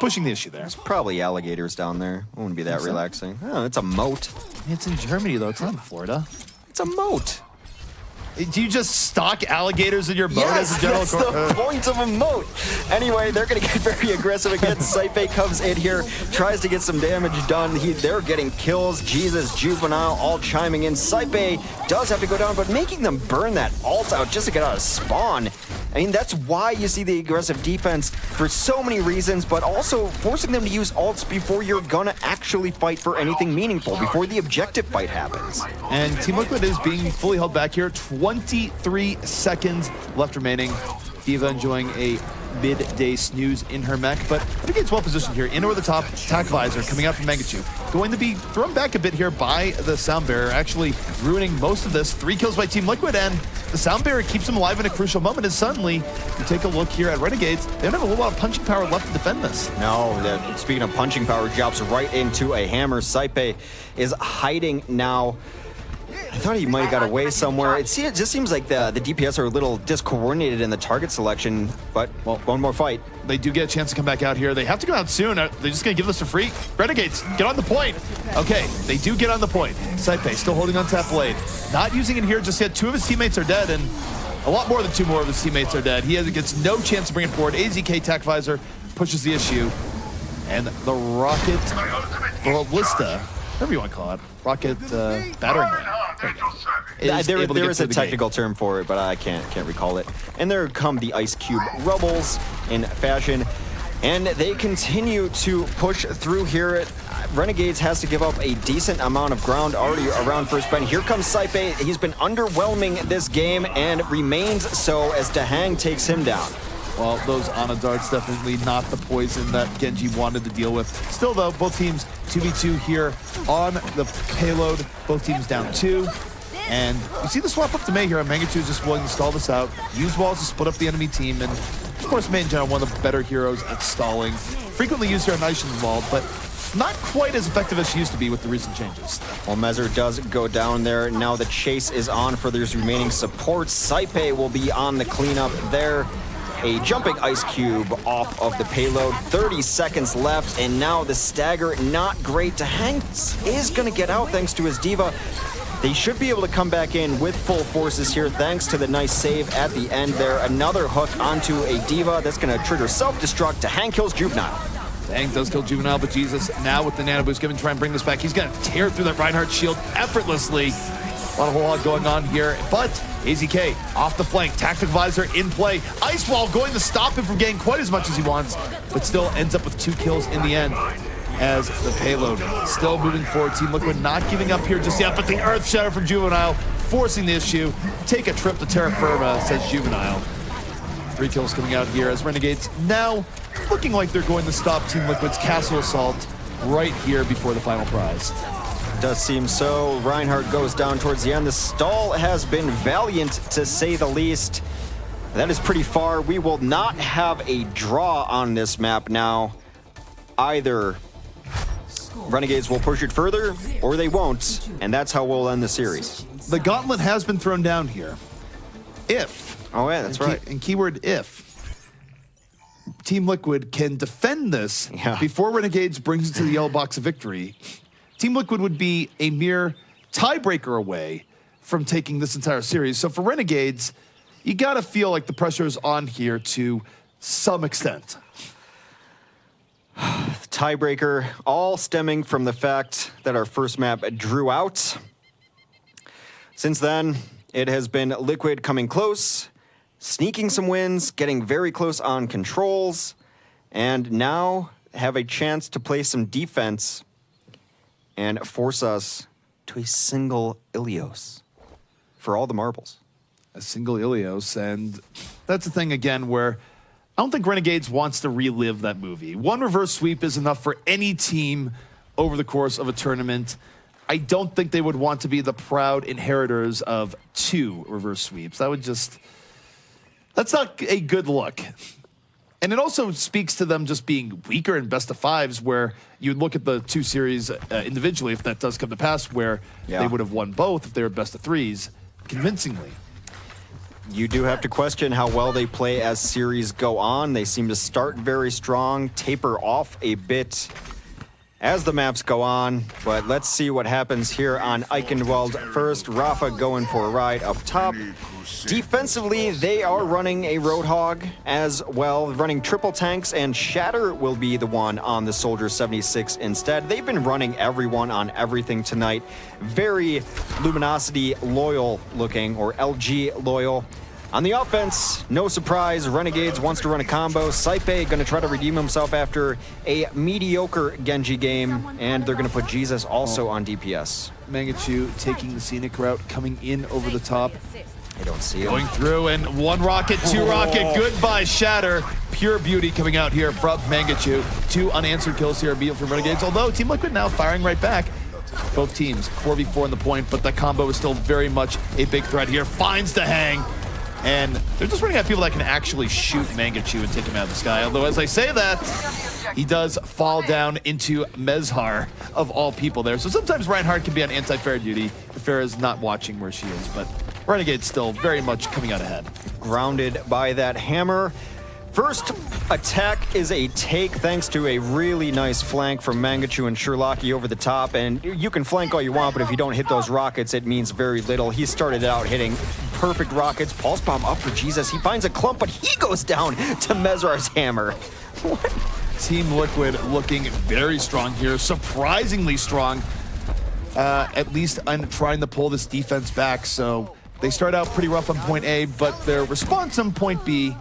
pushing the issue there. There's probably alligators down there. It wouldn't be that relaxing. Oh, it's a moat. It's in Germany, though. It's not in Florida. It's a moat. Do you just stock alligators in your boat as a general? That's the point of a moat. Anyway, they're going to get very aggressive again. Saipe comes in here, tries to get some damage done. They're getting kills. Jesus, Juvenile, all chiming in. Saipe does have to go down, but making them burn that ult out just to get out of spawn. I mean, that's why you see the aggressive defense for so many reasons, but also forcing them to use ults before you're gonna actually fight for anything meaningful, before the objective fight happens. And Team Liquid is being fully held back here. 23 seconds left remaining. D.Va enjoying a midday snooze in her mech, but Renegade's well positioned here. In over the top, attack visor coming out from Mangachu. Going to be thrown back a bit here by the Sound Bearer, actually ruining most of this. 3 kills by Team Liquid, and the Sound Bearer keeps them alive in a crucial moment, as suddenly you take a look here at Renegades. They don't have a whole lot of punching power left to defend this. No, speaking of punching power, drops right into a hammer. Saipe is hiding now. I thought he might have got away somewhere. It just seems like the DPS are a little discoordinated in the target selection, but, well, one more fight. They do get a chance to come back out here. They have to come out soon. They're just going to give this for free. Renegades, get on the point. Okay, they do get on the point. Saipe still holding on tap blade. Not using it here just yet. 2 of his teammates are dead, and a lot more than 2 more of his teammates are dead. He gets no chance to bring it forward. AZK Tac Visor pushes the issue. And the Rocket Ballista, whatever you want to call it, Rocket Battering Ram. There is a technical term for it, but I can't recall it. And there come the Ice Cube Rebels in fashion, and they continue to push through here. Renegades has to give up a decent amount of ground already around first Ben. Here comes Saipe. He's been underwhelming this game and remains so as Dahang takes him down. Well, those Ana darts definitely not the poison that Genji wanted to deal with. Still, though, both teams 2v2 here on the payload. Both teams down 2. And you see the swap up to Mei here. Mangachu is just willing to stall this out. Use walls to split up the enemy team. And, of course, Mei in general, one of the better heroes at stalling. Frequently used here on Ishin's wall, but not quite as effective as she used to be with the recent changes. Well, Mezer does go down there. Now the chase is on for those remaining supports. Saipe will be on the cleanup there. A jumping Ice Cube off of the payload. 30 seconds left, and now the stagger, not great. Dahang is going to get out thanks to his D.Va. They should be able to come back in with full forces here thanks to the nice save at the end there. Another hook onto a D.Va. That's going to trigger self-destruct. Dahang kills Juvenile. Dahang does kill Juvenile, but Jesus, now with the nano boost, going to try and bring this back. He's going to tear through that Reinhardt shield effortlessly. A whole lot going on here, but AZK off the flank, Tactic Visor in play. Ice Wall going to stop him from getting quite as much as he wants, but still ends up with 2 kills in the end as the payload still moving forward. Team Liquid not giving up here just yet, but the Earth Shatter from Juvenile forcing the issue. Take a trip to Terra Firma, says Juvenile. 3 kills coming out here as Renegades now looking like they're going to stop Team Liquid's Castle Assault right here before the final prize. Does seem so. Reinhardt goes down towards the end. The stall has been valiant, to say the least. That is pretty far. We will not have a draw on this map now. Either Renegades will push it further, or they won't, and that's how we'll end the series. The gauntlet has been thrown down here. If. Oh, yeah, that's right. And keyword if. Team Liquid can defend this before Renegades brings it to the yellow box of victory. Team Liquid would be a mere tiebreaker away from taking this entire series. So for Renegades, you got to feel like the pressure is on here to some extent. Tiebreaker, all stemming from the fact that our first map drew out. Since then, it has been Liquid coming close, sneaking some wins, getting very close on controls, and now have a chance to play some defense and force us to a single Ilios for all the marbles. A single Ilios, and that's the thing again where I don't think Renegades wants to relive that movie. 1 reverse sweep is enough for any team over the course of a tournament. I don't think they would want to be the proud inheritors of 2 reverse sweeps. That's not a good look. And it also speaks to them just being weaker in best of fives, where you look at the two series individually, if that does come to pass, where they would have won both if they were best of threes convincingly. You do have to question how well they play as series go on. They seem to start very strong, taper off a bit as the maps go on. But let's see what happens here on Eichenwald. First, Rafa going for a ride up top. Defensively, they are running a Roadhog as well, running triple tanks, and Shatter will be the one on the Soldier 76 instead. They've been running everyone on everything tonight. Very Luminosity loyal looking, or LG loyal. On the offense, no surprise, Renegades wants to run a combo. Saipe going to try to redeem himself after a mediocre Genji game, and they're going to put Jesus also on DPS. Mangachu taking the scenic route, coming in over the top. I don't see him. Going through, and one rocket, two rocket, goodbye Shatter. Pure beauty coming out here from Mangachu. 2 unanswered kills here immediately from Renegades, although Team Liquid now firing right back. Both teams, 4v4 in the point, but the combo is still very much a big threat here. Finds the hang. And they're just running out people that can actually shoot Mangachu and take him out of the sky. Although, as I say that, he does fall down into Mezhar, of all people there. So sometimes Reinhardt can be on anti-fair duty if Farah's not watching where she is. But Renegade's still very much coming out ahead. Grounded by that hammer. First attack is a take thanks to a really nice flank from Mangachu and Sherlocky over the top. And you can flank all you want, but if you don't hit those rockets, it means very little. He started out hitting perfect rockets. Pulse bomb up for Jesus. He finds a clump, but he goes down to Mezar's hammer. What? Team Liquid looking very strong here, surprisingly strong. At least I'm trying to pull this defense back. So they start out pretty rough on point A, but their response on point B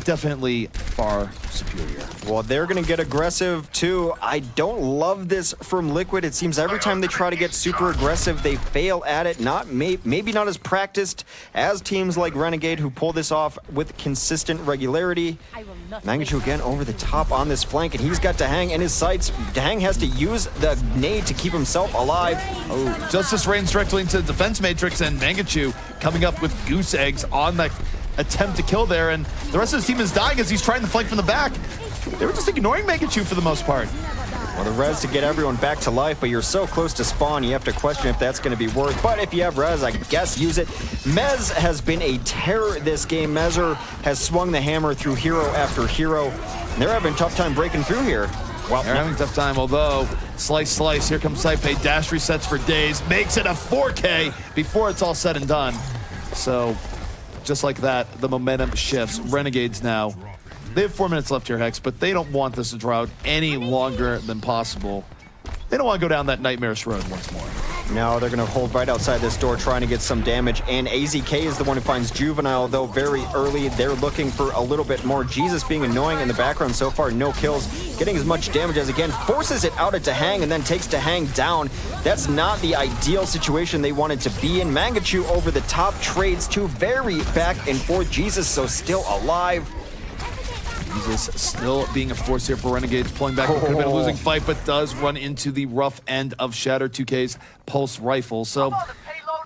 definitely far superior. Well, they're going to get aggressive too. I don't love this from Liquid. It seems every time they try to get super aggressive, they fail at it. Maybe not as practiced as teams like Renegade, who pull this off with consistent regularity. Mangachu again over the top on this flank, and he's got Dahang in his sights. Dahang has to use the nade to keep himself alive. Oh, Justice reigns directly into the defense matrix, and Mangachu coming up with goose eggs on that attempt to kill there, and the rest of his team is dying as he's trying to flank from the back. They were just ignoring Mangachu for the most part. Well, the res to get everyone back to life, but you're so close to spawn, you have to question if that's going to be worth. But if you have res, I guess use it. Mez has been a terror this game. Mezar has swung the hammer through hero after hero. They're having a tough time breaking through here. Well, they're having a tough time, although slice, here comes Saipe, dash resets for days, makes it a 4K before it's all said and done. So just like that, the momentum shifts. Renegades now, they have 4 minutes left here, Hex, but they don't want this to draw out any longer than possible. They don't want to go down that nightmarish road once more. No, they're going to hold right outside this door, trying to get some damage. And AZK is the one who finds Juvenile, though very early. They're looking for a little bit more. Jesus being annoying in the background so far, no kills. Getting as much damage as again, forces it out at Dahang and then takes Dahang down. That's not the ideal situation they wanted to be in. Mangachu over the top, trades two very back and forth. Jesus, so still alive. Jesus still being a force here for Renegades, pulling back. It could have been a losing fight, but does run into the rough end of Shatter 2K's pulse rifle. So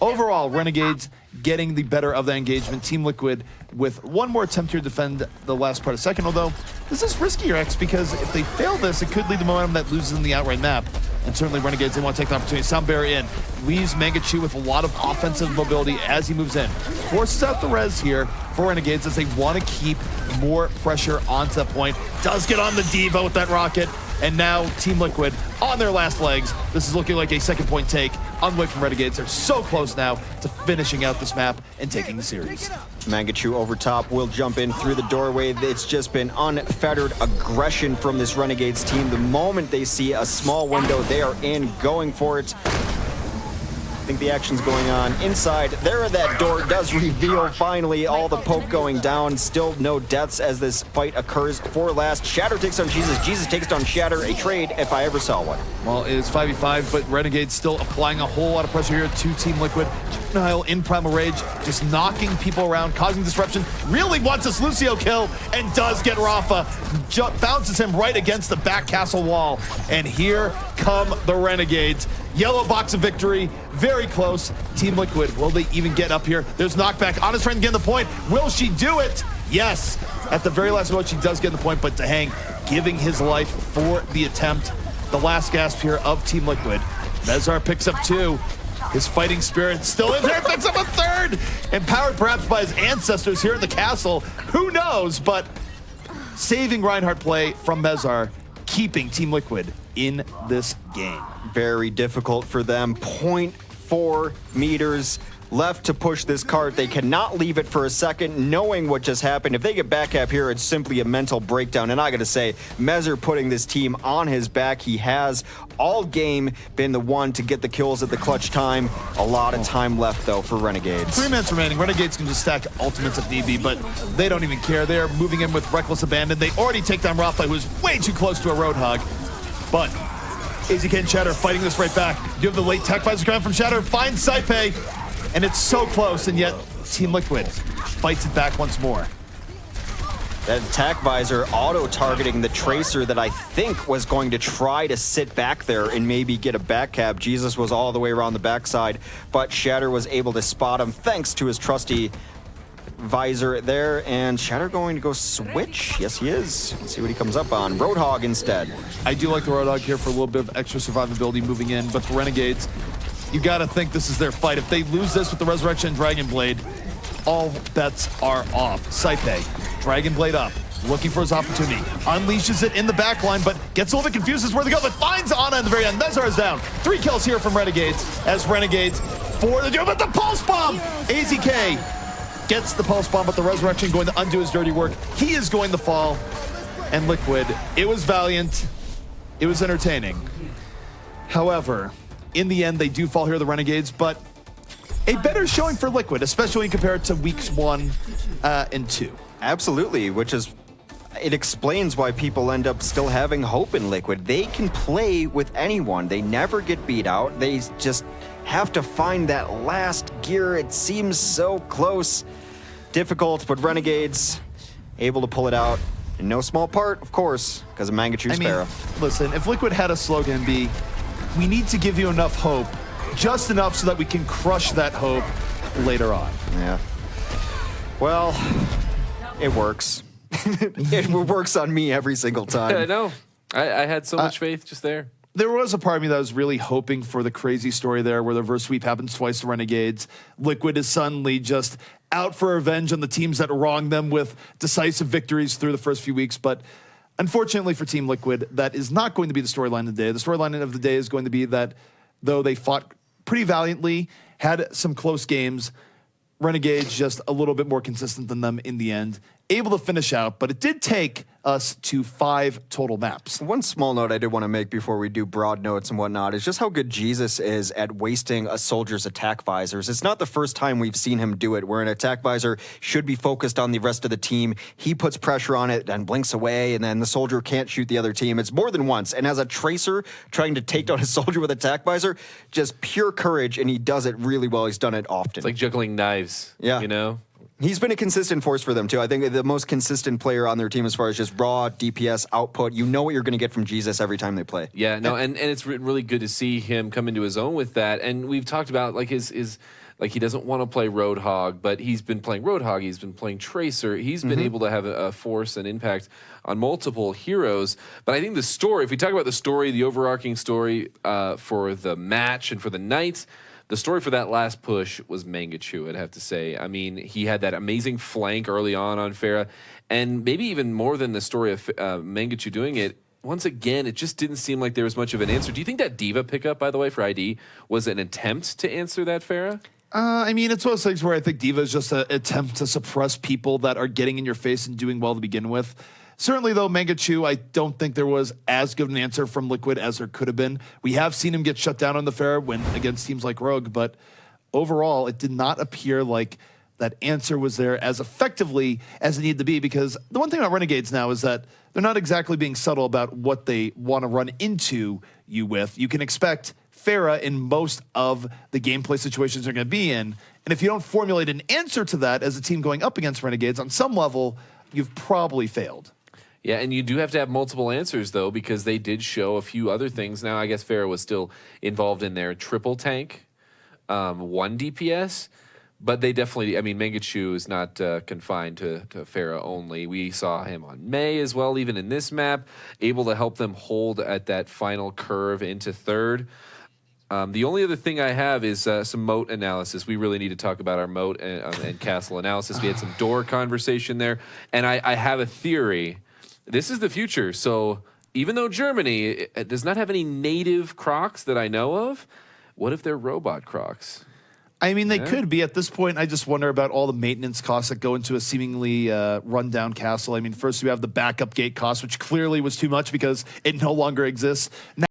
overall, Renegades getting the better of the engagement. Team Liquid with one more attempt here to defend the last part of second, although this is riskier, X, because if they fail this, it could lead to momentum that loses in the outright map. And certainly Renegades, they want to take the opportunity. Soundbearer in, leaves Mangachu with a lot of offensive mobility as he moves in. Forces out the res here for Renegades as they want to keep more pressure onto that point. Does get on the Diva with that rocket. And now Team Liquid on their last legs. This is looking like a second point take on the way from Renegades. They're so close now to finishing out this map and taking the series. Mangachu over top will jump in through the doorway. It's just been unfettered aggression from this Renegades team. The moment they see a small window, they are in, going for it. I think the action's going on inside. There, that door does reveal finally all the poke going down. Still no deaths as this fight occurs for last. Shatter takes on Jesus. Jesus takes down Shatter. A trade if I ever saw one. Well, it is 5v5, but Renegades still applying a whole lot of pressure here to Team Liquid. Juvenile in Primal Rage, just knocking people around, causing disruption. Really wants this Lucio kill and does get Rafa. Bounces him right against the back castle wall. And here come the Renegades. Yellow box of victory, very close. Team Liquid, will they even get up here? There's knockback. Honest trying to get in the point. Will she do it? Yes, at the very last moment, she does get the point, but Dehang giving his life for the attempt. The last gasp here of Team Liquid. Mezar picks up 2. His fighting spirit still in there, picks up a 3rd. Empowered perhaps by his ancestors here in the castle. Who knows, but saving Reinhardt play from Mezar, keeping Team Liquid in this game. Very difficult for them. 0.4 meters left to push this cart. They cannot leave it for a second, knowing what just happened. If they get back cap here, it's simply a mental breakdown. And I gotta say, Mezar putting this team on his back. He has all game been the one to get the kills at the clutch time. A lot of time left, though, for Renegades. 3 minutes remaining. Renegades can just stack ultimates if need be, but they don't even care. They're moving in with reckless abandon. They already take down Rafa, who's way too close to a Roadhog. But AZK and Shatter fighting this right back. You have the late tech visor coming from Shatter, finds Saipe, and it's so close, and yet Team Liquid fights it back once more. That attack visor auto-targeting the Tracer that I think was going to try to sit back there and maybe get a back cab. Jesus was all the way around the backside, but Shatter was able to spot him thanks to his trusty visor there. And Shatter going to go switch? Yes, he is. Let's see what he comes up on. Roadhog instead. I do like the Roadhog here for a little bit of extra survivability moving in, but for Renegades, you gotta think this is their fight. If they lose this with the Resurrection and Dragon Blade, all bets are off. Saipe, Dragon Blade up, looking for his opportunity. Unleashes it in the back line, but gets a little bit confused as where they go, but finds Ana in the very end. Mezar is down. 3 kills here from Renegades, as Renegades for the duel, but the Pulse Bomb! AZK gets the Pulse Bomb, but the Resurrection going to undo his dirty work. He is going to fall, and Liquid, it was valiant, it was entertaining. However, in the end, they do fall here, the Renegades, but a better showing for Liquid, especially when compared to weeks 1 and 2. Absolutely, which is, it explains why people end up still having hope in Liquid. They can play with anyone. They never get beat out. They just have to find that last gear. It seems so close. Difficult, but Renegades able to pull it out. In no small part, of course, because of Mangachu's Sparrow. Listen, if Liquid had a slogan be, we need to give you enough hope, just enough so that we can crush that hope later on. Yeah. Well, it works. It works on me every single time. I know. I had so much faith just there. There was a part of me that was really hoping for the crazy story there where the reverse sweep happens twice to Renegades. Liquid is suddenly just out for revenge on the teams that wronged them with decisive victories through the first few weeks. But unfortunately for Team Liquid, that is not going to be the storyline of the day. The storyline of the day is going to be that though they fought pretty valiantly, had some close games, Renegades just a little bit more consistent than them in the end, able to finish out, but it did take us to 5 total maps. One small note I did want to make before we do broad notes and whatnot is just how good Jesus is at wasting a soldier's attack visors. It's not the first time we've seen him do it, where an attack visor should be focused on the rest of the team. He puts pressure on it and blinks away, and then the soldier can't shoot the other team. It's more than once. And as a Tracer trying to take down a soldier with attack visor, just pure courage, and he does it really well. He's done it often. It's like juggling knives, you know? He's been a consistent force for them, too. I think the most consistent player on their team as far as just raw DPS output. You know what you're going to get from Jesus every time they play. Yeah, no, and it's really good to see him come into his own with that. And we've talked about, like, his like, he doesn't want to play Roadhog, but he's been playing Roadhog. He's been playing Tracer. He's been able to have a force and impact on multiple heroes. But I think the story, if we talk about the story, the overarching story for the match and for the night, the story for that last push was Mangachu, I'd have to say. I mean, he had that amazing flank early on Pharah, and maybe even more than the story of Mangachu doing it, once again, it just didn't seem like there was much of an answer. Do you think that Diva pickup, by the way, for ID, was an attempt to answer that, Pharah? I mean, it's one of those things where I think Diva is just an attempt to suppress people that are getting in your face and doing well to begin with. Certainly, though, Mangachu, I don't think there was as good an answer from Liquid as there could have been. We have seen him get shut down on the fair when against teams like Rogue, but overall, it did not appear like that answer was there as effectively as it needed to be, because the one thing about Renegades now is that they're not exactly being subtle about what they want to run into you with. You can expect Pharah in most of the gameplay situations they're going to be in, and if you don't formulate an answer to that as a team going up against Renegades, on some level, you've probably failed. Yeah, and you do have to have multiple answers, though, because they did show a few other things. Now, I guess Pharah was still involved in their triple tank, 1 DPS, But they definitely, I mean, Mangachu is not confined to Pharah only. We saw him on May as well, even in this map, able to help them hold at that final curve into third. The only other thing I have is some moat analysis. We really need to talk about our moat and castle analysis. We had some door conversation there. And I have a theory. This is the future. So even though Germany does not have any native Crocs that I know of, what if they're robot Crocs? I mean, they could be at this point. I just wonder about all the maintenance costs that go into a seemingly rundown castle. I mean, first you have the backup gate cost, which clearly was too much because it no longer exists. Now